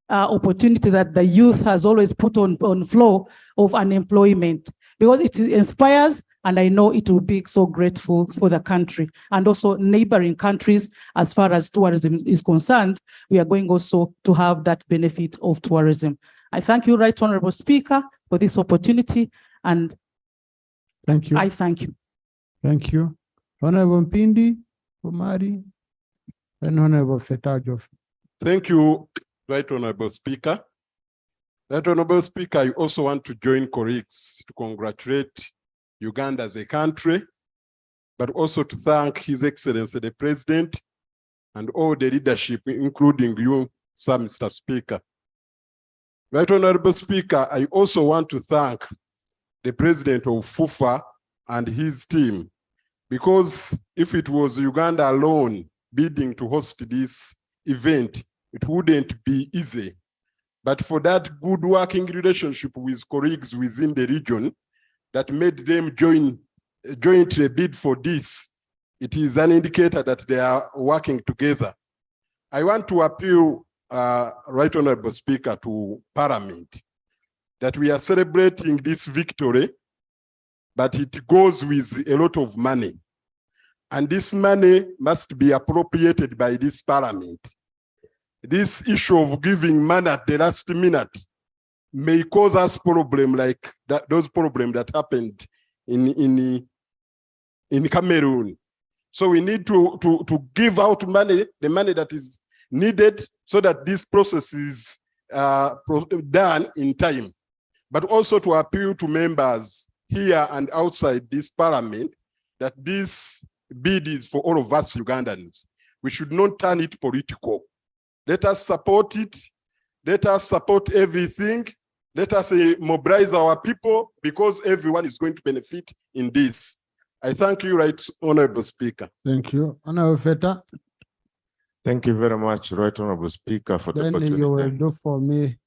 opportunity that the youth has always put on flow of unemployment, because it inspires, and I know it will be so grateful for the country and also neighboring countries. As far as tourism is concerned, we are going also to have that benefit of tourism. I thank you, Right Honorable Speaker, for this opportunity, and thank you. I thank you. Thank you. Honorable Mpindi, Omari, and Honorable Fetajo. Thank you, Right Honorable Speaker. Right Honorable Speaker, I also want to join colleagues to congratulate Uganda as a country, but also to thank His Excellency the President and all the leadership, including you, Sir Mr. Speaker. Right Honorable Speaker, I also want to thank the President of FUFA and his team, because if it was Uganda alone bidding to host this event, it wouldn't be easy. But for that good working relationship with colleagues within the region that made them jointly bid for this, it is an indicator that they are working together. I want to appeal, Right Honorable Speaker, to Parliament, that we are celebrating this victory, but it goes with a lot of money. And this money must be appropriated by this Parliament. This issue of giving money at the last minute may cause us problem like that, those problems that happened in Cameroon. So we need to give out money, the money that is needed, so that this process is done in time. But also to appeal to members here and outside this parliament that this bid is for all of us Ugandans. We should not turn it political. Let us support it. Let us support everything. Let us mobilize our people, because everyone is going to benefit in this. I thank you, Right Honorable Speaker. Thank you. Honorable Feta, Thank you very much, Right Honorable Speaker, for the then opportunity. you will do for me,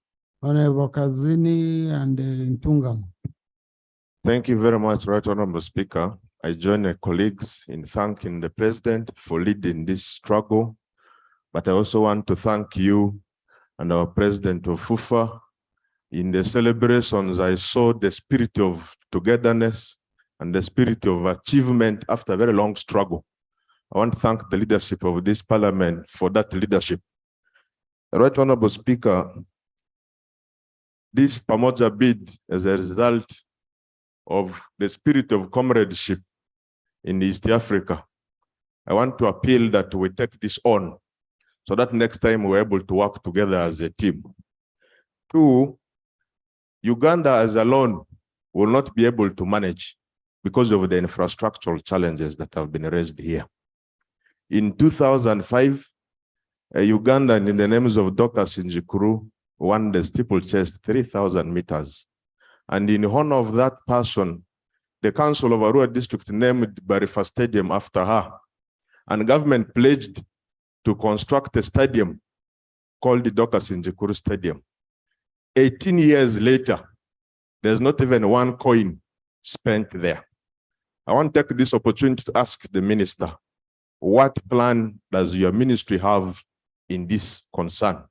Honorable Kazini and Ntungamo. Thank you very much, Right Honorable Speaker. I join my colleagues in thanking the President for leading this struggle, but I also want to thank you and our President of FUFA. In the celebrations, I saw the spirit of togetherness and the spirit of achievement after a very long struggle. I want to thank the leadership of this parliament for that leadership. Right Honorable Speaker, this Pamoja bid is a result of the spirit of comradeship in East Africa. I want to appeal that we take this on so that next time we're able to work together as a team. Two, Uganda as alone will not be able to manage because of the infrastructural challenges that have been raised here. In 2005, a Ugandan in the names of Dr. Sinjikuru won the steeplechase 3,000 meters. And in honor of that person, the Council of Arua District named Barifa Stadium after her. And government pledged to construct a stadium called the Dr. Sinjikuru Stadium. 18 years later, there's not even one coin spent there. I want to take this opportunity to ask the minister, what plan does your ministry have in this concern?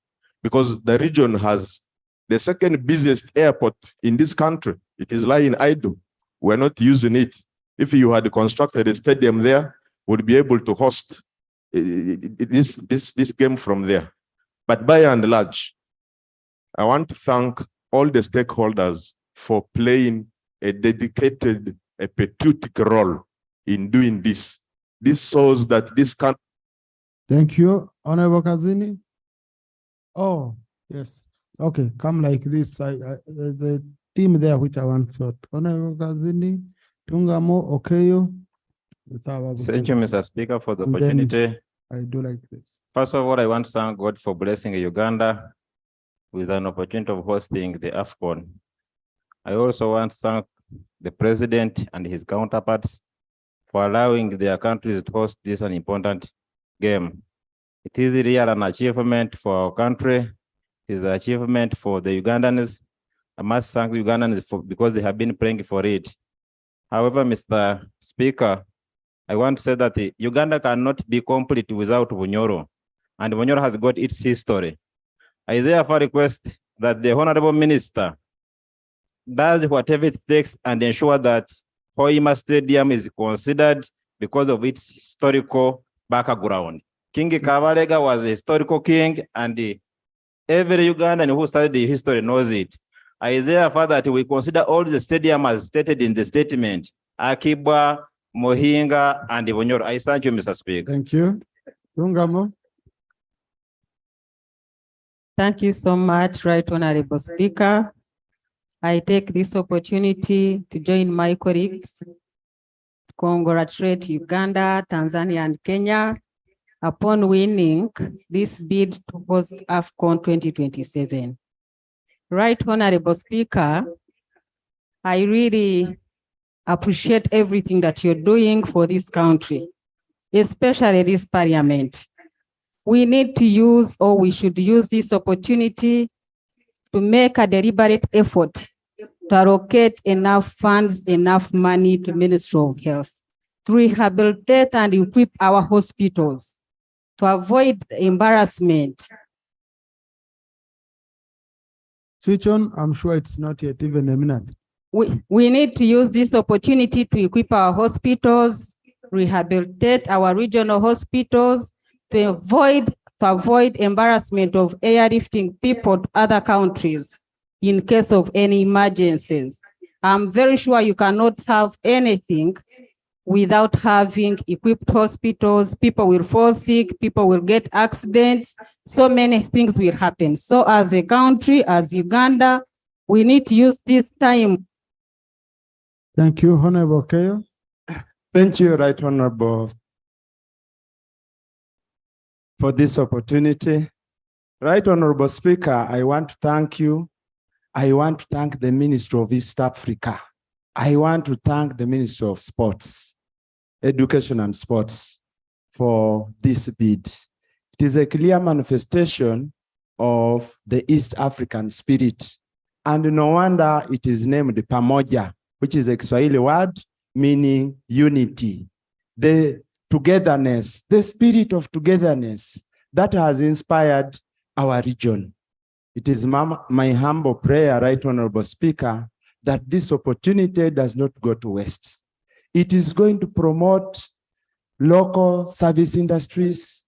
Because the region has the second busiest airport in this country. It is lying idle. We're not using it. If you had constructed a stadium there, would be able to host this game from there. But by and large, I want to thank all the stakeholders for playing a dedicated, a patriotic role in doing this. This shows that this country. Thank you, Honorable Kazini. Oh, yes. Okay, come like this. There's a team there which I want to. Honorable Kazini, Tungamo, Okeyo. Thank you, Mr. Speaker, for the And then opportunity. I do like this. First of all, I want to thank God for blessing Uganda with an opportunity of hosting the AFCON. I also want to thank the President and his counterparts for allowing their countries to host this an important game. It is really an achievement for our country. It is an achievement for the Ugandans. I must thank the Ugandans because they have been praying for it. However, Mr. Speaker, I want to say that Uganda cannot be complete without Bunyoro, and Bunyoro has got its history. I therefore request that the Honorable Minister does whatever it takes and ensure that Hoima Stadium is considered because of its historical background. King Kabalega was a historical king, and every Ugandan who studied the history knows it. I therefore that we consider all the stadium as stated in the statement, Akiba, Mohinga, and Bunyoro. I thank you, Mr. Speaker. Thank you. Tungamo. Thank you so much, Right Honorable Speaker. I take this opportunity to join my colleagues to congratulate Uganda, Tanzania, and Kenya upon winning this bid to host AFCON 2027. Right Honorable Speaker, I really appreciate everything that you're doing for this country, especially this parliament. We need to use, or we should use this opportunity to make a deliberate effort to allocate enough funds, enough money to Ministry of Health to rehabilitate and equip our hospitals to avoid embarrassment. Switch on. I'm sure it's not yet even a minute. We need to use this opportunity to equip our hospitals, rehabilitate our regional hospitals, to avoid embarrassment of airlifting people to other countries. in case of any emergencies. I'm very sure you cannot have anything without having equipped hospitals. People will fall sick, people will get accidents, so many things will happen. So as a country, as Uganda, we need to use this time. Thank you, Honorable Keyo. Thank you, Right Honorable, for this opportunity. Right Honorable Speaker, I want to thank you. I want to thank the Ministry of East Africa. I want to thank the Ministry of Sports, Education and Sports for this bid. It is a clear manifestation of the East African spirit. And no wonder it is named Pamoja, which is a Kiswahili word meaning unity. The togetherness, the spirit of togetherness that has inspired our region. It is my humble prayer, Right Honorable Speaker, that this opportunity does not go to waste. It is going to promote local service industries.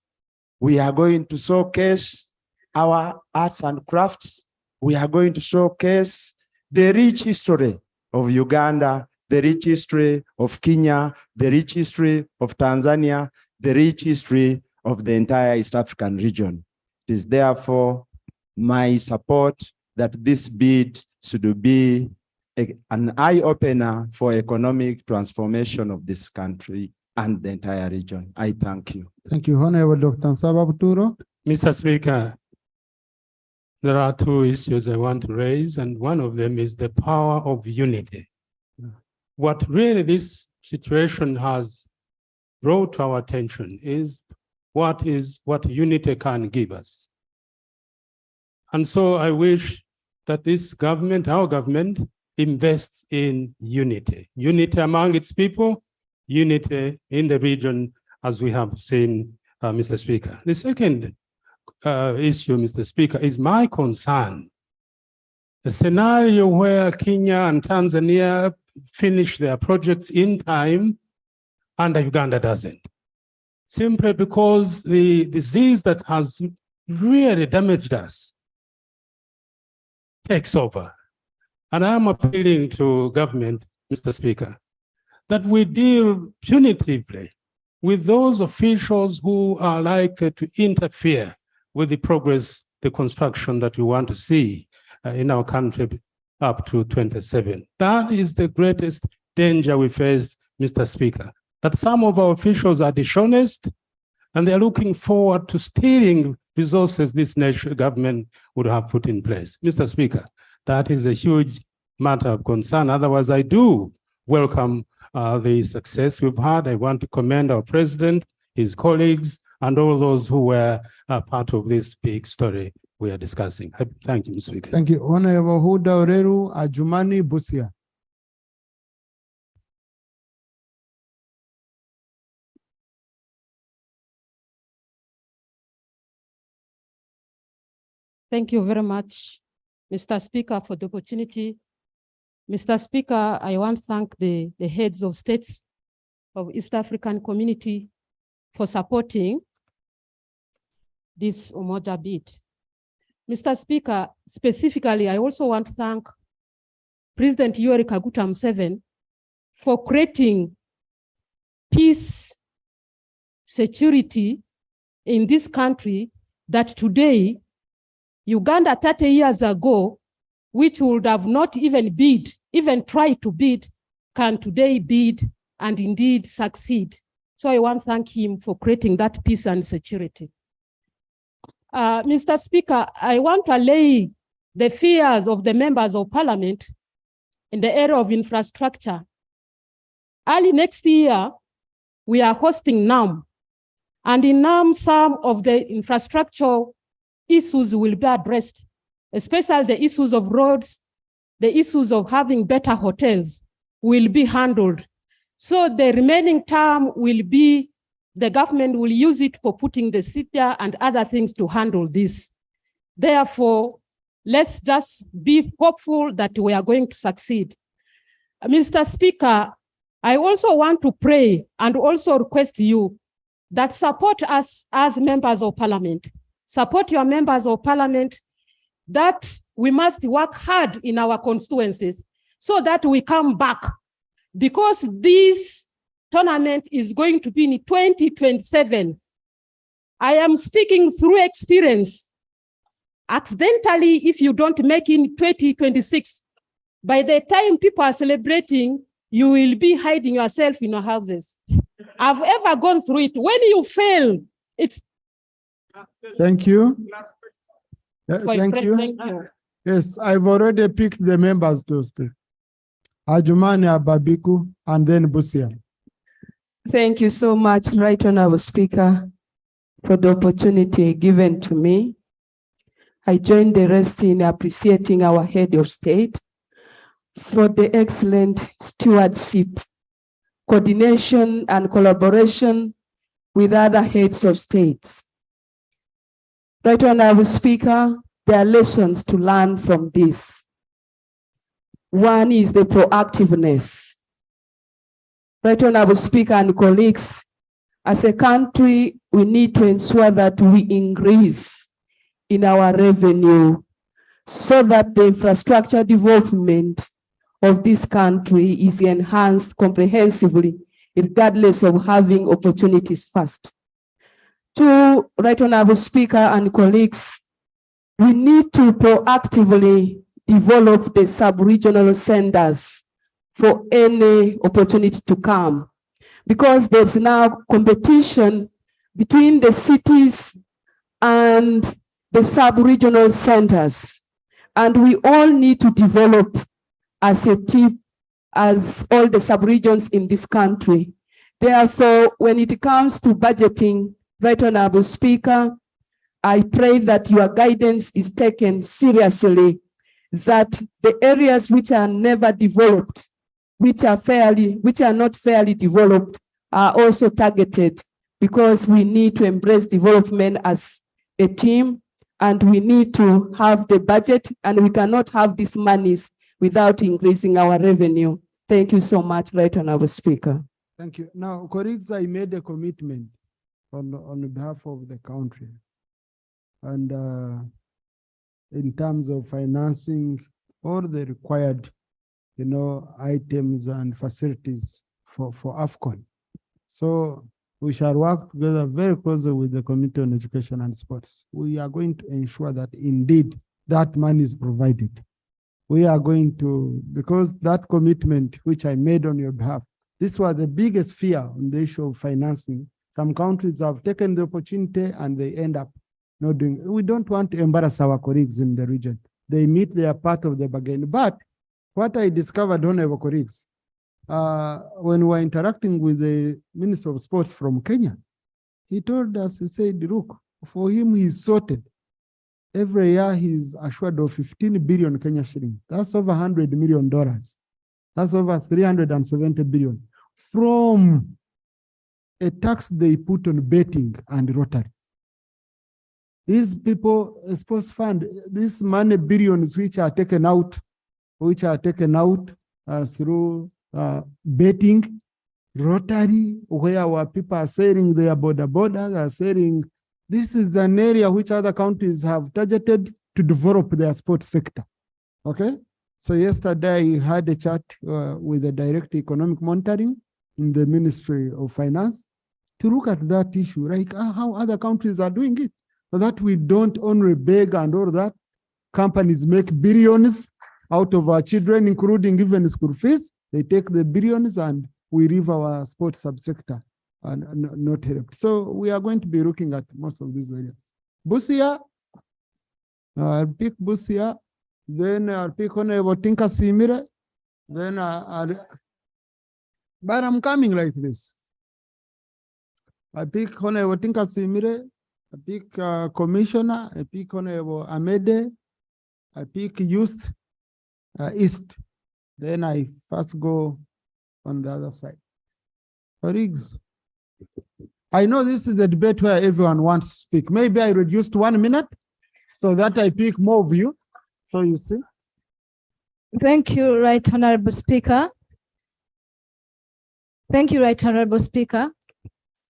We are going to showcase our arts and crafts. We are going to showcase the rich history of Uganda, the rich history of Kenya, the rich history of Tanzania, the rich history of the entire East African region. It is therefore my support that this bid should be an eye-opener for economic transformation of this country and the entire region. I thank you. Thank you, Honorable Dr. Nsaba Buturo. Mr. Speaker, there are two issues I want to raise, and one of them is the power of unity. What really this situation has brought to our attention is what unity can give us. And so I wish that this government, our government, invests in unity. Unity among its people, unity in the region, as we have seen, Mr. Speaker. The second issue, Mr. Speaker, is my concern. A scenario where Kenya and Tanzania finish their projects in time and Uganda doesn't. Simply because the disease that has really damaged us takes over. And I'm appealing to government, Mr. Speaker, that we deal punitively with those officials who are likely to interfere with the progress, the construction that we want to see in our country up to 27. That is the greatest danger we face, Mr. Speaker, that some of our officials are dishonest and they're looking forward to stealing resources this national government would have put in place. Mr. Speaker, that is a huge matter of concern. Otherwise, I do welcome the success we've had. I want to commend our president, his colleagues, and all those who were part of this big story we are discussing. Thank you, Mr. Speaker. Thank you. Honorable Huda Oreru Ajumani Busia. Thank you very much, Mr. Speaker, for the opportunity. Mr. Speaker, I want to thank the heads of states of East African community for supporting this Umoja bid. Mr. Speaker, specifically, I also want to thank President Yoweri Kaguta Museveni for creating peace, security in this country that today, Uganda 30 years ago, which would have not even bid, even tried to bid, can today bid and indeed succeed. So I want to thank him for creating that peace and security. Mr. Speaker, I want to allay the fears of the members of parliament in the area of infrastructure. Early next year, we are hosting NAM. And in NAM, some of the infrastructure issues will be addressed, especially the issues of roads, the issues of having better hotels will be handled. So the remaining term will be, the government will use it for putting the CITA and other things to handle this. Therefore, let's just be hopeful that we are going to succeed. Mr. Speaker, I also want to pray and also request you that support us as members of parliament. Support your members of parliament that we must work hard in our constituencies so that we come back, because this tournament is going to be in 2027. I am speaking through experience. Accidentally, if you don't make in 2026, by the time people are celebrating, you will be hiding yourself in your houses. I've ever gone through it. When you fail, it's... Thank you. Thank you. Thank you. Yes, I've already picked the members to speak. Ajumani Ababiku and then Busia. Thank you so much, Right Honorable Speaker, for the opportunity given to me. I join the rest in appreciating our head of state for the excellent stewardship, coordination, and collaboration with other heads of states. Right Honorable Speaker, there are lessons to learn from this. One is the proactiveness. Right Honorable Speaker and colleagues, as a country, we need to ensure that we increase in our revenue so that the infrastructure development of this country is enhanced comprehensively, regardless of having opportunities first. To Right Honorable Speaker and colleagues, we need to proactively develop the sub-regional centers for any opportunity to come, because there's now competition between the cities and the sub-regional centers. And we all need to develop as a team, as all the sub-regions in this country. Therefore, when it comes to budgeting, Right Honorable Speaker, I pray that your guidance is taken seriously, that the areas which are never developed, which are not fairly developed, are also targeted, because we need to embrace development as a team, and we need to have the budget, and we cannot have these monies without increasing our revenue. Thank you so much, Right Honorable Speaker. Thank you. Now, colleagues, I made a commitment on behalf of the country, and in terms of financing all the required, items and facilities for AFCON. So we shall work together very closely with the Committee on Education and Sports. We are going to ensure that indeed that money is provided. We are going to, because that commitment which I made on your behalf, this was the biggest fear on the issue of financing. Some countries have taken the opportunity and they end up not doing it. We don't want to embarrass our colleagues in the region. They meet their part of the bargain. But what I discovered, honorable colleagues, when we were interacting with the Minister of Sports from Kenya, he told us, he said, look, for him, he's sorted. Every year, he's assured of 15 billion Kenya shillings. That's over $100 million. That's over 370 billion from a tax they put on betting and Rotary. These people, sports fund, these money billions which are taken out through betting, Rotary, where our people are selling their borders, are selling. This is an area which other countries have targeted to develop their sports sector. Okay? So yesterday I had a chat with the Direct Economic Monitoring in the Ministry of Finance to look at that issue, like how other countries are doing it, so that we don't only beg and all that. Companies make billions out of our children, including even school fees. They take the billions and we leave our sports subsector and not helped. So we are going to be looking at most of these areas. Busia, I'll pick Busia, then I'll pick Honorable Tinka Simire, then but I'm coming like this. I pick Honorable Tinka Simire, I pick Commissioner, I pick Honorable Amede, I pick Youth East. Then I first go on the other side. Colleagues, I know this is a debate where everyone wants to speak. Maybe I reduced 1 minute so that I pick more of you. So you see. Thank you, Right Honorable Speaker. Thank you, Right Honorable Speaker.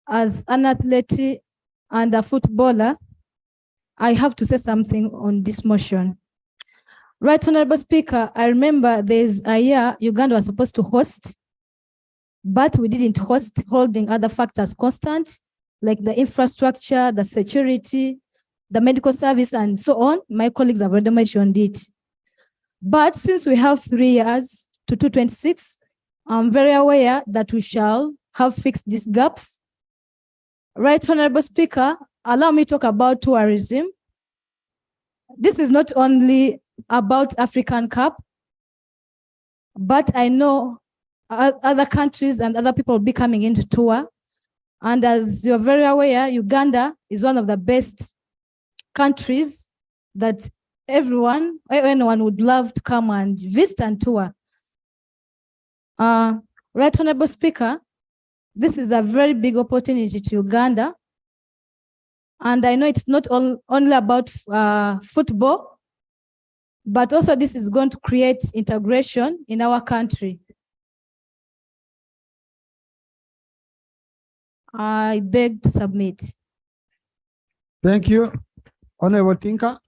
As an athlete and a footballer, I have to say something on this motion. Right, Honorable Speaker, I remember there's a year Uganda was supposed to host, but we didn't host, holding other factors constant, like the infrastructure, the security, the medical service, and so on. My colleagues have already mentioned it. But since we have 3 years to 2026, I'm very aware that we shall have fixed these gaps. Right, Honorable Speaker, allow me to talk about tourism. This is not only about African Cup, but I know other countries and other people will be coming into tour. And as you're very aware, Uganda is one of the best countries that anyone would love to come and visit and tour. Right, Honorable Speaker, this is a very big opportunity to Uganda. And I know it's not only about football, but also this is going to create integration in our country. I beg to submit. Thank you. Honorable Tinka.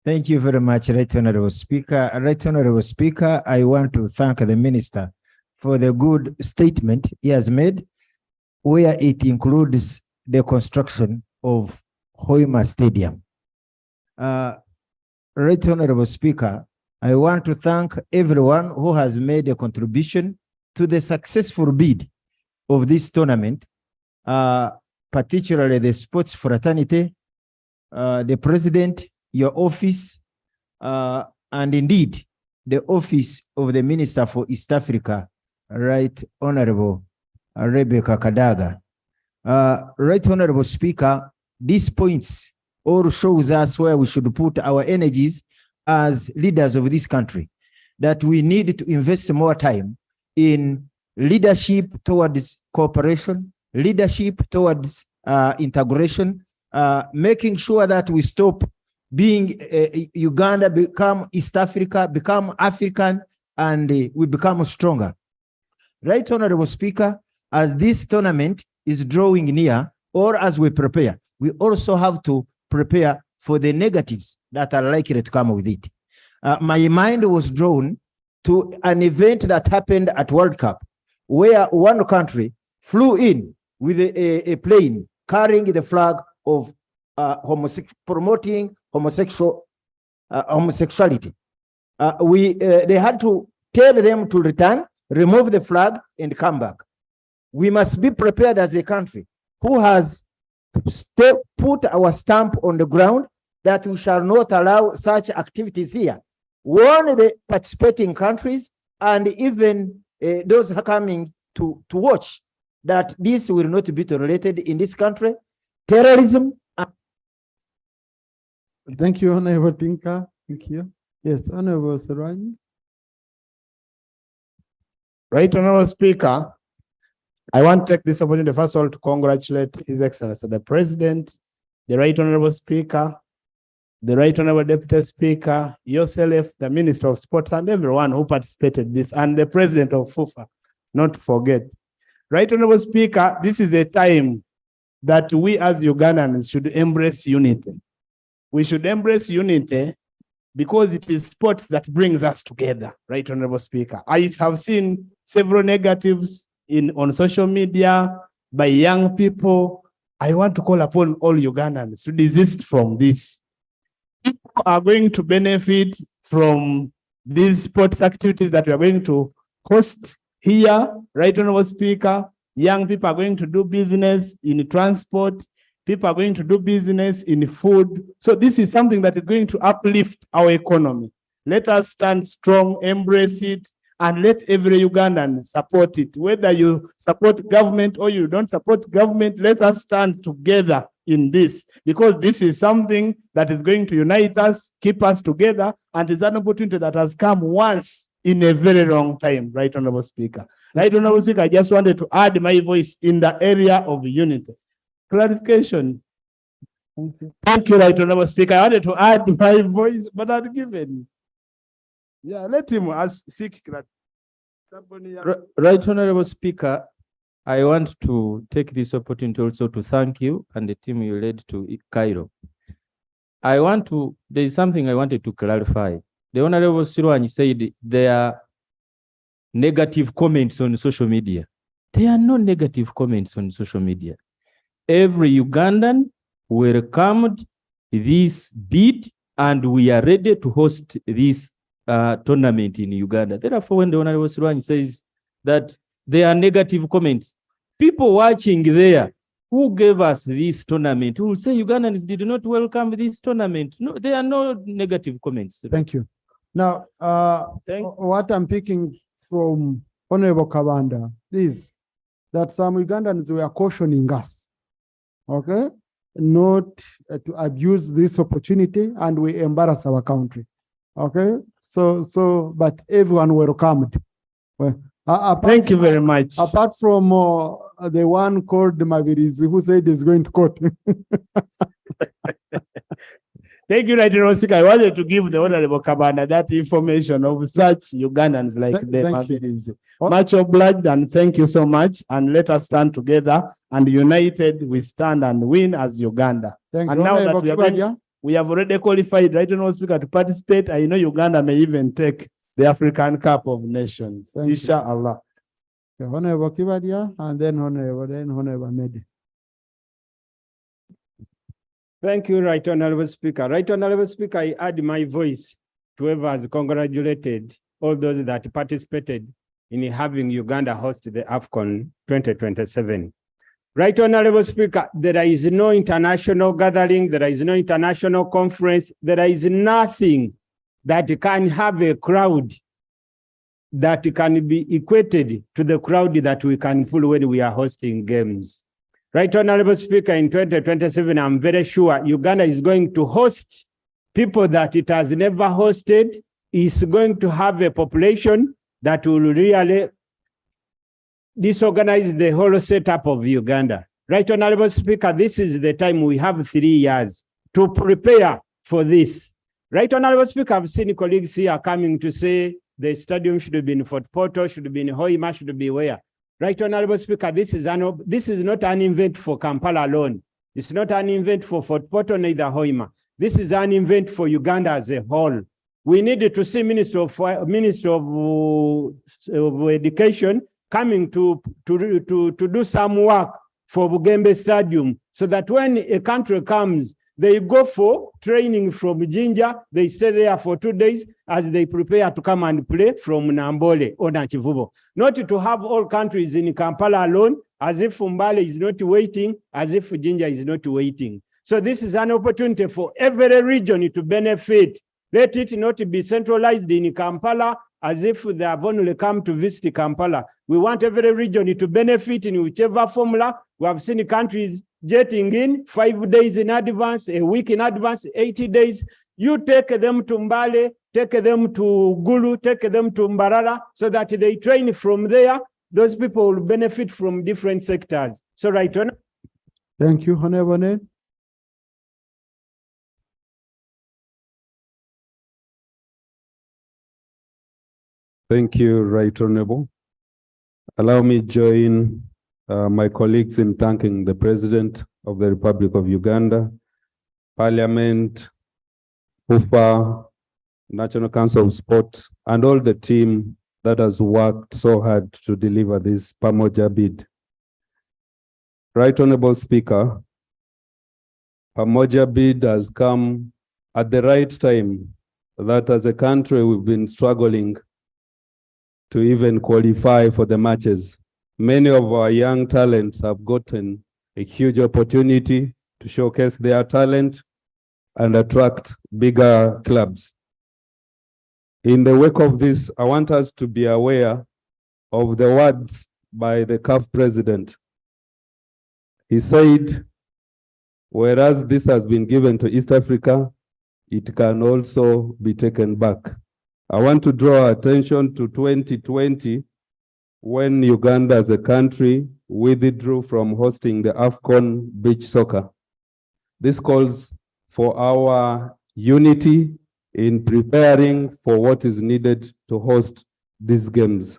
Thank you very much, Right Honorable Speaker. Right Honorable Speaker, I want to thank the Minister for the good statement he has made, where it includes the construction of Hoima Stadium. Right Honorable Speaker, I want to thank everyone who has made a contribution to the successful bid of this tournament, particularly the sports fraternity, the president, your office, and indeed the office of the Minister for East Africa, Right Honorable Rebecca Kadaga. Right Honorable Speaker, these points all shows us where we should put our energies as leaders of this country, that we need to invest more time in leadership towards cooperation, leadership towards integration, making sure that we stop being Uganda, become East Africa, become African, and we become stronger. Right, Honorable Speaker, as this tournament is drawing near, or as we prepare, we also have to prepare for the negatives that are likely to come with it. My mind was drawn to an event that happened at World Cup, where one country flew in with a plane carrying the flag of promoting homosexuality. They had to tell them to return, remove the flag, and come back. We must be prepared as a country who has put our stamp on the ground that we shall not allow such activities here. Warn the participating countries and even those coming to watch that this will not be tolerated in this country. Terrorism. Thank you, Honorable Tinka. Thank you. Yes, Honorable Sarwani. Right, Honorable Speaker, I want to take this opportunity first of all to congratulate His Excellency the President, the Right Honorable Speaker, the Right Honorable Deputy Speaker, yourself, the Minister of Sports, and everyone who participated in this, and the President of FIFA, not to forget. Right Honorable Speaker, this is a time that we as Ugandans should embrace unity. We should embrace unity because it is sports that brings us together, Right Honorable Speaker. I have seen several negatives on social media by young people. I want to call upon all Ugandans to desist from this. People are going to benefit from these sports activities that we are going to host here, Right Honorable Speaker. Young people are going to do business in transport. People are going to do business in food. So this is something that is going to uplift our economy. Let us stand strong, embrace it, and let every Ugandan support it. Whether you support government or you don't support government, let us stand together in this, because this is something that is going to unite us, keep us together, and is an opportunity that has come once in a very long time, Right Honorable Speaker. Right Honorable Speaker, I just wanted to add my voice in the area of unity. Clarification. Thank you, Right Honorable Speaker. I wanted to add my voice, but I'd given. Yeah, let him seek. Right Honorable Speaker, I want to take this opportunity also to thank you and the team you led to Cairo. There is something I wanted to clarify. The Honorable Sirwani said there are negative comments on social media. There are no negative comments on social media. Every Ugandan welcomed this bid, and we are ready to host this tournament in Uganda. Therefore, when the Honorable Sirwani says that there are negative comments, people watching there who gave us this tournament will say Ugandans did not welcome this tournament. No, there are no negative comments. Thank you. Now, what I'm picking from Honorable Kabanda is that some Ugandans were cautioning us, okay, not to abuse this opportunity and we embarrass our country, okay? But everyone welcomed. Well, thank you very much. Apart from the one called Mavirizi who said he's going to court. Thank you, Right Honorable Speaker. I wanted to give the Honorable Kabanda that information of such Ugandans like the Mavirizi. Much obliged and thank you so much. And let us stand together and united we stand and win as Uganda. Thank and you, now that Honorable we have already qualified Right Honorable Speaker to participate, I know Uganda may even take the African Cup of Nations. Inshallah. Honorable Kibadia and then Honorable Medi. Thank you, Right Honorable Speaker. Right Honorable Speaker, I add my voice to whoever has congratulated all those that participated in having Uganda host the AFCON 2027. Right Honorable Speaker, there is no international gathering, there is no international conference, there is nothing that can have a crowd that can be equated to the crowd that we can pull when we are hosting games. Right Honorable Speaker, in 2027, I'm very sure Uganda is going to host people that it has never hosted. It's going to have a population that will really disorganize the whole setup of Uganda. Right Honorable Speaker, this is the time we have 3 years to prepare for this. Right Honorable Speaker, I've seen colleagues here coming to say the stadium should be in Fort Portal, should be in Hoima, should be where. Right Honorable Speaker, this is not an event for Kampala alone. It's not an event for Fort Portal, neither Hoima. This is an event for Uganda as a whole. We needed to see Minister of Education coming to do some work for Bugembe Stadium so that when a country comes, they go for training from Jinja, they stay there for 2 days as they prepare to come and play from Nambole or Nachivubo. Not to have all countries in Kampala alone, as if Mbale is not waiting, as if Jinja is not waiting. So this is an opportunity for every region to benefit. Let it not be centralized in Kampala as if they have only come to visit Kampala. We want every region to benefit in whichever formula. We have seen countries jetting in 5 days in advance, a week in advance, 80 days. You take them to Mbale, take them to Gulu, take them to Mbarara, so that they train from there. Those people will benefit from different sectors. So right on. Thank you, Honorable Ned. Thank you, Right Honorable. Allow me join my colleagues in thanking the President of the Republic of Uganda, Parliament, UFA, National Council of Sport, and all the team that has worked so hard to deliver this Pamoja bid. Right Honorable Speaker, Pamoja bid has come at the right time, that as a country we've been struggling to even qualify for the matches. Many of our young talents have gotten a huge opportunity to showcase their talent and attract bigger clubs. In the wake of this, I want us to be aware of the words by the CAF president. He said, whereas this has been given to East Africa, it can also be taken back. I want to draw attention to 2020, when Uganda as a country withdrew from hosting the AFCON beach soccer. This calls for our unity in preparing for what is needed to host these games.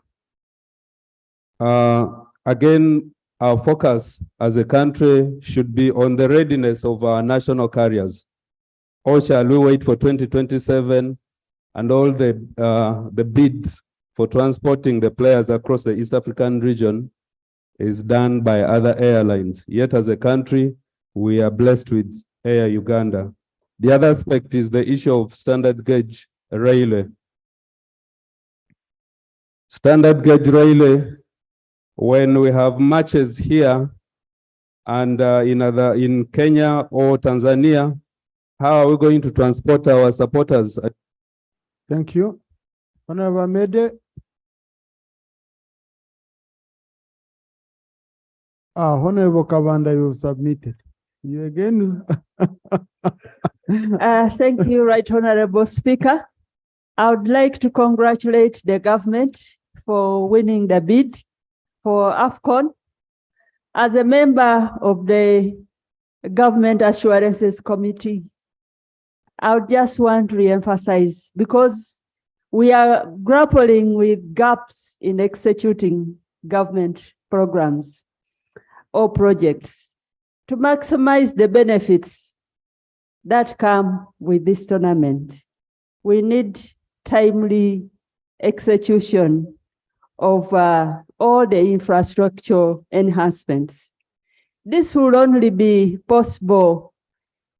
Again, our focus as a country should be on the readiness of our national carriers. Or shall we wait for 2027 and all the bids for transporting the players across the East African region is done by other airlines? Yet as a country, we are blessed with Air Uganda. The other aspect is the issue of standard gauge railway. Standard gauge railway, when we have matches here and in Kenya or Tanzania, how are we going to transport our supporters? Thank you. Honorable Mede. Honorable Kavanda, you submitted. You again. Thank you, Right Honorable Speaker. I would like to congratulate the government for winning the bid for AFCON. As a member of the Government Assurances Committee, I would just want to reemphasize, because we are grappling with gaps in executing government programs or projects to maximize the benefits that come with this tournament. We need timely execution of all the infrastructure enhancements. This will only be possible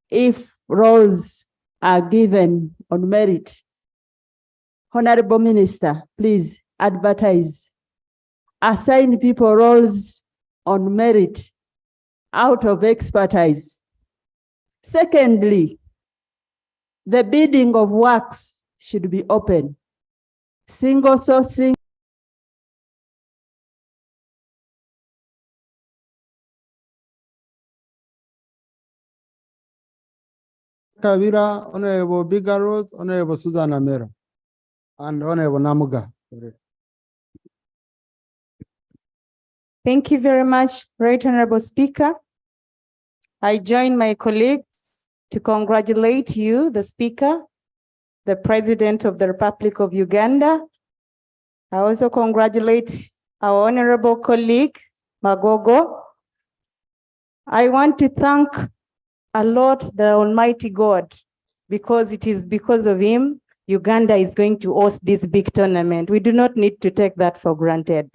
if roles are given on merit. Honorable Minister, please advertise. Assign people roles on merit out of expertise. Secondly, the bidding of works should be open. Single sourcing. Kavira, Honorable Bigaros, Honorable Susan Amero, and Honorable Namuga. Thank you very much, Right Honorable Speaker. I join my colleagues to congratulate you, the Speaker, the President of the Republic of Uganda. I also congratulate our honorable colleague, Magogo. I want to thank a lot the Almighty God, because it is because of him Uganda is going to host this big tournament. We do not need to take that for granted.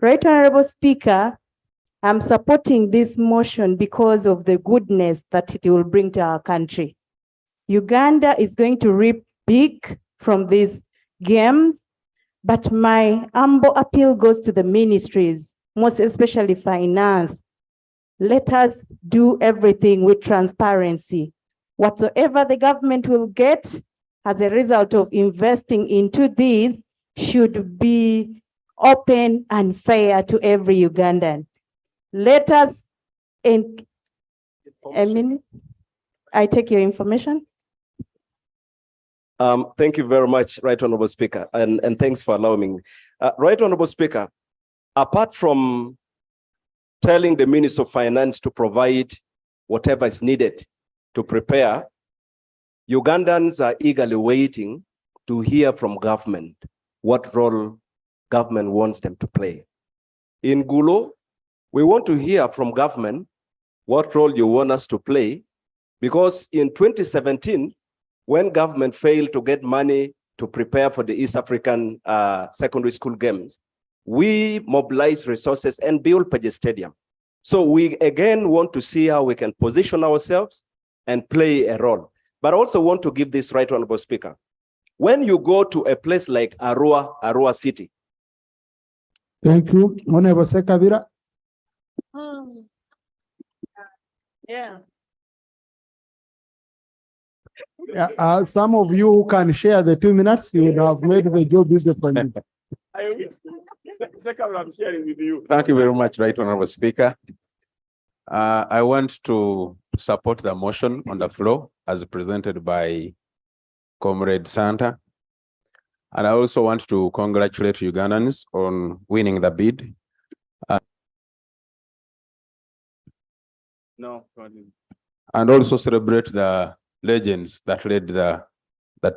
Right Honorable Speaker, I'm supporting this motion because of the goodness that it will bring to our country. Uganda is going to reap big from these games, but my humble appeal goes to the ministries, most especially finance. Let us do everything with transparency. Whatsoever the government will get as a result of investing into these should be open and fair to every Ugandan. Let us, I take your information. Thank you very much, Right Honorable Speaker, and thanks for allowing me. Right Honorable Speaker, apart from telling the Minister of Finance to provide whatever is needed to prepare, Ugandans are eagerly waiting to hear from government what role government wants them to play. In Gulo, we want to hear from government what role you want us to play, because in 2017, when government failed to get money to prepare for the East African secondary school games, we mobilized resources and built Pages Stadium. So we again want to see how we can position ourselves and play a role. But also want to give this Right Honorable Speaker. When you go to a place like Arua City. Thank you. Honorable Sekavira. Yeah. Yeah, some of you who can share the 2 minutes, you would have made the job easy for you. I'm sharing with you. Thank you very much, Right Honorable Speaker. I want to support the motion on the floor as presented by Comrade Santa. And I also want to congratulate Ugandans on winning the bid. And also celebrate the legends that led the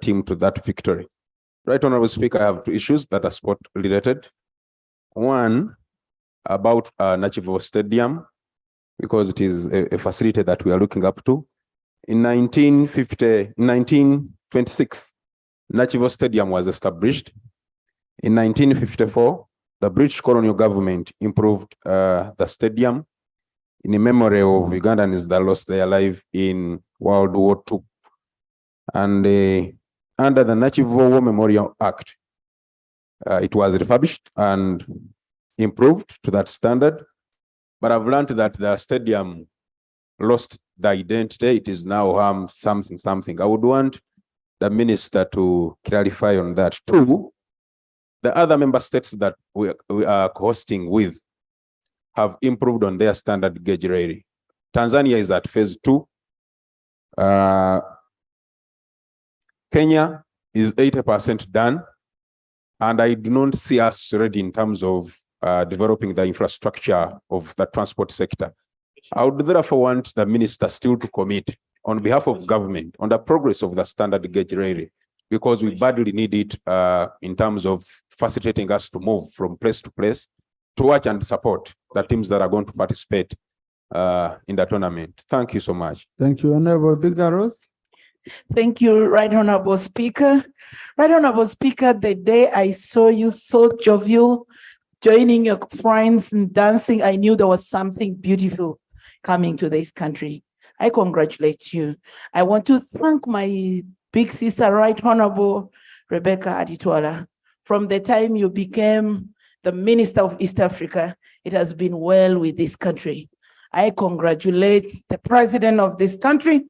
team to that victory. Right Honorable Speaker, I have 2 issues that are sport related. One, about Nachivo Stadium, because it is a facility that we are looking up to. In 1926, Nachivo Stadium was established. In 1954, the British colonial government improved the stadium in memory of Ugandans that lost their life in World War II. And under the Nachivo War Memorial Act, it was refurbished and improved to that standard. But I've learned that the stadium lost the identity. It is now something. I would want the minister to clarify on that too. The other member states that we are hosting with have improved on their standard gauge rail. Tanzania is at phase 2. Kenya is 80% done. And I do not see us ready in terms of developing the infrastructure of the transport sector. I would therefore want the minister still to commit on behalf of government on the progress of the standard gauge rail, because we badly need it in terms of facilitating us to move from place to place to watch and support the teams that are going to participate in the tournament. Thank you so much. Thank you, Honorable Bigaros. Thank you, Right Honorable Speaker. Right Honorable Speaker, the day I saw you so jovial, joining your friends and dancing, I knew there was something beautiful coming to this country. I congratulate you. I want to thank my big sister, Right Honorable Rebecca Aditwala. From the time you became the Minister of East Africa, it has been well with this country. I congratulate the President of this country,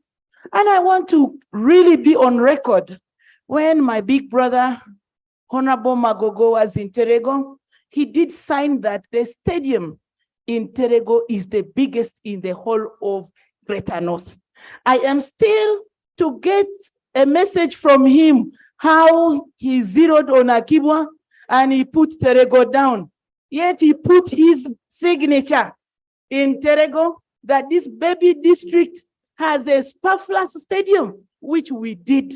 and I want to really be on record. When my big brother, Honorable Magogo, was in Terego, he did sign that the stadium in Terego is the biggest in the whole of Greater North. I am still to get a message from him how he zeroed on Akibwa and he put Terego down. Yet he put his signature in Terego that this baby district has a superfluous stadium, which we did.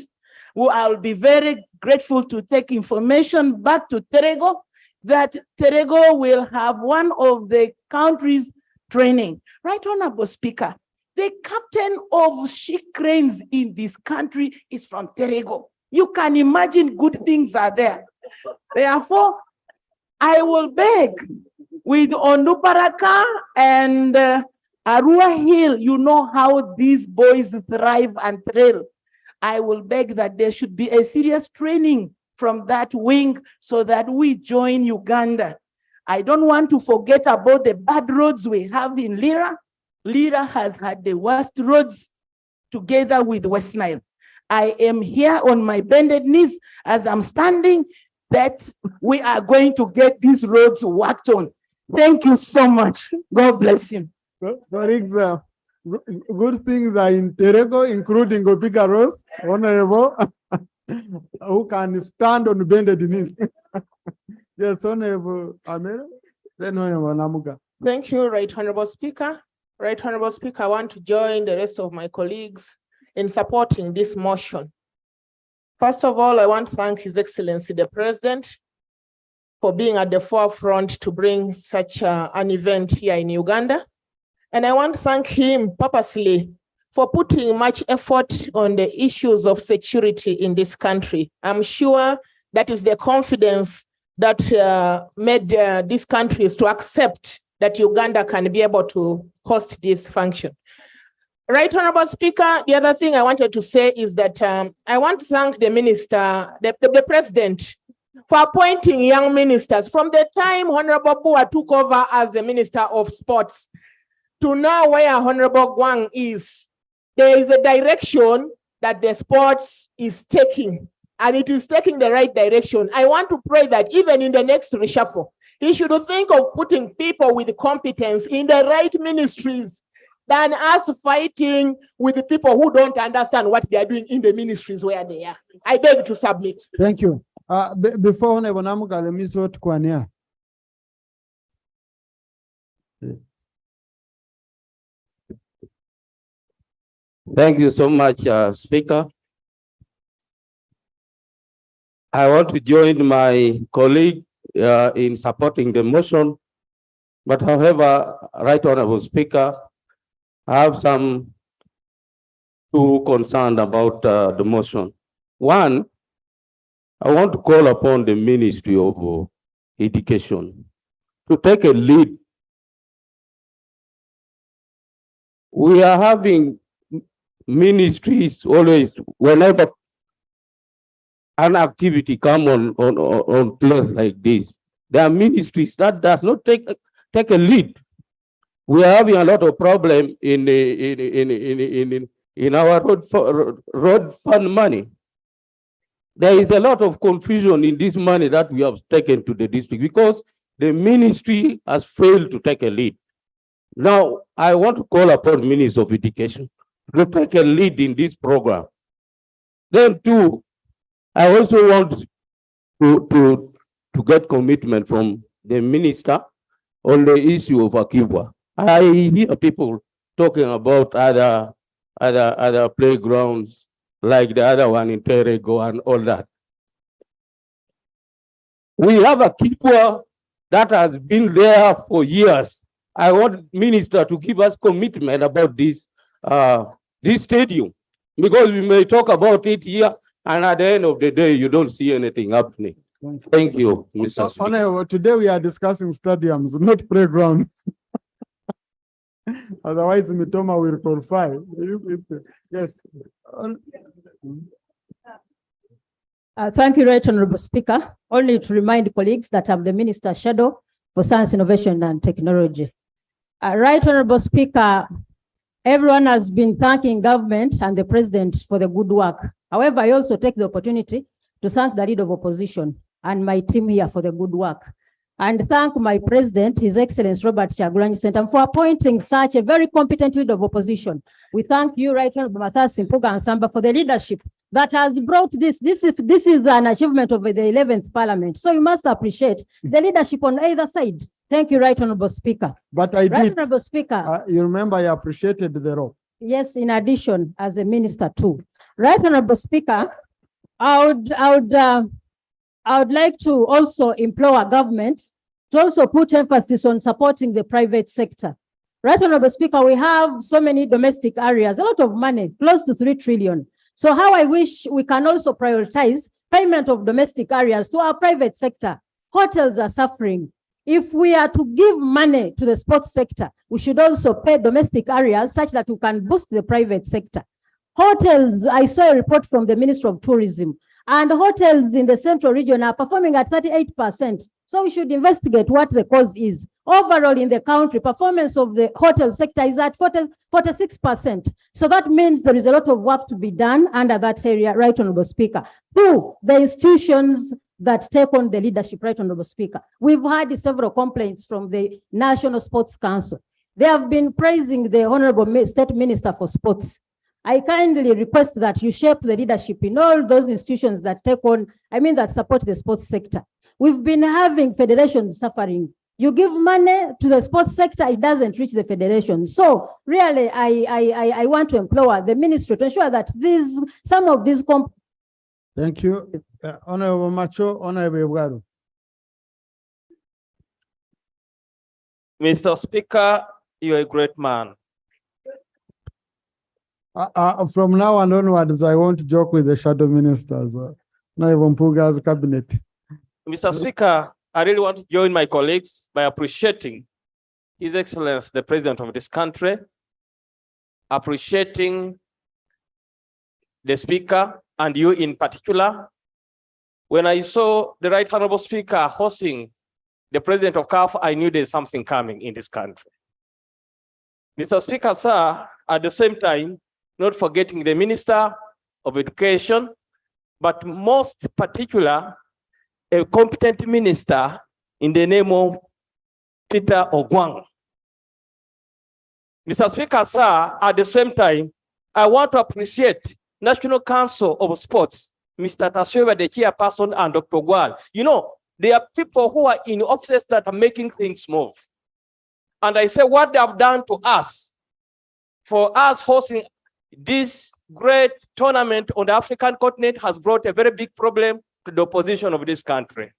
Well, I'll be very grateful to take information back to Terego that Terego will have one of the country's training. Right, Honorable Speaker, the captain of ship cranes in this country is from Terego. You can imagine good things are there. Therefore, I will beg with Onduparaka and Arua Hill, you know how these boys thrive and thrill. I will beg that there should be a serious training from that wing so that we join Uganda. I don't want to forget about the bad roads we have in Lira. Lira has had the worst roads together with West Nile. I am here on my bended knees as I'm standing that we are going to get these roads worked on. Thank you so much. God bless you. Colleagues, good things are in Terego, including Obigaros, Honorable, who can stand on bended knees. Yes, Honorable Amero, then Honorable Namuga. Thank you, Right Honorable Speaker. Right Honorable Speaker, I want to join the rest of my colleagues in supporting this motion. First of all, I want to thank His Excellency the President for being at the forefront to bring such an event here in Uganda. And I want to thank him purposely for putting much effort on the issues of security in this country. I'm sure that is the confidence that made these countries to accept that Uganda can be able to host this function. Right, Honorable Speaker, the other thing I wanted to say is that I want to thank the minister, the president, for appointing young ministers. From the time Honorable Bua took over as the Minister of Sports to now where Honorable Gwang is, there is a direction that the sports is taking, and it is taking the right direction. I want to pray that even in the next reshuffle, he should think of putting people with competence in the right ministries than us fighting with the people who don't understand what they are doing in the ministries where they are. I beg to submit. Thank you. Before Honorable Namuga, let me sort Kwania. Thank you so much, Speaker. I want to join my colleague in supporting the motion But however, Right Honorable Speaker, I have two concerns about the motion. One, I want to call upon the Ministry of Education to take a lead. We are having ministries always, whenever an activity come on place like this, there are ministries that does not take a lead. We are having a lot of problem in our road fund money. There is a lot of confusion in this money that we have taken to the district because the ministry has failed to take a lead. Now, I want to call upon Minister of Education to take a lead in this program. Then two, I also want to get commitment from the minister on the issue of Akibwa. I hear people talking about other playgrounds like the other one in Terego and all that. We have Akibwa that has been there for years. I want minister to give us commitment about this stadium, because we may talk about it here and at the end of the day, you don't see anything happening. Thank you, Mr. Speaker. Honorable, today we are discussing stadiums, not playgrounds. Otherwise, Mitoma will qualify. Yes. Thank you, Right Honorable Speaker. Only to remind colleagues that I'm the Minister Shadow for Science, Innovation and Technology. Right Honorable Speaker, everyone has been thanking government and the President for the good work. However, I also take the opportunity to thank the leader of opposition and my team here for the good work. And thank my President, His Excellency Robert Kyagulanyi Ssentamu, for appointing such a very competent leader of opposition. We thank you, Right Honorable Mathias Mpuga Nsamba, for the leadership that has brought this. This is an achievement of the 11th Parliament. So you must appreciate the leadership on either side. Thank you, Right Honorable Speaker. But I Right did. Honorable Speaker. You remember I appreciated the role. Yes, in addition, as a minister too. Right Honorable Speaker, I would like to also implore government to also put emphasis on supporting the private sector. Right Honorable Speaker, we have so many domestic areas, a lot of money, close to 3 trillion. So how I wish we can also prioritize payment of domestic areas to our private sector. Hotels are suffering. If we are to give money to the sports sector, we should also pay domestic areas such that we can boost the private sector. Hotels, I saw a report from the Ministry of Tourism, and hotels in the central region are performing at 38%. So we should investigate what the cause is. Overall in the country, performance of the hotel sector is at 46%. So that means there is a lot of work to be done under that area, Right Honorable Speaker. Two, the institutions that take on the leadership, Right Honorable Speaker. We've had several complaints from the National Sports Council. They have been praising the Honorable State Minister for Sports. I kindly request that you shape the leadership in all those institutions that take on, that support the sports sector. We've been having federations suffering. You give money to the sports sector, it doesn't reach the federation. So really, I want to implore the ministry to ensure that some of these. Thank you. Honorable Macho, Honorable Uganda. Mr. Speaker, you're a great man. From now on onwards, I won't joke with the shadow ministers. Not even Puga's cabinet. Mr. Speaker, I really want to join my colleagues by appreciating His Excellency, the President of this country, appreciating the Speaker and you in particular. When I saw the Right Honorable Speaker hosting the President of CAF, I knew there's something coming in this country. Mr. Speaker, sir, at the same time, not forgetting the Minister of Education, but most particular, a competent minister in the name of Peter Ogwang. Mr. Speaker, sir, at the same time, I want to appreciate National Council of Sports, Mr. Tasweba, the chairperson, and Dr. Gwal. You know, there are people who are in offices that are making things move. And I say what they have done to us, for us hosting this great tournament on the African continent has brought a very big problem to the opposition of this country.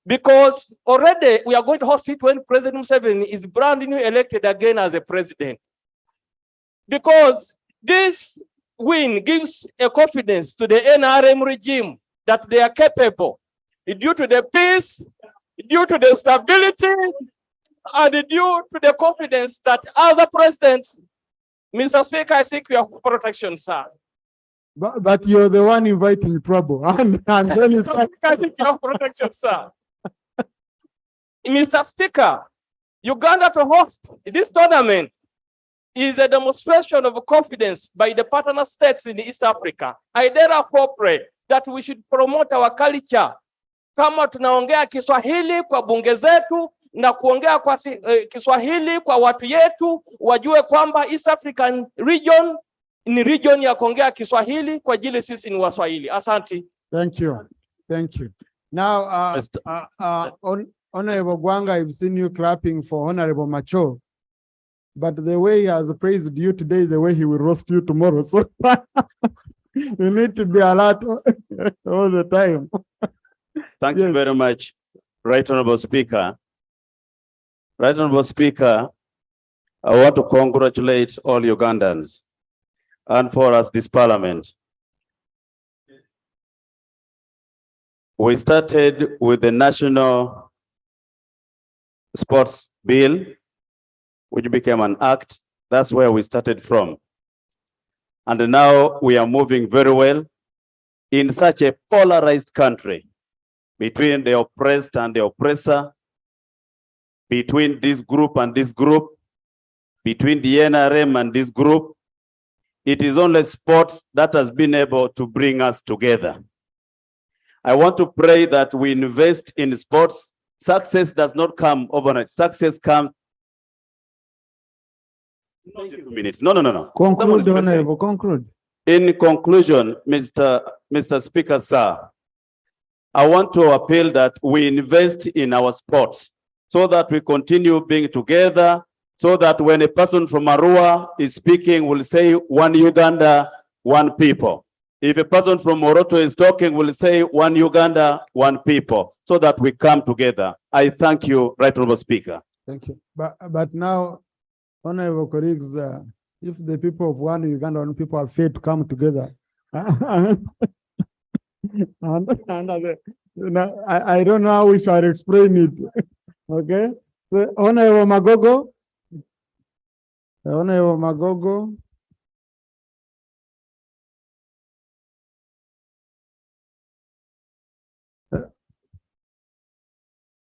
Because already we are going to host it when President Museveni is brand new elected again as a president. Because this win gives a confidence to the NRM regime that they are capable, due to the peace, due to the stability, and due to the confidence that other presidents. Mr. Speaker, I seek your protection, sir. But you're the one inviting trouble. And then it's Mr. Speaker, I seek your protection, sir. Mr. Speaker, Uganda to host this tournament is a demonstration of confidence by the partner states in East Africa. I therefore pray that we should promote our culture. Kama tunaongea Kiswahili kwa bunge zetu na kuongea kwa Kiswahili kwa watu yetu, wajue kwamba East African region ni region ya kuongea Kiswahili kwa ajili sisi ni Waswahili. Asante. Thank you. Thank you. Now, Honorable Gwanga, I've seen you clapping for Honorable Macho, but the way he has praised you today, the way he will roast you tomorrow. So you need to be alert all the time. Thank you very much, Right Honorable Speaker. Right Honorable Speaker, I want to congratulate all Ugandans and for us this parliament. We started with the National Sports Bill, which became an act. That's where we started from. And now we are moving very well in such a polarized country between the oppressed and the oppressor, between this group and this group, between the NRM and this group. It is only sports that has been able to bring us together. I want to pray that we invest in sports. Success does not come overnight. Success comes. Not in 2 minutes. No. Conclude, Honorable, conclude. In conclusion, Mr. Speaker, sir, I want to appeal that we invest in our sports so that we continue being together, so that when a person from Arua is speaking, we'll say one Uganda, one people. If a person from Moroto is talking, we'll say one Uganda, one people, so that we come together. I thank you, Right Honorable Speaker. Thank you. But now, Honorable colleagues, if the people of one Uganda, one people are failed to come together, I don't know how we shall explain it. Okay? So, Honorable Magogo. Honorable Magogo.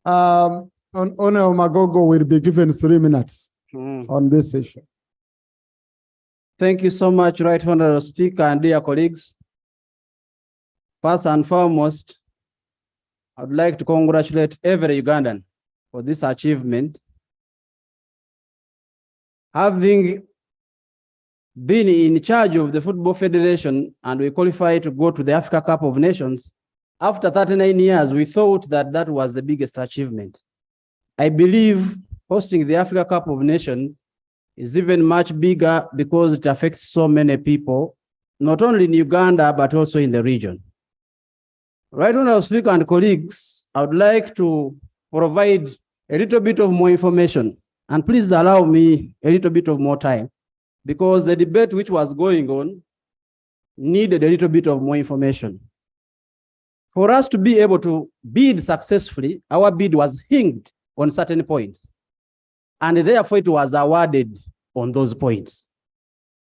Honorable Magogo will be given 3 minutes on this issue. Thank you so much, Right Honorable Speaker and dear colleagues. First and foremost, I would like to congratulate every Ugandan for this achievement. Having been in charge of the Football Federation and we qualified to go to the Africa Cup of Nations, after 39 years, we thought that that was the biggest achievement. I believe hosting the Africa Cup of Nations is even much bigger because it affects so many people, not only in Uganda, but also in the region. Right Honorable Speaker and colleagues, I would like to provide a little bit of more information, and please allow me a little bit of more time, because the debate which was going on needed a little bit of more information. For us to be able to bid successfully, our bid was hinged on certain points, and therefore it was awarded on those points.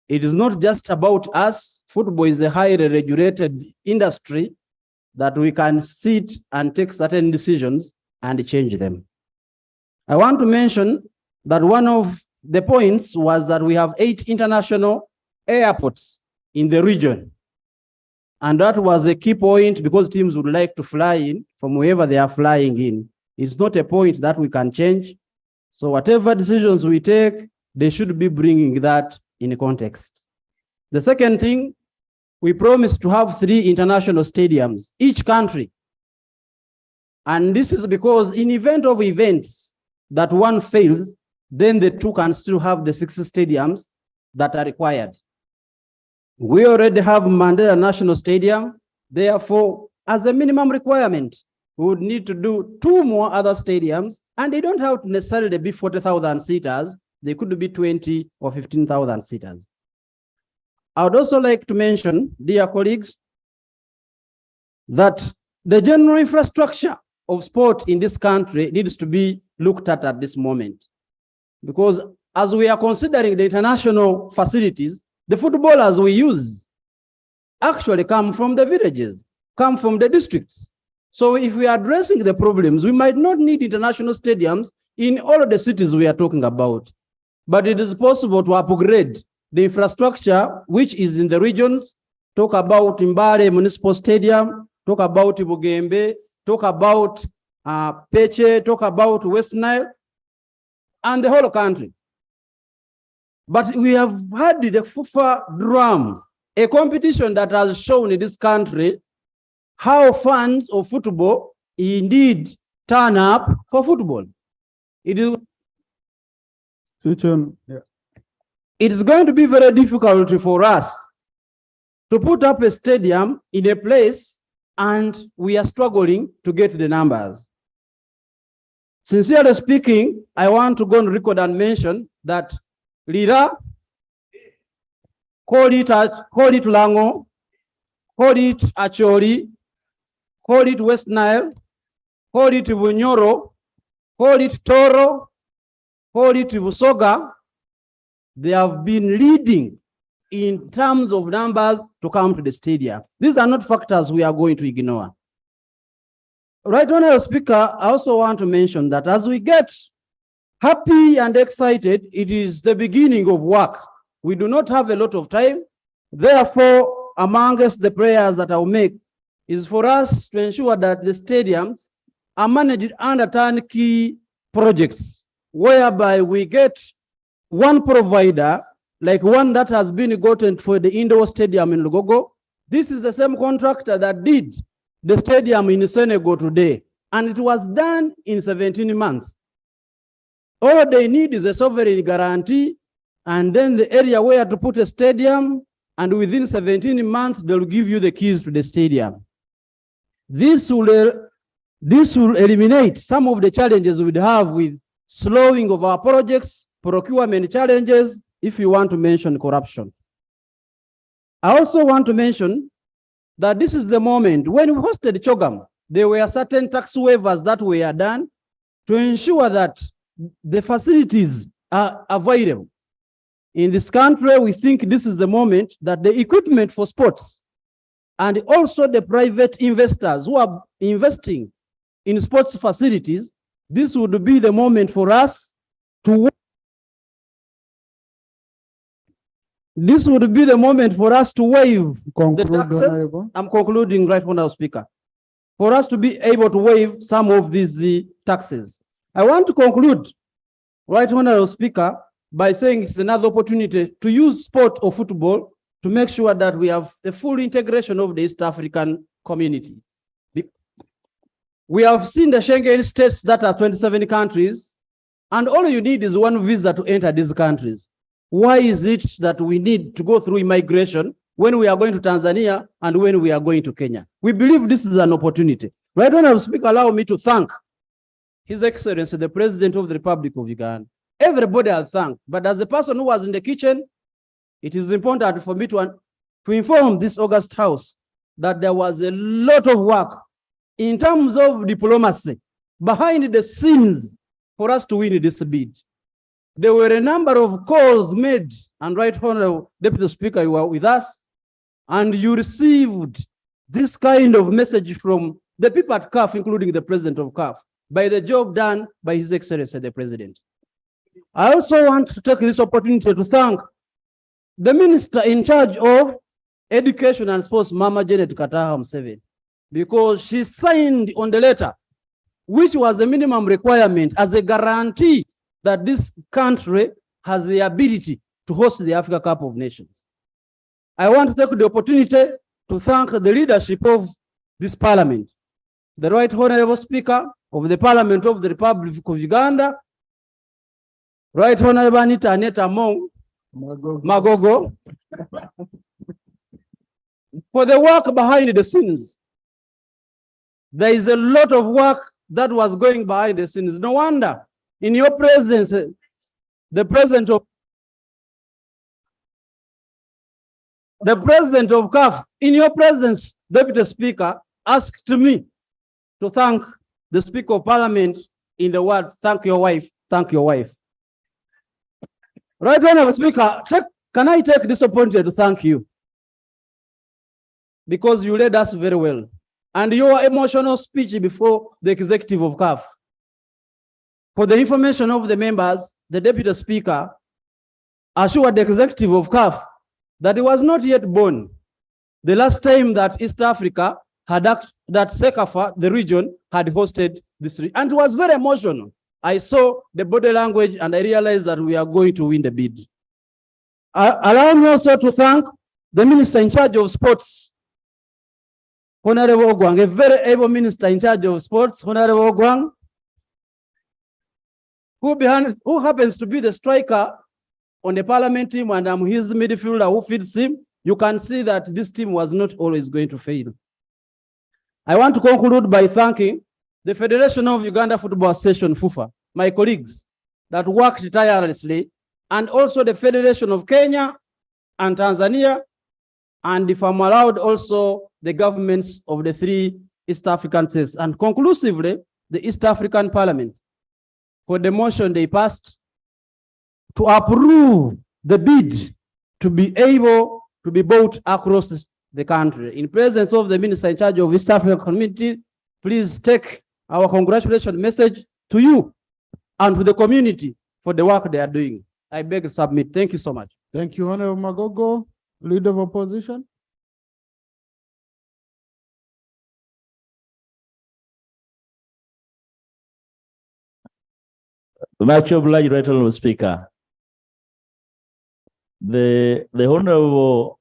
It is not just about us. Football is a highly regulated industry that we can sit and take certain decisions and change them. I want to mention that one of the points was that we have 8 international airports in the region. And that was a key point because teams would like to fly in from wherever they are flying in. It's not a point that we can change. So whatever decisions we take, they should be bringing that in context. The second thing, we promised to have 3 international stadiums, each country. And this is because in event of events that one fails, then the 2 can still have the 6 stadiums that are required. We already have Mandela National Stadium. Therefore, as a minimum requirement, we would need to do 2 more other stadiums, and they don't have to necessarily be 40,000 seaters. They could be 20 or 15,000 seaters. I would also like to mention, dear colleagues, that the general infrastructure of sport in this country needs to be looked at this moment. Because as we are considering the international facilities, the footballers we use actually come from the villages, come from the districts. So if we are addressing the problems, we might not need international stadiums in all of the cities we are talking about. But it is possible to upgrade the infrastructure which is in the regions. Talk about Mbale Municipal Stadium, talk about Bugembe, talk about Peche, talk about West Nile, and the whole country. But we have had the FUFA drum, a competition that has shown in this country how fans of football indeed turn up for football. It is It is going to be very difficult for us to put up a stadium in a place and we are struggling to get the numbers. Sincerely speaking, I want to go on record and mention that Lira, call it Lango, call it Acholi, call it West Nile, call it Bunyoro, call it Toro, call it Busoga, they have been leading in terms of numbers to come to the stadium. These are not factors we are going to ignore. Right, Honorable Speaker, I also want to mention that as we get happy and excited, it is the beginning of work. We do not have a lot of time. Therefore, amongst the prayers that I'll make is for us to ensure that the stadiums are managed under turnkey projects, whereby we get one provider, like one that has been gotten for the indoor stadium in Lugogo. This is the same contractor that did the stadium in Senegal today, and it was done in 17 months. All they need is a sovereign guarantee, and then the area where to put a stadium, and within 17 months, they'll give you the keys to the stadium. This will eliminate some of the challenges we'd have with slowing of our projects, procurement challenges, if you want to mention corruption. I also want to mention that this is the moment when we hosted CHOGM, there were certain tax waivers that were done to ensure that the facilities are available. In this country, we think this is the moment that the equipment for sports and also the private investors who are investing in sports facilities, this would be the moment for us to This would be the moment for us to waive the taxes. Honorable. I'm concluding, right, Honorable Speaker. For us to be able to waive some of these taxes. I want to conclude, right, Honorable Speaker, by saying it's another opportunity to use sport or football to make sure that we have a full integration of the East African community. We have seen the Schengen states that are 27 countries, and all you need is one visa to enter these countries. Why is it that we need to go through immigration when we are going to Tanzania and when we are going to Kenya? We believe this is an opportunity. Right, Honorable Speaker, allow me to thank His Excellency, the President of the Republic of Uganda. Everybody I'll thank, but as the person who was in the kitchen, it is important for me to inform this August House that there was a lot of work in terms of diplomacy behind the scenes for us to win this bid. There were a number of calls made, and Right Honorable Deputy Speaker, you were with us, and you received this kind of message from the people at CAF, including the President of CAF, by the job done by His Excellency the President. I also want to take this opportunity to thank the Minister in charge of Education and Sports, Mama Janet Kataha Museveni, because she signed on the letter, which was a minimum requirement as a guarantee that this country has the ability to host the Africa Cup of Nations. I want to take the opportunity to thank the leadership of this parliament, the Right Honorable Speaker of the Parliament of the Republic of Uganda, Right Honorable Anita Mong Magogo, for the work behind the scenes. There is a lot of work that was going behind the scenes. No wonder in your presence, the president of CAF, in your presence, Deputy Speaker, asked me to thank the Speaker of Parliament in the word, thank your wife, thank your wife. Right, Honorable Speaker, can I take this opportunity to thank you? Because you led us very well. And your emotional speech before the executive of CAF. For the information of the members, the Deputy Speaker assured the executive of CAF that he was not yet born. The last time that East Africa had that CECAFA, the region, had hosted this, and it was very emotional. I saw the body language and I realized that we are going to win the bid. Allow me also to thank the Minister in charge of sports, Honorable Ogwang, a very able Minister in charge of sports, Honorable Ogwang, who happens to be the striker on the Parliament team, and I'm his midfielder who feeds him. You can see that this team was not always going to fail. I want to conclude by thanking the Federation of Uganda Football Association, FUFA, my colleagues that worked tirelessly, and also the Federation of Kenya and Tanzania, and if I'm allowed, also the governments of the 3 East African states, and conclusively, the East African Parliament, for the motion they passed to approve the bid to be able to be bought across the country. In presence of the Minister in charge of East African Community, please take our congratulations message to you and to the community for the work they are doing. I beg to submit. Thank you so much. Thank you, Honorable Magogo, Leader of Opposition. Much obliged, Right Honorable Speaker. The Honorable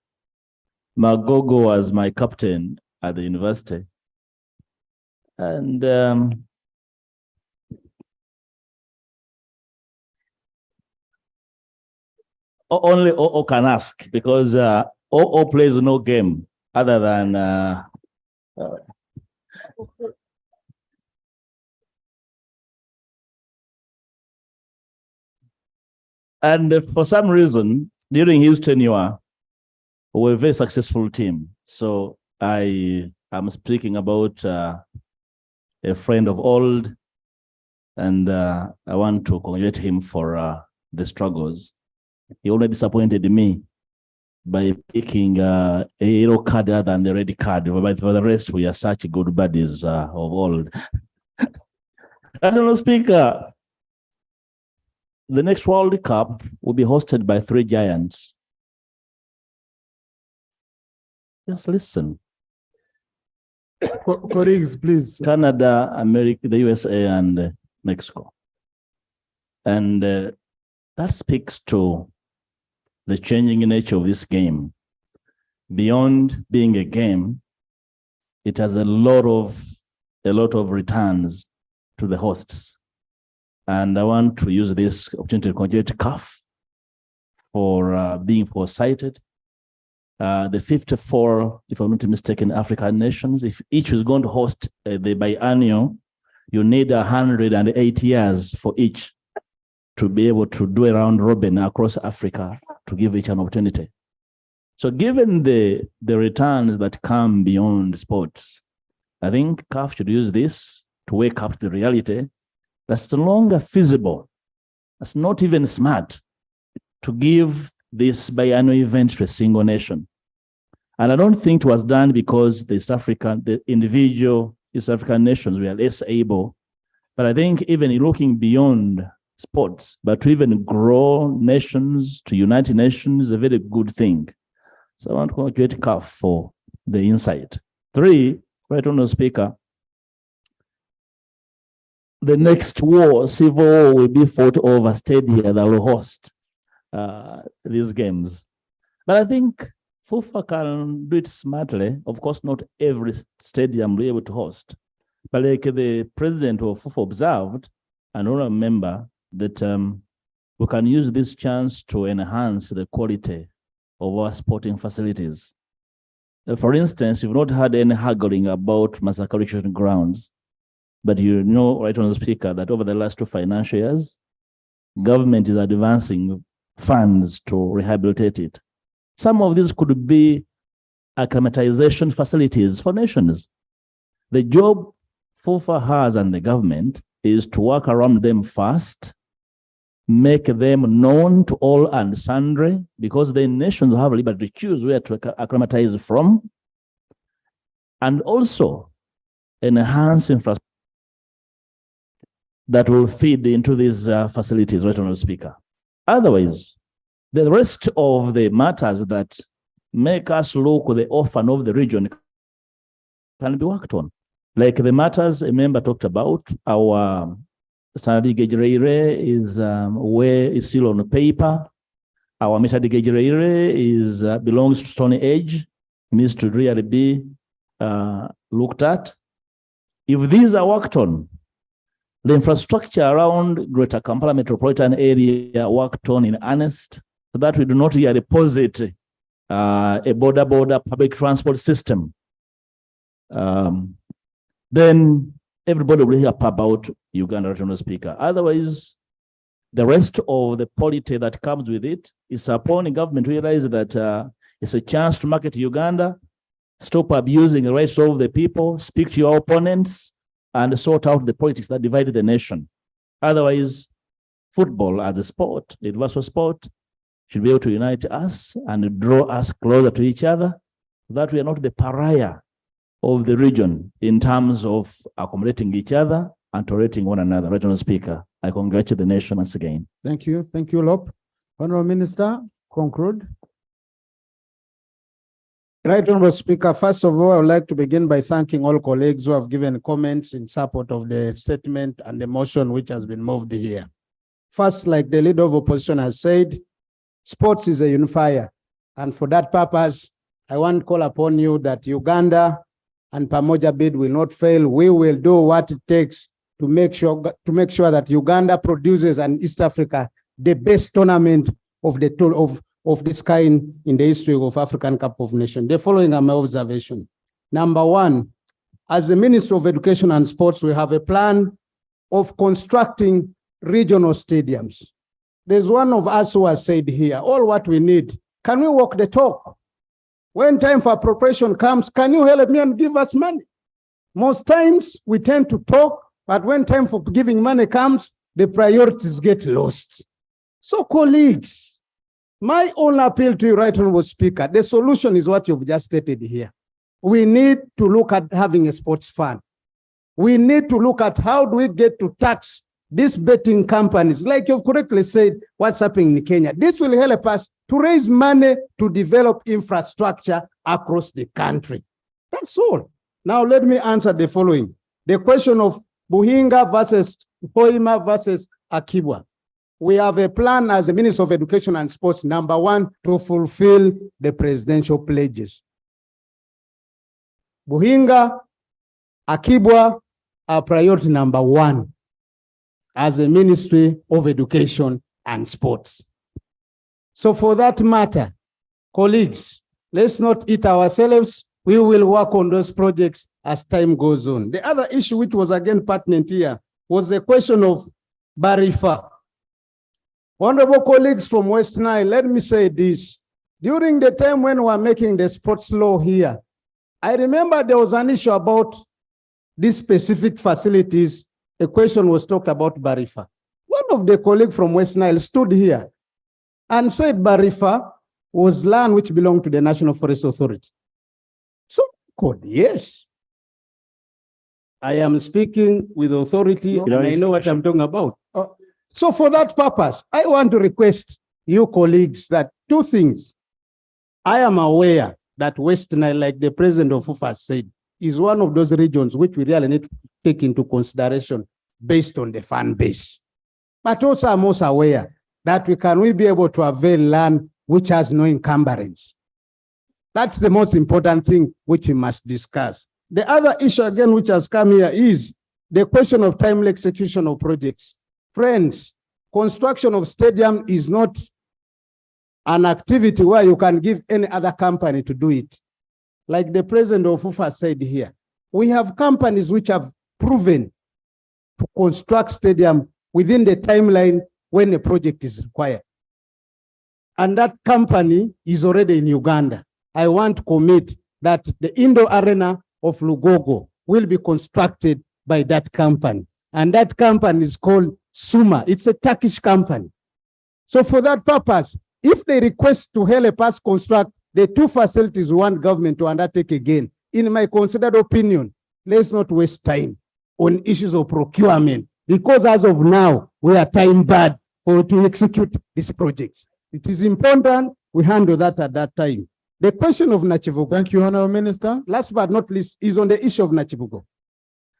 Magogo was my captain at the university. And only OO can ask, because OO plays no game other than and for some reason, during his tenure, we were a very successful team. So I am speaking about a friend of old, and I want to congratulate him for the struggles. He only disappointed me by picking a yellow card other than the red card. But for the rest, we are such good buddies of old. Honorable Speaker, the next World Cup will be hosted by 3 giants. Just listen. Colleagues, please. Canada, America, the USA, and Mexico. And that speaks to the changing nature of this game. Beyond being a game, it has a lot of returns to the hosts. And I want to use this opportunity to congratulate CAF for being foresighted. The 54, if I'm not mistaken, African nations, if each is going to host the biennial, you need 108 years for each to be able to do a round robin across Africa to give each an opportunity. So given the returns that come beyond sports, I think CAF should use this to wake up to the reality that's no longer feasible. That's not even smart to give this biannual event to a single nation. And I don't think it was done because the individual East African nations were less able. But I think even looking beyond sports, but to even grow nations to United Nations is a very good thing. So I want to congratulate CAF for the insight. 3, Right Honorable Speaker, the next war, civil war, will be fought over stadia that will host these games. But I think FUFA can do it smartly. Of course, not every stadium will be able to host. But like the president of FUFA observed, and I remember that we can use this chance to enhance the quality of our sporting facilities. For instance, you've not had any haggling about massacre grounds, but you know, right on the speaker, that over the last 2 financial years, government is advancing funds to rehabilitate it. Some of these could be acclimatization facilities for nations. The job FUFA has and the government is to work around them first, make them known to all and sundry, because the nations have liberty to choose where to acclimatize from, and also enhance infrastructure that will feed into these facilities, right, Honourable Speaker. Otherwise, the rest of the matters that make us look the orphan of the region can be worked on. Like the matters a member talked about, our standard gauge railway is where is still on paper. Our meter gauge railway is belongs to Stone Age, needs to really be looked at. If these are worked on, the infrastructure around Greater Kampala metropolitan area worked on in earnest, so that we do not really deposit a border public transport system, then everybody will hear about Uganda, Honourable Speaker. Otherwise, the rest of the polity that comes with it is upon the government to realize that it's a chance to market Uganda, stop abusing the rights of the people, speak to your opponents, and sort out the politics that divided the nation. Otherwise, football as a sport, the universal sport, should be able to unite us and draw us closer to each other, so that we are not the pariah of the region in terms of accommodating each other and tolerating one another. Regional Speaker, I congratulate the nation once again. Thank you. Thank you, Lop. Honorable Minister, conclude. Right, Honorable Speaker, first of all, I would like to begin by thanking all colleagues who have given comments in support of the statement and the motion which has been moved here. First, like the leader of opposition has said, sports is a unifier. And for that purpose, I want to call upon you that Uganda and Pamoja bid will not fail. We will do what it takes to make sure that Uganda produces in East Africa the best tournament of the of this kind in the history of African Cup of Nations. The following are my observation. Number one, as the Minister of Education and Sports, we have a plan of constructing regional stadiums. There's one of us who has said here, all what we need, can we walk the talk? When time for appropriation comes, can you help me and give us money? Most times we tend to talk, but when time for giving money comes, the priorities get lost. So colleagues, my own appeal to you, Right Honorable Speaker, the solution is what you've just stated here. We need to look at having a sports fund. We need to look at how do we get to tax these betting companies. Like you've correctly said, what's happening in Kenya. This will help us to raise money to develop infrastructure across the country. That's all. Now let me answer the following. The question of Buhinga versus Hoima versus Akibwa. We have a plan as the Minister of Education and Sports, number one, to fulfill the presidential pledges. Buhinga, Akibwa are priority number one as the Ministry of Education and Sports. So for that matter, colleagues, let's not eat ourselves. We will work on those projects as time goes on. The other issue which was again pertinent here was the question of Barifa. Honorable colleagues from West Nile, let me say this. During the time when we were making the sports law here, I remember there was an issue about these specific facilities. A question was talked about Barifa. One of the colleagues from West Nile stood here and said Barifa was land which belonged to the National Forest Authority. So, God, yes. I am speaking with authority and I know what I'm talking about. So for that purpose, I want to request you colleagues that two things. I am aware that West Nile, like the president of FUFA said, is one of those regions which we really need to take into consideration based on the fan base. But also I'm also aware that we be able to avail land which has no encumbrance. That's the most important thing which we must discuss. The other issue again which has come here is the question of timely execution of projects. Friends, construction of stadium is not an activity where you can give any other company to do it. like the president of UFA said here, we have companies which have proven to construct stadium within the timeline when a project is required. And that company is already in Uganda. I want to commit that the indoor arena of Lugogo will be constructed by that company. And that company is called Suma. It's a Turkish company. So for that purpose, if they request to help us construct the two facilities we want government to undertake again, in my considered opinion, let's not waste time on issues of procurement, because as of now, we are time bad to execute this project. It is important we handle that at that time. The question of Nachivugo. Thank you, Honorable Minister. Last but not least, is on the issue of Nachivugo.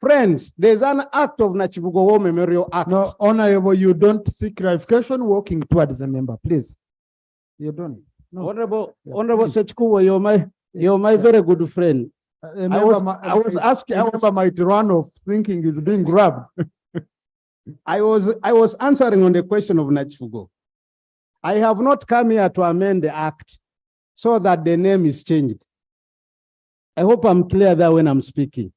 Friends, there's an act of Nachivugo War Memorial Act. No, Honorable, you don't seek clarification working towards the member, please. You don't. No. Honorable please. Sechkuwa, you're my very good friend. I was asking, a member might run off thinking it's being grabbed. I was answering on the question of Nachivugo. I have not come here to amend the act so that the name is changed. I hope I'm clear there when I'm speaking.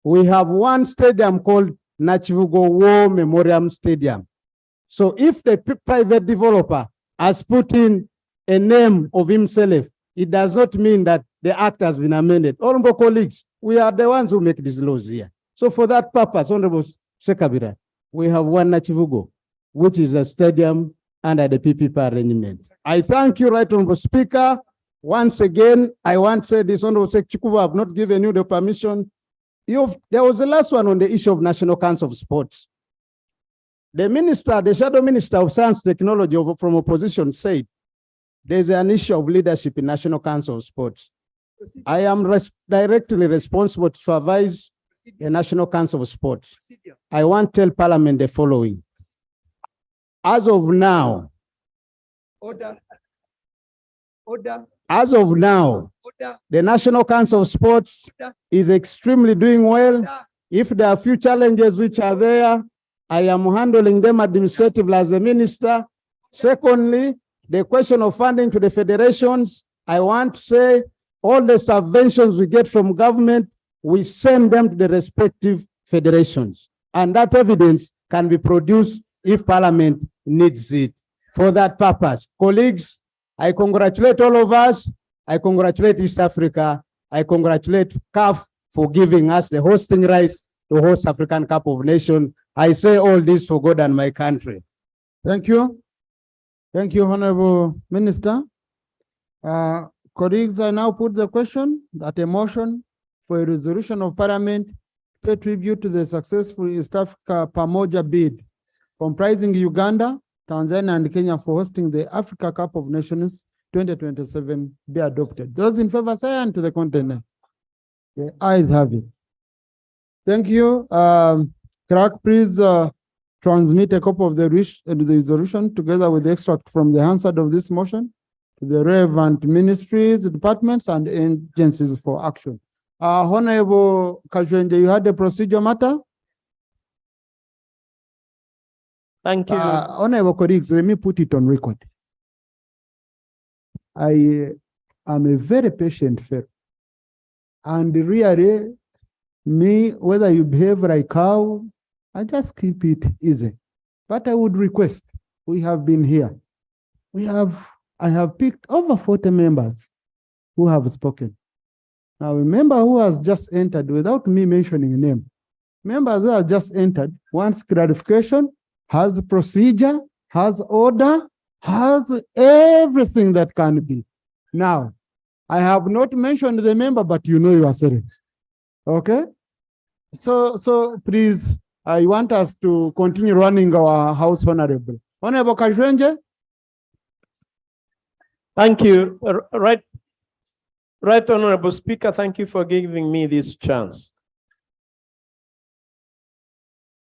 We have one stadium called Nachivugo War Memorial Stadium. So if the private developer has put in a name of himself, it does not mean that the act has been amended. Honorable colleagues, we are the ones who make these laws here. So for that purpose, Honorable Sekabira, we have one Nachivugo, which is a stadium under the PPP arrangement. I thank you, Right Honorable Speaker. Once again, I want to say this, Honorable Sekchikuba, I've not given you the permission. There was the last one on the issue of National Council of Sports. The minister, the shadow minister of Science and Technology from opposition said, there's an issue of leadership in National Council of Sports. I am directly responsible to supervise the National Council of Sports. I want to tell Parliament the following. As of now, as of now, the National Council of Sports is extremely doing well. If there are a few challenges which are there, I am handling them administratively as a minister. Secondly, the question of funding to the federations, I want to say all the subventions we get from government, we send them to the respective federations. And that evidence can be produced if Parliament needs it. For that purpose, colleagues, I congratulate all of us. I congratulate East Africa. I congratulate CAF for giving us the hosting rights to host African Cup of Nations. I say all this for God and my country. Thank you. Thank you, Honorable Minister. Colleagues, I now put the question that a motion for a resolution of Parliament to pay tribute to the successful East Africa Pamoja bid, comprising Uganda, Tanzania, and Kenya for hosting the Africa Cup of Nations 2027 be adopted. Those in favor say aye to the content. The ayes have it. Thank you. Clerk, please transmit a copy of the resolution together with the extract from the answer of this motion to the relevant ministries, departments, and agencies for action. Honorable Kajwende, you had a procedure matter? Thank you. Honorable colleagues, let me put it on record. I am a very patient fellow. And really, me, whether you behave like how, I just keep it easy. But I would request, we have been here. I have picked over 40 members who have spoken. Now, a member who has just entered without me mentioning a name, members who have just entered wants clarification, has procedure, has order, has everything that can be. Now, I have not mentioned the member, but you know yourself. Okay? So please, I want us to continue running our house honorable. Honorable Kajwenje. Thank you. Right Honorable Speaker, thank you for giving me this chance.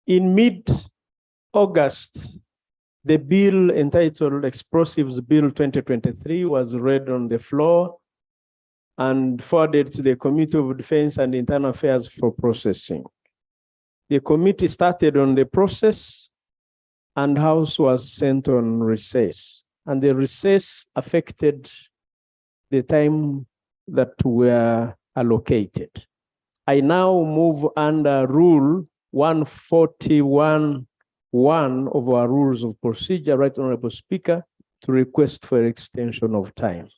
In mid-August, the bill entitled Explosives Bill 2023 was read on the floor and forwarded to the Committee of Defense and Internal Affairs for processing. The committee started on the process and House was sent on recess. And the recess affected the time that we are allocated. I now move under Rule 141(1) of our Rules of Procedure, Right Honorable Speaker, to request for extension of time.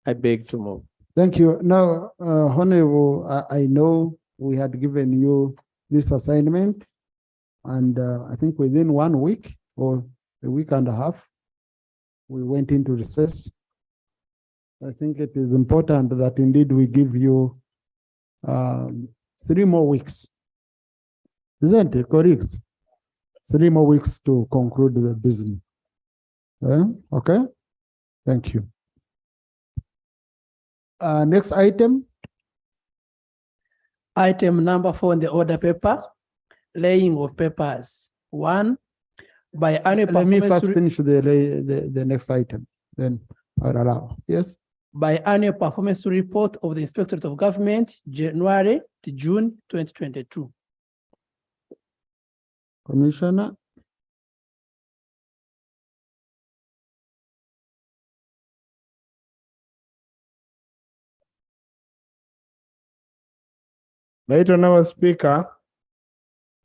I beg to move. Thank you. Now, Honorable, I know we had given you this assignment, and I think within 1 week or a week and a half, we went into recess. I think it is important that indeed we give you 3 more weeks. Isn't it correct? 3 more weeks to conclude the business. Okay, thank you. Next item. Item number 4 in the order paper, laying of papers. 1, by annual Let me first performance finish the next item, then I'll allow. Yes. by annual performance report of the Inspectorate of Government, January to June 2022. Commissioner. Right Honorable Speaker,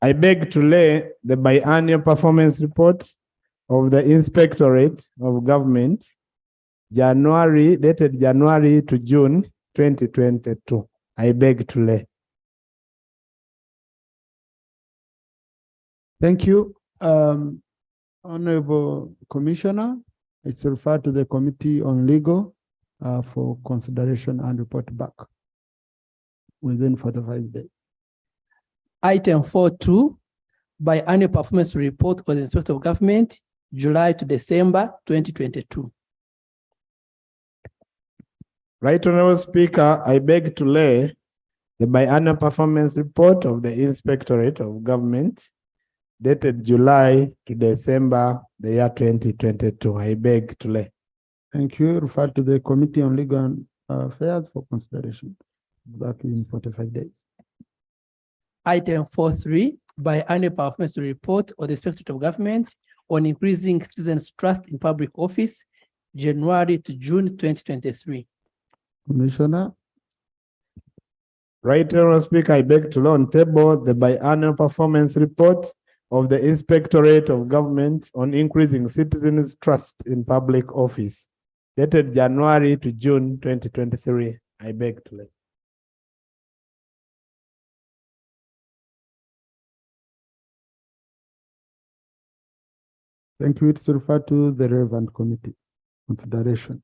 I beg to lay the biannual performance report of the Inspectorate of Government, dated January to June 2022. I beg to lay. Thank you. Honorable Commissioner, it's referred to the Committee on Legal for consideration and report back within 45 days. Item 4.2, by annual performance report of the Inspector of Government, July to December 2022. Right Honorable Speaker, I beg to lay the biannual performance report of the Inspectorate of Government, dated July to December the year 2022. I beg to lay. Thank you. Refer to the Committee on Legal Affairs for consideration back in 45 days. Item 4.3, by annual performance report of the Inspectorate of Government on increasing citizens' trust in public office, January to June 2023. Commissioner. Right Honorable Speaker, I beg to lay on table the biannual performance report of the Inspectorate of Government on increasing citizens' trust in public office, dated January to June 2023. I beg to lay. Thank you. It's referred to the relevant committee consideration.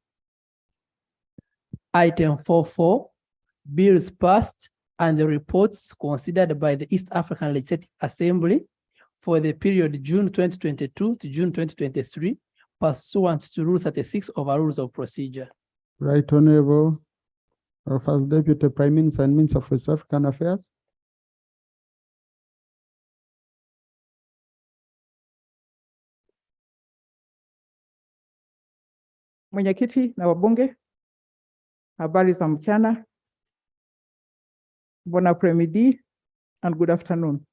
Item 4.4, bills passed and the reports considered by the East African Legislative Assembly for the period June 2022 to June 2023, pursuant to Rule 36 of our Rules of Procedure. Right Honorable First Deputy Prime Minister and Minister for East African Affairs. Mwenyekiti na wabunge, habari za mchana, bon après-midi, and good afternoon.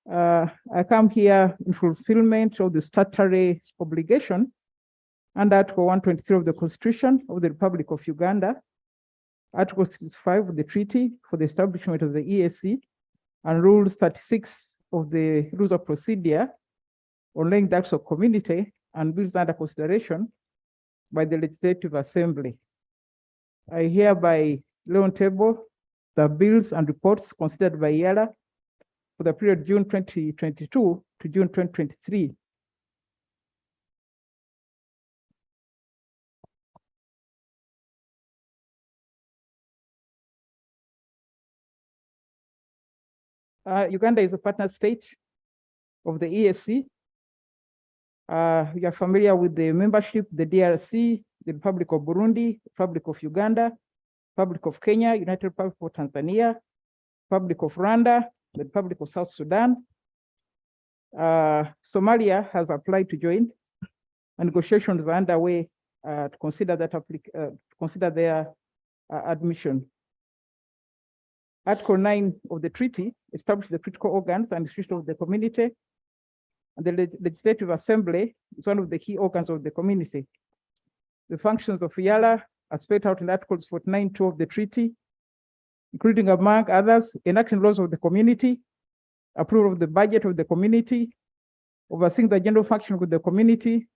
I come here in fulfillment of the statutory obligation under Article 123 of the Constitution of the Republic of Uganda, Article 65 of the Treaty for the Establishment of the EAC, and Rule 36 of the Rules of Procedure on laying the acts of community and bills under consideration by the Legislative Assembly. I hereby lay on table the bills and reports considered by YALA for the period June 2022 to June 2023. Uganda is a partner state of the EAC. We are familiar with the membership, the DRC, the Republic of Burundi, Republic of Uganda, Republic of Kenya, United Republic of Tanzania, Republic of Rwanda, the Republic of South Sudan. Somalia has applied to join, and negotiations are underway to consider their admission. Article 9 of the treaty establishes the critical organs and institutions of the community, and the Legislative Assembly is one of the key organs of the community. The functions of YALA as spelled out in Articles 49(2) of the treaty, including, among others, enacting laws of the community, approval of the budget of the community, overseeing the general function of the community,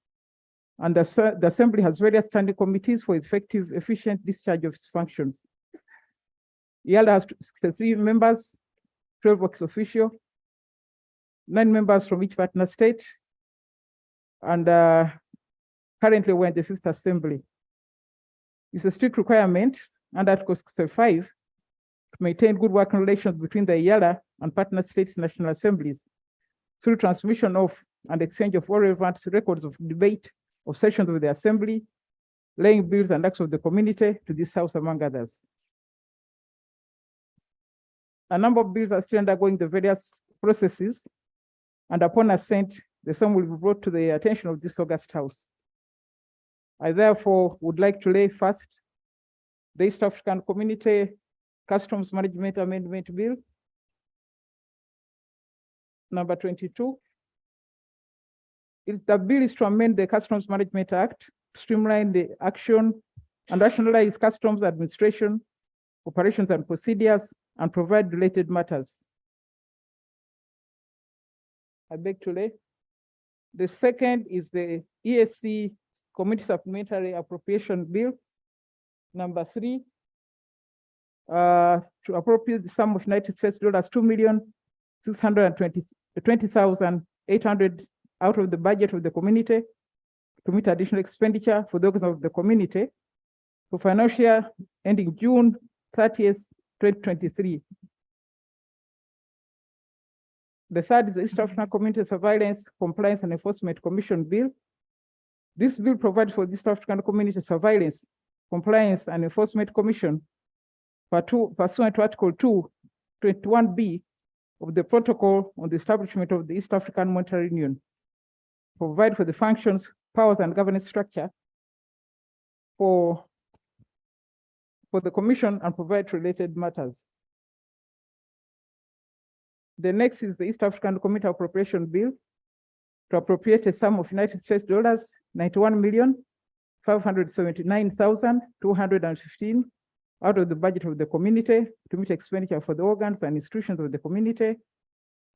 and the Assembly has various standing committees for effective, efficient discharge of its functions. IALA has 63 members, 12 ex officio, 9 members from each partner state, and currently we're in the 5th Assembly. It's a strict requirement under Article 65 to maintain good working relations between the IALA and partner states' national assemblies through transmission of and exchange of all relevant records of debate of sessions of the assembly, laying bills and acts of the community to this house, among others. A number of bills are still undergoing the various processes, and upon assent, the same will be brought to the attention of this august house. I therefore would like to lay first the East African Community Customs Management Amendment Bill, number 22. The bill is to amend the Customs Management Act, streamline the action and rationalize customs administration, operations and procedures, and provide related matters. I beg to lay. The second is the ESC Community Supplementary Appropriation Bill, number 3, to appropriate the sum of United States dollars $2,620,800 out of the budget of the community to meet additional expenditure for the organs of the community for financial year ending June 30th, 2023. The third is the East African Community Surveillance, Compliance and Enforcement Commission Bill. This bill provides for the East African Community Surveillance, Compliance and Enforcement Commission pursuant to Article 221B of the Protocol on the Establishment of the East African Monetary Union, provide for the functions, powers, and governance structure for the Commission and provide related matters. The next is the East African Community Appropriation Bill to appropriate a sum of United States dollars $91,579,215 out of the budget of the community to meet expenditure for the organs and institutions of the community,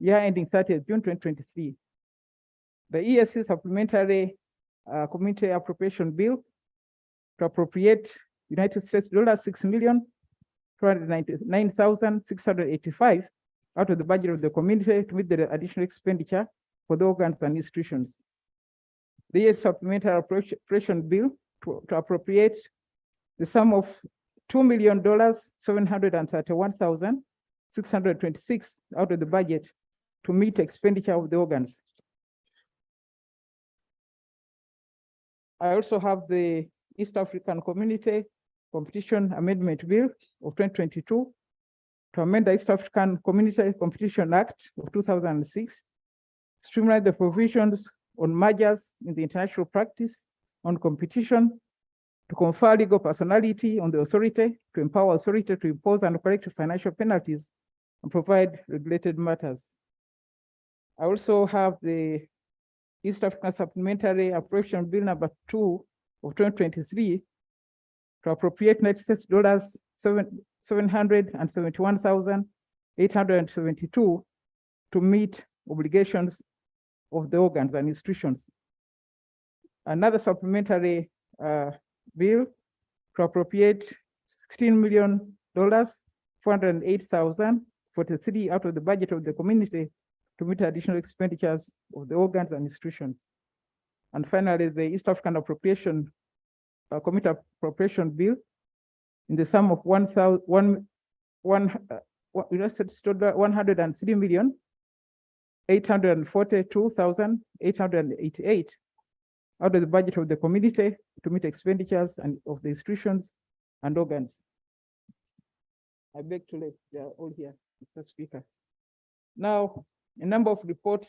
year ending 30th June 2023. The ESC Supplementary Community Appropriation Bill to appropriate United States dollars $6,299,685 out of the budget of the community to meet the additional expenditure for the organs and institutions. The ESC Supplementary Appropriation Bill to appropriate the sum of $2,731,626 out of the budget to meet expenditure of the organs. I also have the East African Community Competition Amendment Bill of 2022 to amend the East African Community Competition Act of 2006, streamline the provisions on mergers in the international practice on competition, to confer legal personality on the authority, to empower authority to impose and correct financial penalties, and provide regulated matters. I also have the East African Supplementary Appropriation Bill number 2 of 2023 to appropriate United States dollars $771,872 to meet obligations of the organs and institutions. Another supplementary bill to appropriate $16,408,043 out of the budget of the community to meet additional expenditures of the organs and institutions. And finally, the East African Appropriation Committee Appropriation Bill in the sum of $103,842,888 out of the budget of the community to meet expenditures and of the institutions and organs. I beg to let, they are all here, Mr. Speaker. Now, a number of reports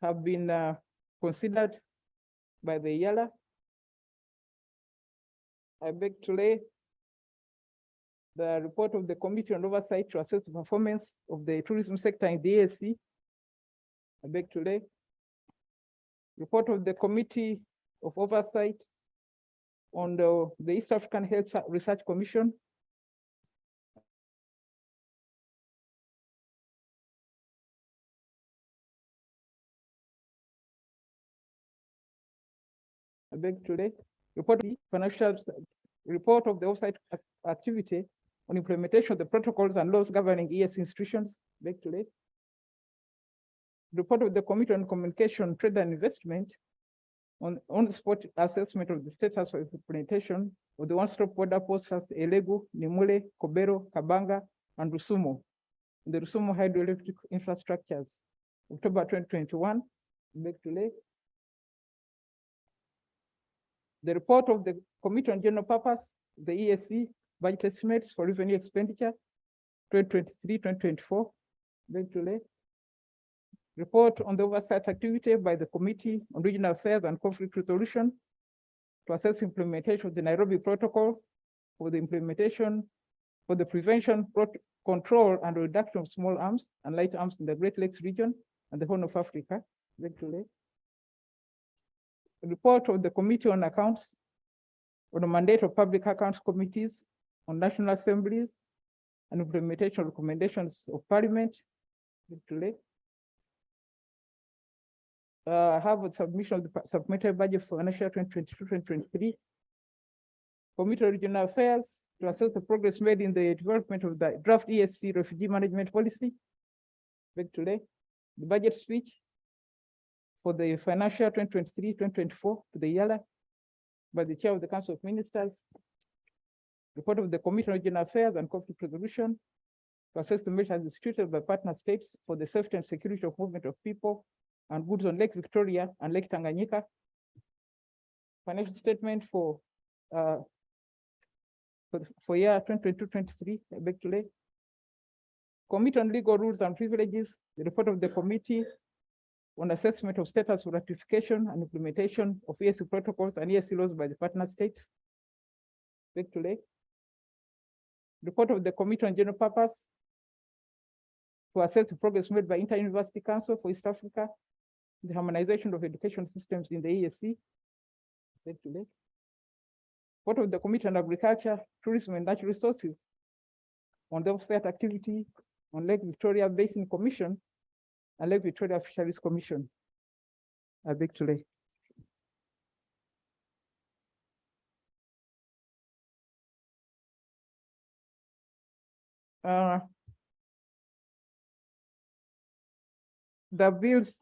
have been considered by the IALA. I beg to lay the report of the Committee on Oversight to assess the performance of the tourism sector in the ESC. I beg to lay report of the Committee of Oversight on the East African Health Research Commission. I beg today, report the financial report of the oversight activity on implementation of the protocols and laws governing ES institutions. Beg today. Report of the Committee on Communication, Trade and Investment on the spot assessment of the status of implementation of the one-stop border posts at Elegu, Nimule, Kobero, Kabanga, and Rusumo, the Rusumo hydroelectric infrastructures, October 2021. Beg today. The report of the Committee on General Purpose, the ESC, budget estimates for revenue expenditure 2023-2024. Beg today. Report on the oversight activity by the Committee on Regional Affairs and Conflict Resolution to assess implementation of the Nairobi Protocol for the implementation for the prevention, control, and reduction of small arms and light arms in the Great Lakes region and the Horn of Africa. Beg today. Report of the Committee on Accounts on the mandate of public accounts committees on national assemblies and implementation recommendations of Parliament. Today. I have a submission of the supplementary budget for financial 2022-2023. Committee on Regional Affairs to assess the progress made in the development of the draft ESC refugee management policy. Today. The budget speech for the financial 2023-2024 to the YALA by the Chair of the Council of Ministers. Report of the Committee on Regional Affairs and Conflict Resolution to assess the measures instituted by partner states for the safety and security of movement of people and goods on Lake Victoria and Lake Tanganyika. Financial statement for year 2022-23, back to late. Committee on Legal Rules and Privileges, the report of the committee on assessment of status of ratification and implementation of ESC protocols and ESC laws by the partner states. Back to late. Report of the Committee on General Purpose to assess the progress made by Inter-University Council for East Africa, the harmonization of education systems in the ESC. Back to late. Report of the Committee on Agriculture, Tourism and Natural Resources on the oversight activity on Lake Victoria Basin Commission and Lake Victoria Fisheries Commission. I beg to lay. The bills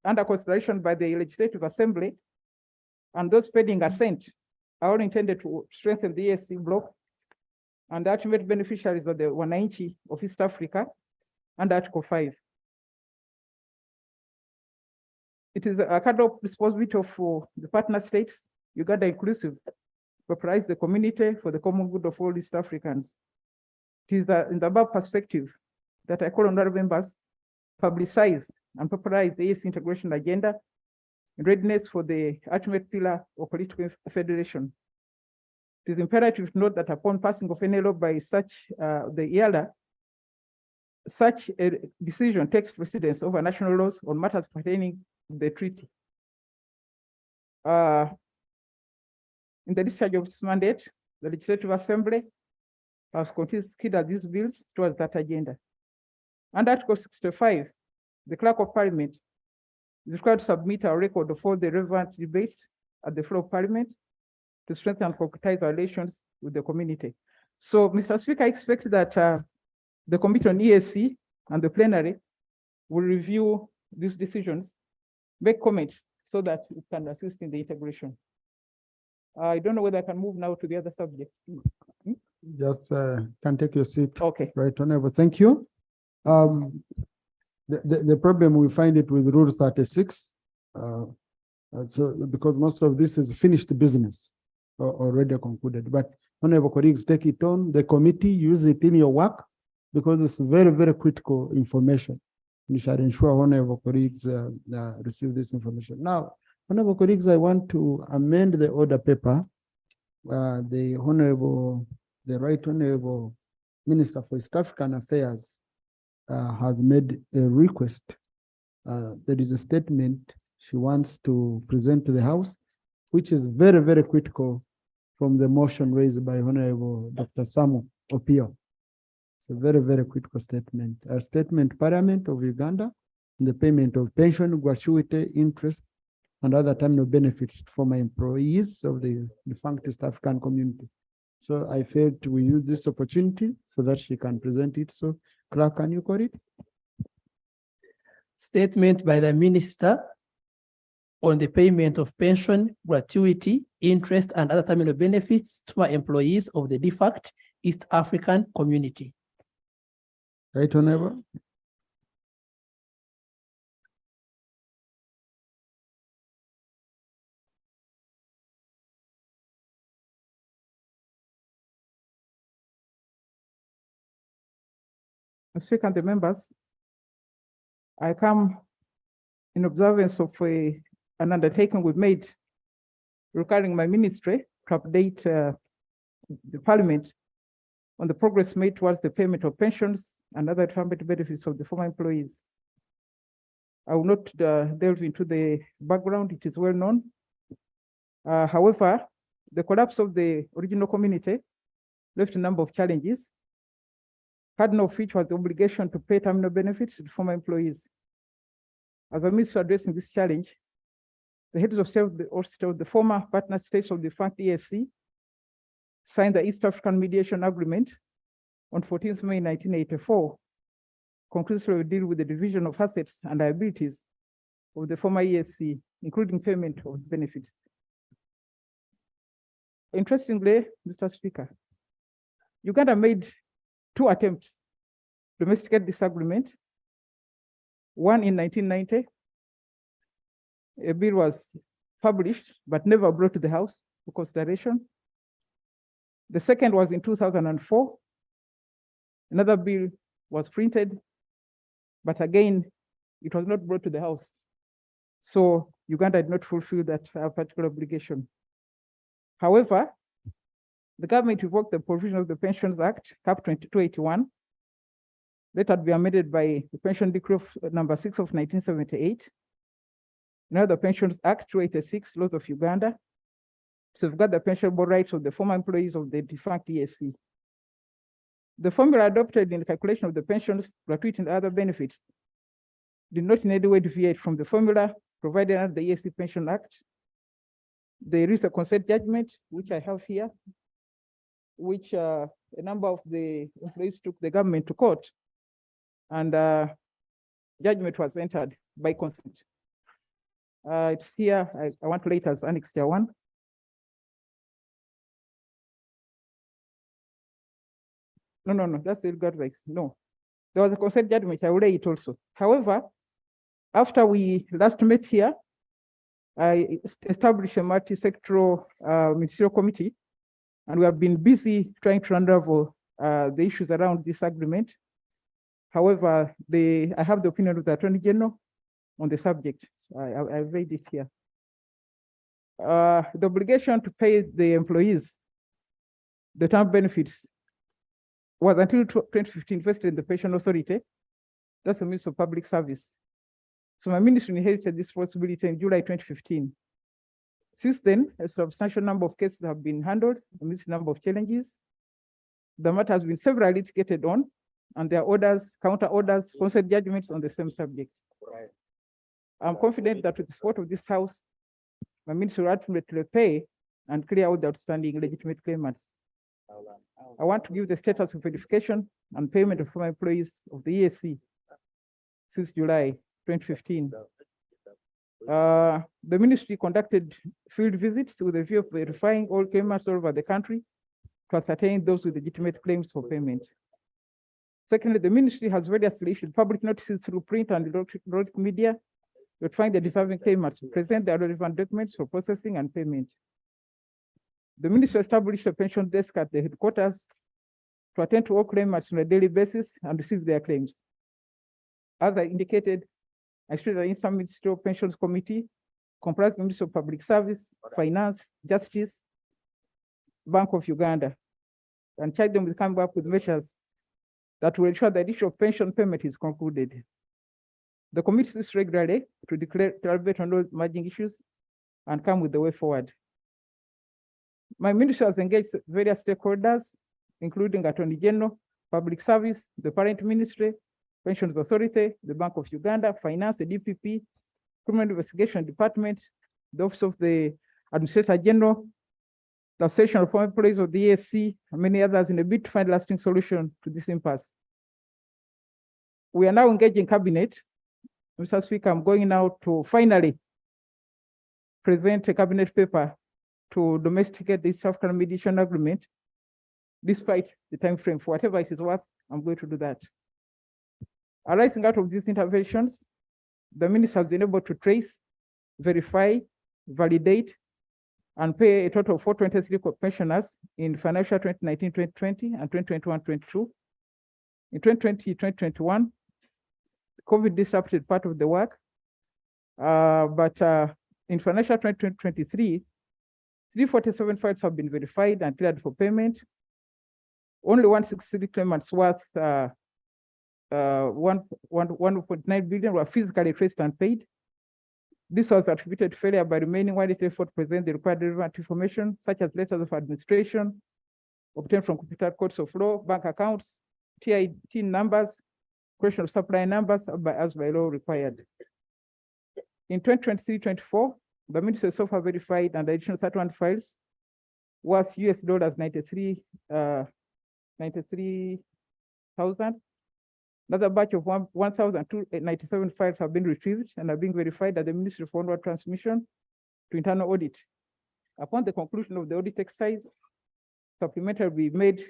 under consideration by the Legislative Assembly and those pending assent are all intended to strengthen the ESC block and the ultimate beneficiaries of the Wananchi of East Africa under Article 5. It is a cardinal responsibility of the partner states, Uganda inclusive, to popularize the community for the common good of all East Africans. It is in the above perspective that I call on other members publicize and popularize the ESC integration agenda in readiness for the ultimate pillar of political federation. It is imperative to note that upon passing of any law by such the EALA, such a decision takes precedence over national laws on matters pertaining to the treaty. In the discharge of this mandate, the Legislative Assembly has considered these bills towards that agenda. Under Article 65, the Clerk of Parliament is required to submit a record of all the relevant debates at the floor of Parliament to strengthen and concretize our relations with the community. So, Mr. Speaker, I expect that the Committee on ESC and the plenary will review these decisions, make comments so that it can assist in the integration. I don't know whether I can move now to the other subject. Just can take your seat. Okay. Right, Honorable. Thank you. The problem we find it with Rule 36. So because most of this is finished business already concluded, but honorable colleagues, take it on the committee, use it in your work because it's very, very critical information. You shall ensure honorable colleagues receive this information. Now, honorable colleagues, I want to amend the order paper. The Right Honorable Minister for East African Affairs has made a request. There is a statement she wants to present to the House, which is very, very critical from the motion raised by Honorable Dr. Samu Opio. It's a very, very critical statement. A statement Parliament of Uganda, the payment of pension, gratuity, interest, and other terminal benefits for my employees of the defunct East African community. So I felt we use this opportunity so that she can present it. So Clerk, can you call it? Statement by the Minister on the payment of pension, gratuity, interest, and other terminal benefits to my employees of the defunct East African community. Right, Honorable. Mr. Speaker and the members, I come in observance of an undertaking we've made regarding my ministry to update the Parliament on the progress made towards the payment of pensions and other retirement benefits of the former employees. I will not delve into the background, it is well known. However, the collapse of the original community left a number of challenges, cardinal of which was the obligation to pay terminal benefits to former employees. As a means to addressing this challenge, the heads of state of the former partner states of the defunct EAC signed the East African Mediation Agreement on 14th May 1984, conclusively deal with the division of assets and liabilities of the former EAC, including payment of benefits. Interestingly, Mr. Speaker, Uganda made 2 attempts to domesticate this agreement. One in 1990, a bill was published but never brought to the House for consideration. The second was in 2004. Another bill was printed, but again, it was not brought to the House. So Uganda did not fulfill that particular obligation. However, the government revoked the provision of the Pensions Act, Cap 2281, that had been amended by the Pension Decree of number 6 of 1978. Now the Pensions Act 286, Laws of Uganda, to safeguard the pensionable rights of the former employees of the defunct EAC. The formula adopted in the calculation of the pensions, gratuity, and other benefits did not in any way deviate from the formula provided under the EAC Pension Act. There is a consent judgment, which I have here, which a number of the employees took the government to court, and judgment was entered by consent. It's here. I want to lay it as Annex 1. No, that's the legal advice. No, there was a consent judgment. I will lay it also. However, after we last met here, I established a multi-sectoral ministerial committee, and we have been busy trying to unravel the issues around this agreement. However, I have the opinion of the Attorney General on the subject. I've read it here. The obligation to pay the employees the term benefits was until 2015 vested in the Pension Authority. That's a Ministry of Public Service. So my ministry inherited this responsibility in July 2015. Since then, a substantial number of cases have been handled, a mixed number of challenges. The matter has been severally litigated on, and there are orders, counter orders, consent judgments on the same subject. Right. I'm confident that with the support of this House, my ministry will ultimately pay and clear out the outstanding legitimate claimants. I want to give the status of verification and payment of former employees of the EAC since July 2015. The ministry conducted field visits with a view of verifying all claimants all over the country to ascertain those with legitimate claims for payment. Secondly, the ministry has variously issued public notices through print and electronic media notifying the deserving claimants to present their relevant documents for processing and payment. The ministry established a pension desk at the headquarters to attend to all claimants on a daily basis and receive their claims. As I indicated, I started an interministerial pensions committee comprising of the Ministry of Public Service, Finance, Justice, Bank of Uganda, and charged them with coming up with measures that will ensure that the issue of pension payment is concluded. The committee sits regularly to deliberate on those emerging issues and come with the way forward. My ministry has engaged various stakeholders, including Attorney General, Public Service, the Parent Ministry, Pensions Authority, the Bank of Uganda, Finance, the DPP, Criminal Investigation Department, the Office of the Administrator General, the Association of Former Employees of the ESC, and many others in a bid to find lasting solution to this impasse. We are now engaging Cabinet. Mr. Speaker, I'm going now to finally present a Cabinet paper to domesticate the East African Mediation Agreement, despite the time frame. For whatever it is worth, I'm going to do that. Arising out of these interventions, the minister has been able to trace, verify, validate, and pay a total of 423 pensioners in financial 2019-2020 and 2021-22. In 2020-2021, COVID disrupted part of the work, but in financial 2020-23, 347 files have been verified and cleared for payment. Only 163 claimants worth 1.9 billion were physically traced and paid. This was attributed to failure by remaining widely effort to present the required relevant information, such as letters of administration obtained from computer codes of law, bank accounts, TIN numbers, question of supply numbers as by law required. In 2023-24, the ministry so far verified an additional 31 files worth $93,000. Another batch of 1,297 files have been retrieved and are being verified at the Ministry for Onward Transmission to internal audit. Upon the conclusion of the audit exercise, supplementary will be made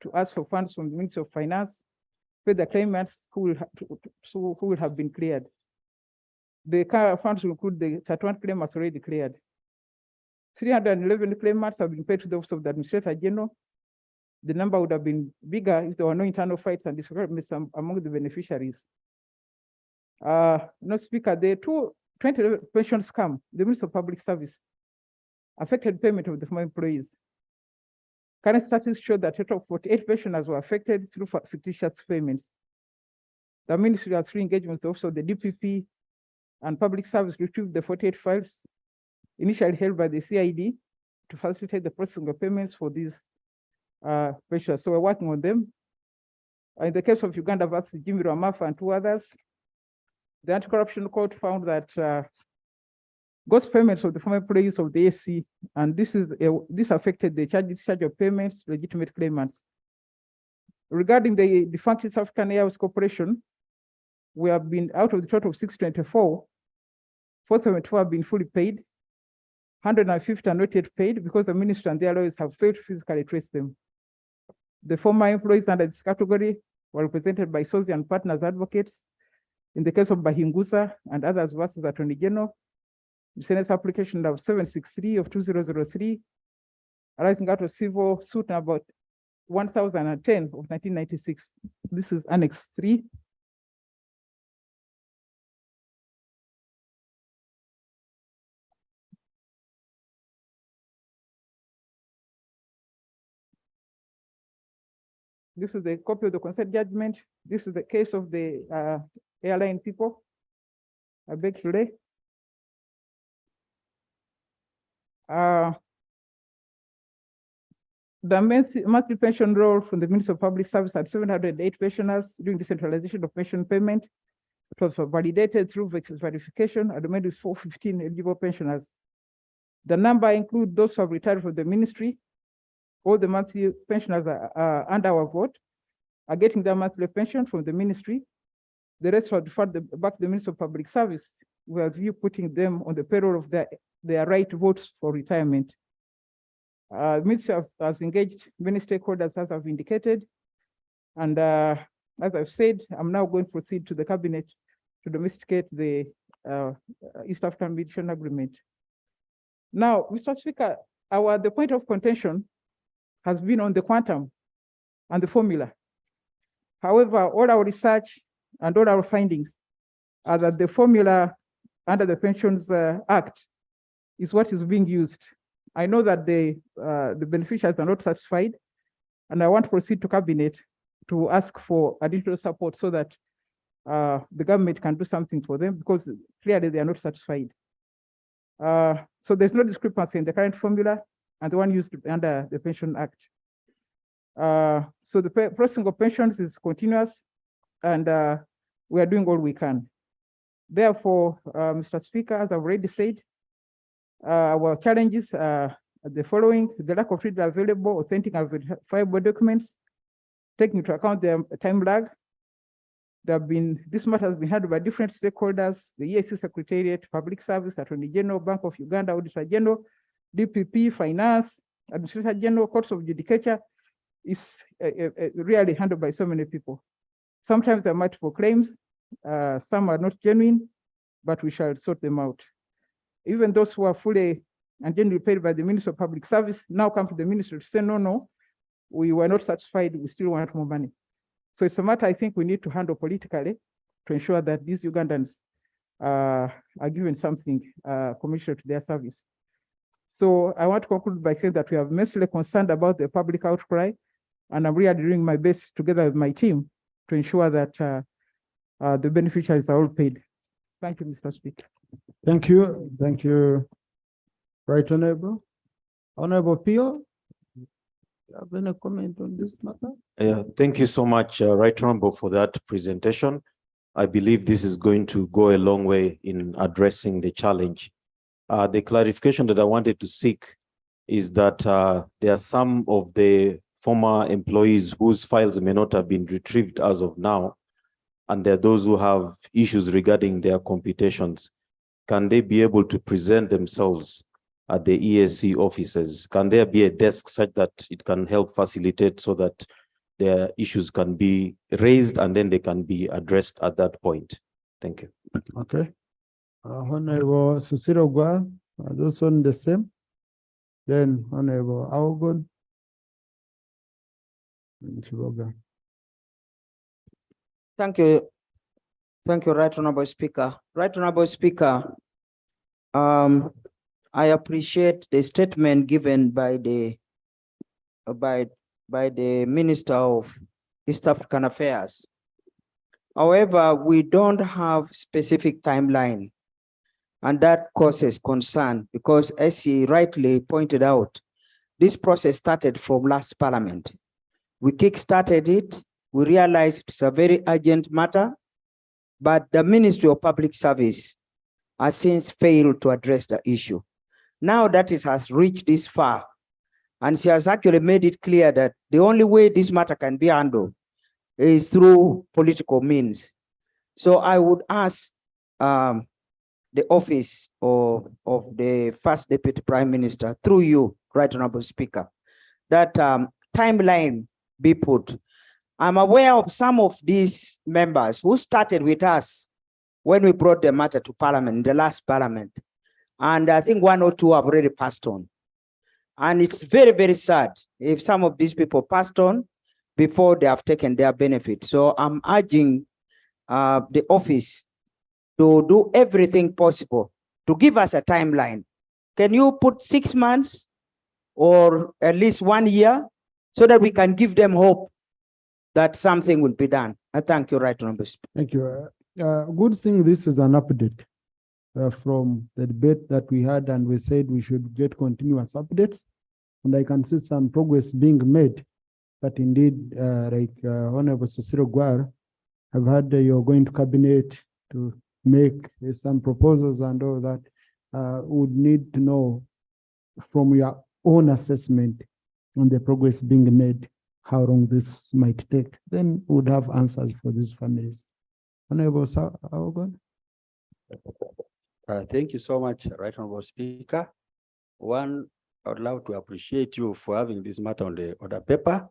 to ask for funds from the Ministry of Finance, pay the claimants who will have been cleared. The funds will include the 31 claimants already cleared. 311 claimants have been paid to the Office of the Administrator General. The number would have been bigger if there were no internal fights and disagreements among the beneficiaries. No, Speaker, the 20 pension scam, the Ministry of Public Service, affected payment of the former employees. Current statistics show that a total of 48 pensioners were affected through fictitious payments. The ministry has three engagements, the Office of the DPP and Public Service retrieved the 48 files initially held by the CID to facilitate the processing of payments for these pensioners. So we're working on them. In the case of Uganda versus Jimmy Ramafa and two others, the Anti-Corruption Court found that ghost payments of the former employees of the AC, and this affected the discharge of payments to legitimate claimants. Regarding the defunct East African Airways Corporation, we have been out of the total of 624, 474 have been fully paid, 150 are not yet paid because the ministry and their lawyers have failed to physically trace them. The former employees under this category were represented by Sozi and Partners advocates. In the case of Bahinguza and others versus Attorney General, the Senate's application number 763 of 2003, arising out of civil suit number 1010 of 1996. This is Annex 3. This is the copy of the consent judgment. This is the case of the airline people. I beg today. The monthly pension roll from the Ministry of Public Service had 708 pensioners during decentralization of pension payment. It was validated through verification and made with 415 eligible pensioners. The number includes those who have retired from the ministry. All the monthly pensioners are under our vote are getting their monthly pension from the ministry. The rest are deferred back to the Ministry of Public Service, with you putting them on the payroll of their right votes for retirement. The ministry has engaged many stakeholders, as I've indicated. And as I've said, I'm now going to proceed to the cabinet to domesticate the East African Mediation Agreement. Now, Mr. Speaker, the point of contention has been on the quantum and the formula. However, all our research and all our findings are that the formula under the Pensions Act is what is being used. I know that the beneficiaries are not satisfied, and I want to proceed to cabinet to ask for additional support so that the government can do something for them, because clearly they are not satisfied. So there's no discrepancy in the current formula, and the one used under the Pension Act. So the processing of pensions is continuous, and we are doing all we can. Therefore, Mr. Speaker, as I've already said, our challenges are the following: the lack of readily available, authentic, and verifiable documents, taking into account the time lag. This matter has been handled by different stakeholders: the EAC Secretariat, Public Service, Attorney General, Bank of Uganda, Auditor General, DPP, Finance, Administrator General, Courts of Judicature. Is really handled by so many people. Sometimes there are multiple claims. Some are not genuine, but we shall sort them out. Even those who are fully and genuinely paid by the Ministry of Public Service now come to the ministry to say, no, we were not satisfied, we still want more money. So it's a matter I think we need to handle politically to ensure that these Ugandans are given something commensurate to their service. So I want to conclude by saying that we are immensely concerned about the public outcry, and I'm really doing my best together with my team to ensure that the beneficiaries are all paid. Thank you, Mr. Speaker. Thank you. Thank you. Right, Honorable. Honorable Pio, you have any comment on this matter? Yeah, thank you so much, Right Honorable, for that presentation. I believe this is going to go a long way in addressing the challenge. The clarification that I wanted to seek is that there are some of the former employees whose files may not have been retrieved as of now, and there are those who have issues regarding their computations. Can they be able to present themselves at the EAC offices? Can there be a desk such that it can help facilitate so that their issues can be raised and then they can be addressed at that point? Thank you. Okay. Honorable Cicero Gua, those on the same. Then Honorable Augon. Thank you. Thank you, Right Honorable Speaker. Right Honorable Speaker, I appreciate the statement given by the Minister of East African Affairs. However, we don't have specific timeline, and that causes concern because, as he rightly pointed out, this process started from last Parliament. We kick-started it. We realized it's a very urgent matter, but the Ministry of Public Service has since failed to address the issue. Now that it has reached this far, and she has actually made it clear that the only way this matter can be handled is through political means. So I would ask the office of the First Deputy Prime Minister, through you, Right Honorable Speaker, that timeline be put. I'm aware of some of these members who started with us when we brought the matter to Parliament, in the last Parliament. And I think 1 or 2 have already passed on. And it's very, very sad if some of these people passed on before they have taken their benefit. So I'm urging the office to do everything possible to give us a timeline. Can you put 6 months or at least 1 year so that we can give them hope that something will be done? I thank you, Right Honorable Speaker. Thank you. Good thing this is an update from the debate that we had, and we said we should get continuous updates. And I can see some progress being made. That indeed, like Honorable Cicero Guar, I've heard you're going to cabinet to make some proposals and all that. Would need to know from your own assessment on the progress being made, how long this might take. Then we would have answers for these families. Honorable Augon. Thank you so much, Right Honorable Speaker. One, I would love to appreciate you for having this matter on the order paper.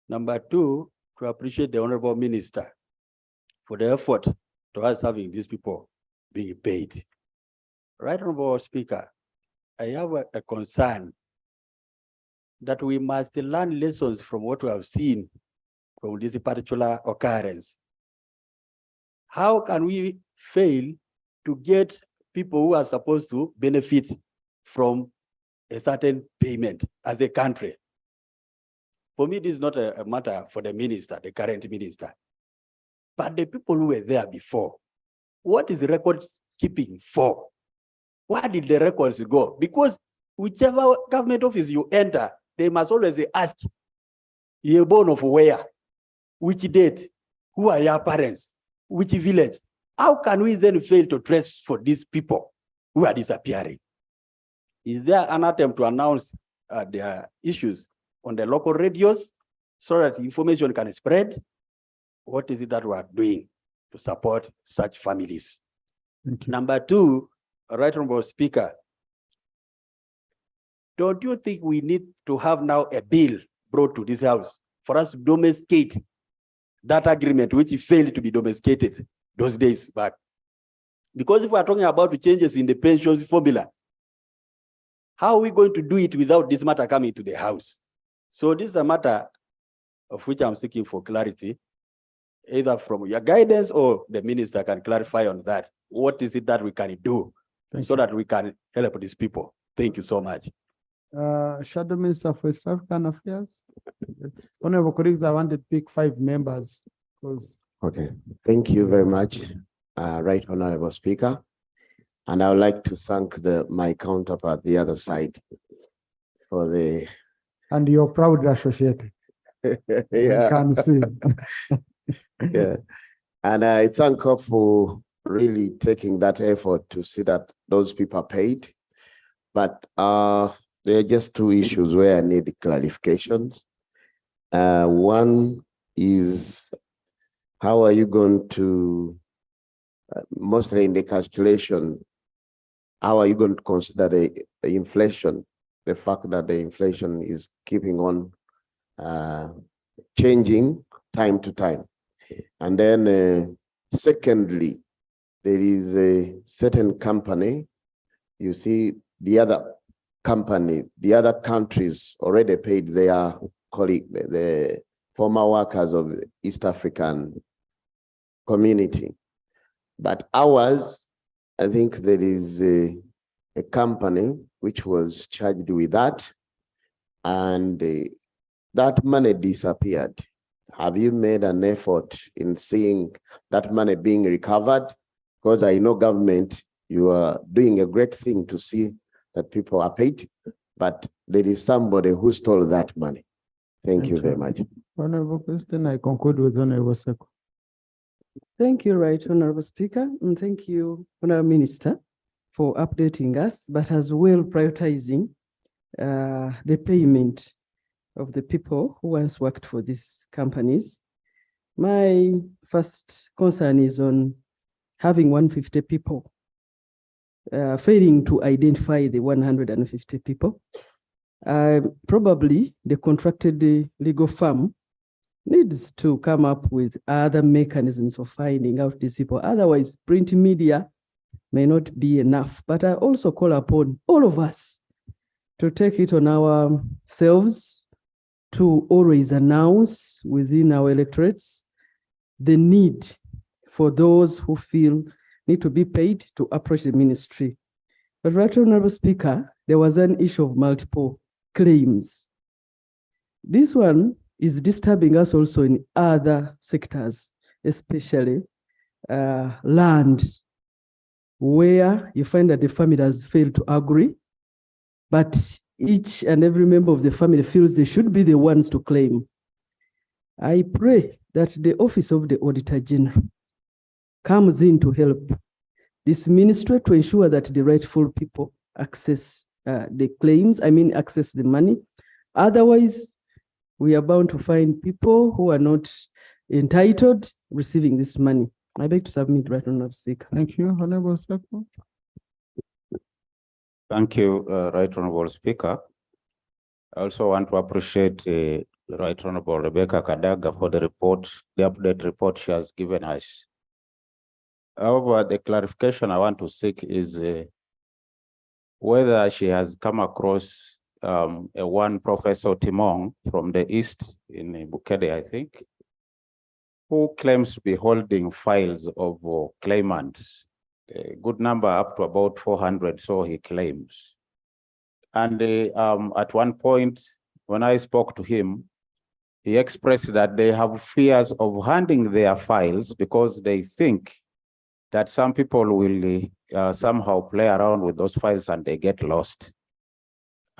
Number 2, to appreciate the Honorable Minister for the effort to us having these people being paid. Right Honorable Speaker, I have a concern that we must learn lessons from what we have seen from this particular occurrence. How can we fail to get people who are supposed to benefit from a certain payment as a country? For me, this is not a matter for the minister, the current minister, but the people who were there before. What is record keeping for? Where did the records go? Because whichever government office you enter, they must always ask, you're born of where, which date, who are your parents, which village. How can we then fail to trace for these people who are disappearing? Is there an attempt to announce their issues on the local radios so that information can spread? What is it that we are doing to support such families? Number two, Right Honorable Speaker, don't you think we need to have now a bill brought to this house for us to domesticate that agreement which failed to be domesticated those days back? Because if we are talking about changes in the pensions formula, how are we going to do it without this matter coming to the house? So this is a matter of which I'm seeking for clarity, either from your guidance or the minister can clarify on that. What is it that we can do so that we can help these people? Thank you so much. Shadow Minister for East African Affairs. Honorable colleagues, I want to pick 5 members because. Okay, thank you very much, Right Honorable Speaker. And I would like to thank my counterpart, the other side, for the. And you're proudly associated. Yeah. I can see. Yeah. And I thank her for really taking that effort to see that those people are paid. But there are just 2 issues where I need clarifications. One is, how are you going to, mostly in the calculation, how are you going to consider the inflation, the fact that the inflation is keeping on changing time to time? And then secondly, there is a certain company, you see the other company, the other countries already paid their colleague, the former workers of the East African community. But ours, I think there is a company which was charged with that, and that money disappeared. Have you made an effort in seeing that money being recovered? Because I know government, you are doing a great thing to see that people are paid, but there is somebody who stole that money. Thank you very much. Honorable Question, I conclude with Honorable Seko. Thank you, Right Honorable Speaker, and thank you, Honorable Minister, for updating us, but as well prioritizing the payment of the people who once worked for these companies. My first concern is on having 150 people, failing to identify the 150 people. Probably the contracted legal firm needs to come up with other mechanisms of finding out these people. Otherwise, print media may not be enough. But I also call upon all of us to take it on ourselves to always announce within our electorates the need for those who feel need to be paid to approach the ministry. But Right Honorable Speaker, there was an issue of multiple claims. This one is disturbing us also in other sectors, especially land, where you find that the family has failed to agree, but each and every member of the family feels they should be the ones to claim. I pray that the Office of the Auditor General comes in to help this ministry to ensure that the rightful people access the claims, access the money. Otherwise, we are bound to find people who are not entitled receiving this money. I beg to submit, Right Honorable Speaker. Thank you, Honorable Seko. Thank you, Right Honorable Speaker. I also want to appreciate Right Honorable Rebecca Kadaga for the report, the update report she has given us. However, the clarification I want to seek is whether she has come across one Professor Timong from the East in Bukede, I think, who claims to be holding files of claimants, a good number up to about 400, so he claims. And at one point, when I spoke to him, he expressed that they have fears of handing their files because they think that some people will somehow play around with those files and they get lost.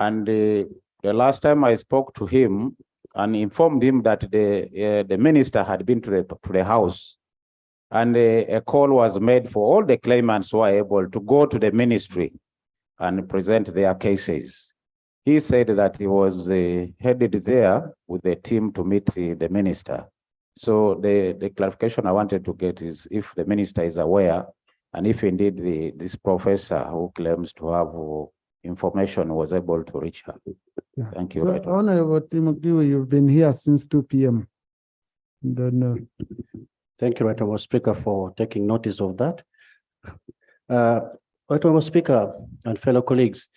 And the last time I spoke to him and informed him that the minister had been to the house, and a call was made for all the claimants who are able to go to the ministry and present their cases. He said that he was headed there with the team to meet the minister. So the clarification I wanted to get is if the minister is aware, and if indeed this professor who claims to have information was able to reach her. Yeah. Thank you. So, Right. Honorable Timothy, you've been here since 2 p.m. Don't know. Thank you, Right Honorable Speaker, for taking notice of that. Right Honorable Speaker and fellow colleagues,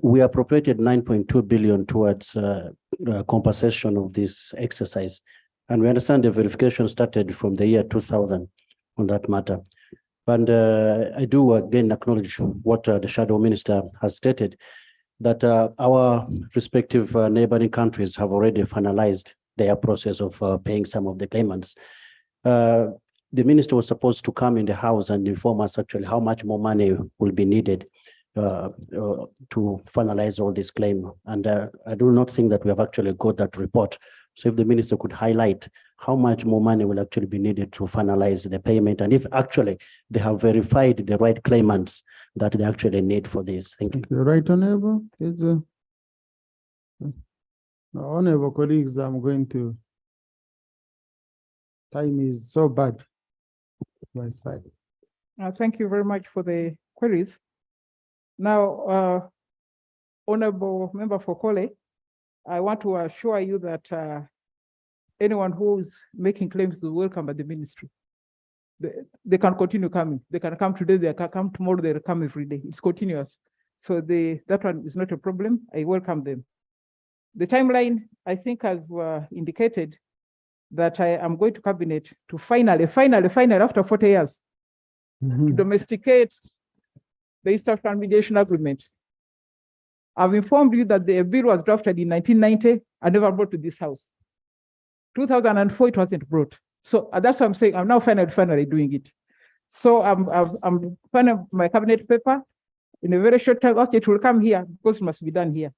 we appropriated 9.2 billion towards compensation of this exercise. And we understand the verification started from the year 2000 on that matter. And I do again acknowledge what the Shadow Minister has stated, that our respective neighboring countries have already finalized their process of paying some of the claimants. The minister was supposed to come in the house and inform us actually how much more money will be needed to finalize all this claim. And I do not think that we have actually got that report. So if the minister could highlight how much more money will actually be needed to finalize the payment, and if actually they have verified the right claimants that they actually need for this. Thank you. Right, Honorable. Honorable colleagues, I'm going to. Time is so bad. My side. Thank you very much for the queries. Now, Honorable Member for Kole, I want to assure you that anyone who is making claims is welcome at the ministry. They can continue coming. They can come today, they can come tomorrow, they come every day. It's continuous. So that one is not a problem. I welcome them. The timeline, I think I've indicated that I am going to cabinet to finally, after 40 years, to domesticate the East African Mediation Agreement. I've informed you that the bill was drafted in 1990 and never brought to this house. 2004, it wasn't brought. So that's what I'm saying. I'm now finally doing it. So I'm finally my cabinet paper in a very short time. Okay, it will come here because it must be done here.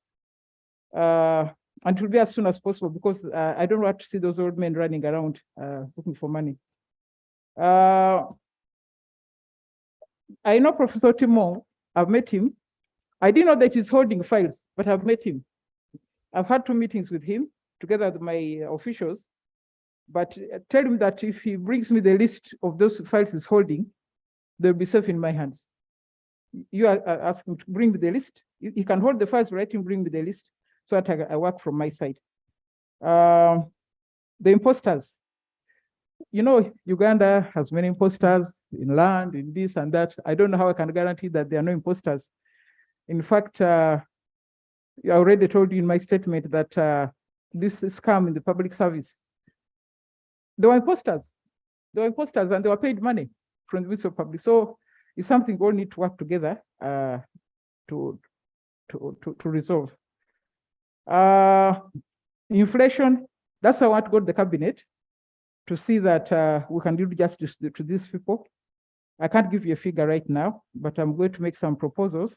And it will be as soon as possible because I don't want to see those old men running around looking for money. I know Professor Timo. I've met him. I didn't know that he's holding files, but I've met him. I've had 2 meetings with him together with my officials, but tell him that if he brings me the list of those files he's holding, they'll be safe in my hands. You are asking to bring me the list. He can hold the files, right? Him bring me the list so that I work from my side. The imposters. You know, Uganda has many imposters in land, in this and that. I don't know how I can guarantee that there are no imposters. In fact, I already told you in my statement that this scam in the public service. They were imposters. They were imposters and they were paid money from the Ministry of Public. So it's something we all need to work together to resolve. Inflation, that's why I want to go to the cabinet to see that we can do justice to these people. I can't give you a figure right now, but I'm going to make some proposals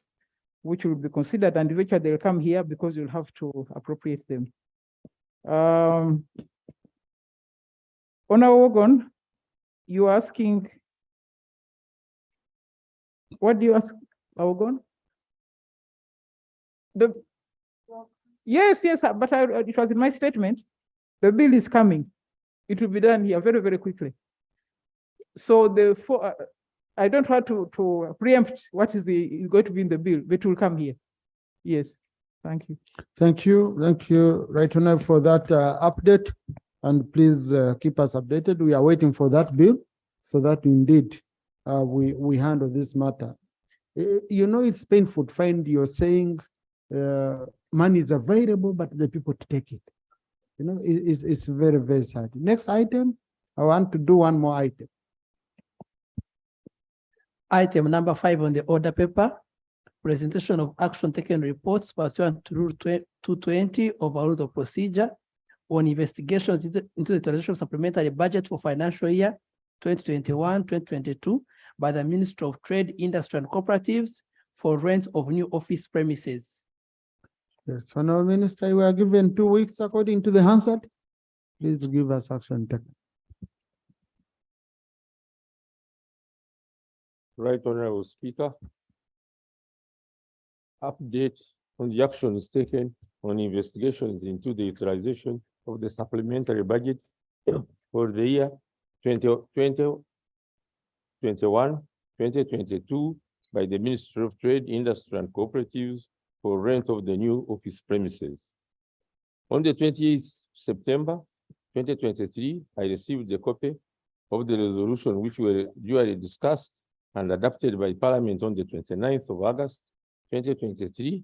which will be considered, and eventually they'll come here because you'll have to appropriate them. Honorable Ogon, you're asking, what do you ask, Ogon? Yes, but it was in my statement. The bill is coming. It will be done here very, very quickly. So I don't want to preempt what is going to be in the bill, but it will come here. Yes, thank you. Thank you, Right Honourable, for that update. And please keep us updated. We are waiting for that bill so that indeed we handle this matter. You know, it's painful to find you're saying money is available, but the people to take it. You know, it's very, very sad. Next item, I want to do one more item. Item number 5 on the order paper, presentation of action taken reports pursuant to Rule 220 of our Rules of Procedure on investigations into the utilization of supplementary budget for financial year 2021-2022 by the Ministry of Trade, Industry and Cooperatives for rent of new office premises. Yes, Honorable Minister, we are given 2 weeks according to the Hansard. Please give us action taken. Right Honorable Speaker. Update on the actions taken on investigations into the utilization of the supplementary budget for the year 2021-2022 by the Ministry of Trade, Industry and Cooperatives for rent of the new office premises. On the 20th September 2023, I received a copy of the resolution which were duly discussed and adopted by Parliament on the 29th of August 2023.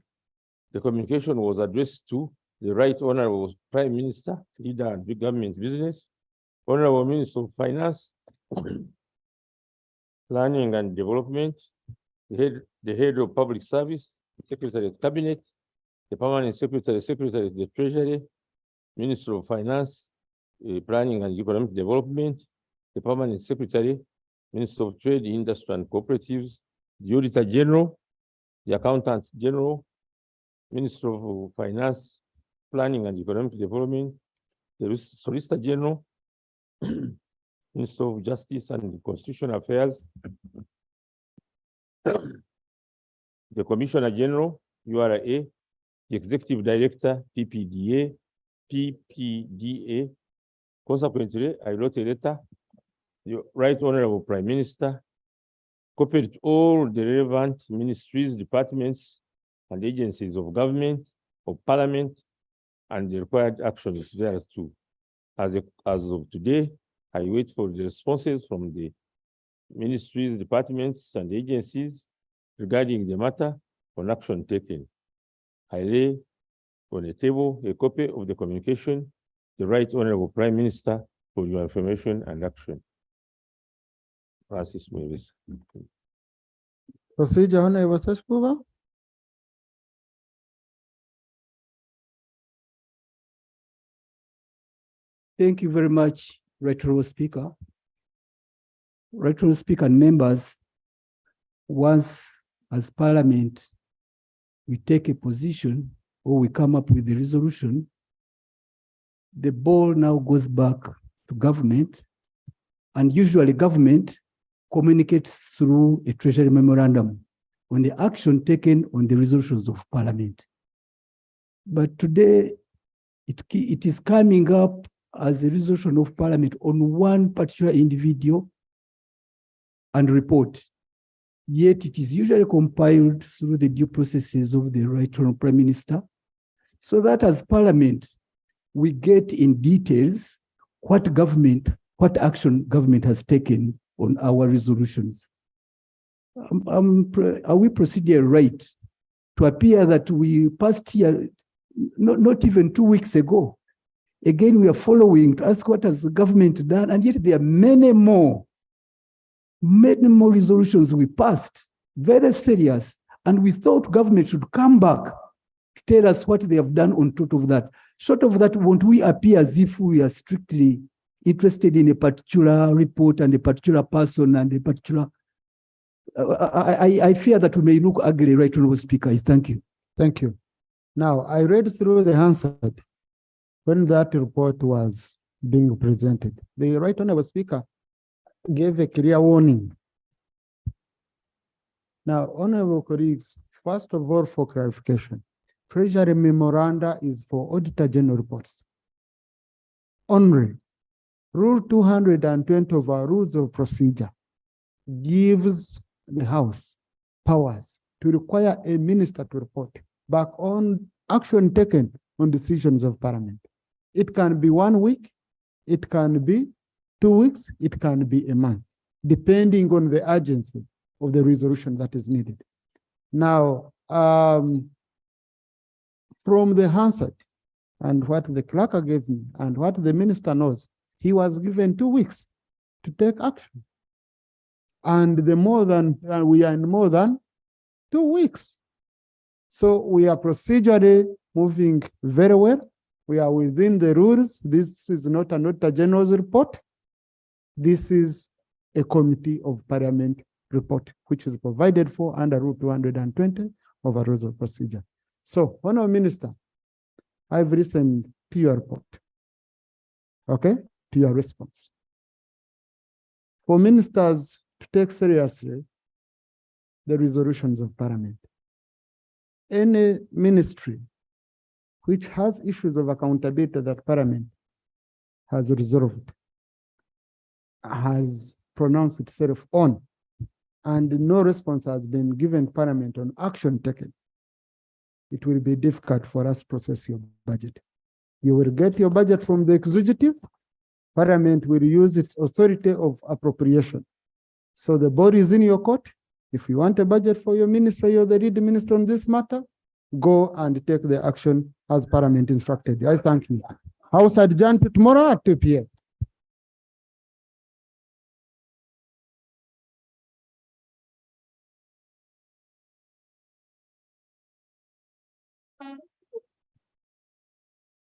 The communication was addressed to the Right Honorable Prime Minister, Leader and Big Government Business, Honorable Minister of Finance, Planning and Development, the head of Public Service, Secretary of Cabinet, the Permanent Secretary of the Treasury, Minister of Finance, Planning and Economic Development, the Permanent Secretary, Minister of Trade, Industry and Cooperatives, the Auditor General, the Accountant General, Minister of Finance, Planning and Economic Development, the Solicitor General, Minister of Justice and Constitutional Affairs, the Commissioner General, URA, the Executive Director, PPDA. Consequently, I wrote a letter, the Right Honorable Prime Minister, copied all the relevant ministries, departments, and agencies of government, of Parliament, and the required actions thereto. As of today, I wait for the responses from the ministries, departments, and agencies regarding the matter on action taken. I lay on the table a copy of the communication, the Right Honorable Prime Minister, for your information and action. Francis Mavis. Procedure, Honorable Seshkuva. Thank you very much, Right Honorable Speaker. Right Honorable Speaker and members, once as Parliament, we take a position or we come up with a resolution, the ball now goes back to government, and usually government communicates through a Treasury memorandum on the action taken on the resolutions of Parliament. But today, it is coming up as a resolution of Parliament on one particular individual and report. Yet it is usually compiled through the due processes of the Right Honorable Prime Minister, so that as Parliament, we get in details what action government has taken on our resolutions. Are we proceeding right to appear that we passed here not even 2 weeks ago? Again, we are following to ask what has the government done, and yet there are many more resolutions we passed, very serious, and we thought government should come back to tell us what they have done on top of that. Short of that, won't we appear as if we are strictly interested in a particular report and a particular person and a particular... I fear that we may look ugly, Right Honorable Speaker. Thank you. Thank you. Now, I read through the Hansard when that report was being presented. The Right Honorable Speaker gave a clear warning. Now, honorable colleagues, first of all, for clarification, Treasury memoranda is for Auditor General reports only. Rule 220 of our rules of procedure gives the House powers to require a minister to report back on action taken on decisions of Parliament. It can be 1 week, it can be 2 weeks, it can be a month, depending on the urgency of the resolution that is needed. Now, from the Hansard and what the clerk gave me and what the minister knows, he was given 2 weeks to take action. And we are in more than 2 weeks. So we are procedurally moving very well. We are within the rules. This is not an Auditor General's report. This is a Committee of Parliament report, which is provided for under Rule 220 of our rules of procedure. So, Honourable Minister, I've listened to your report, okay, to your response. For ministers to take seriously the resolutions of Parliament, any ministry which has issues of accountability that Parliament has resolved, has pronounced itself on, and no response has been given Parliament on action taken, it will be difficult for us to process your budget. You will get your budget from the executive, Parliament will use its authority of appropriation. So the ball is in your court. If you want a budget for your ministry, you're the lead minister on this matter, go and take the action as Parliament instructed. I thank you. House adjourned tomorrow at 2 p.m.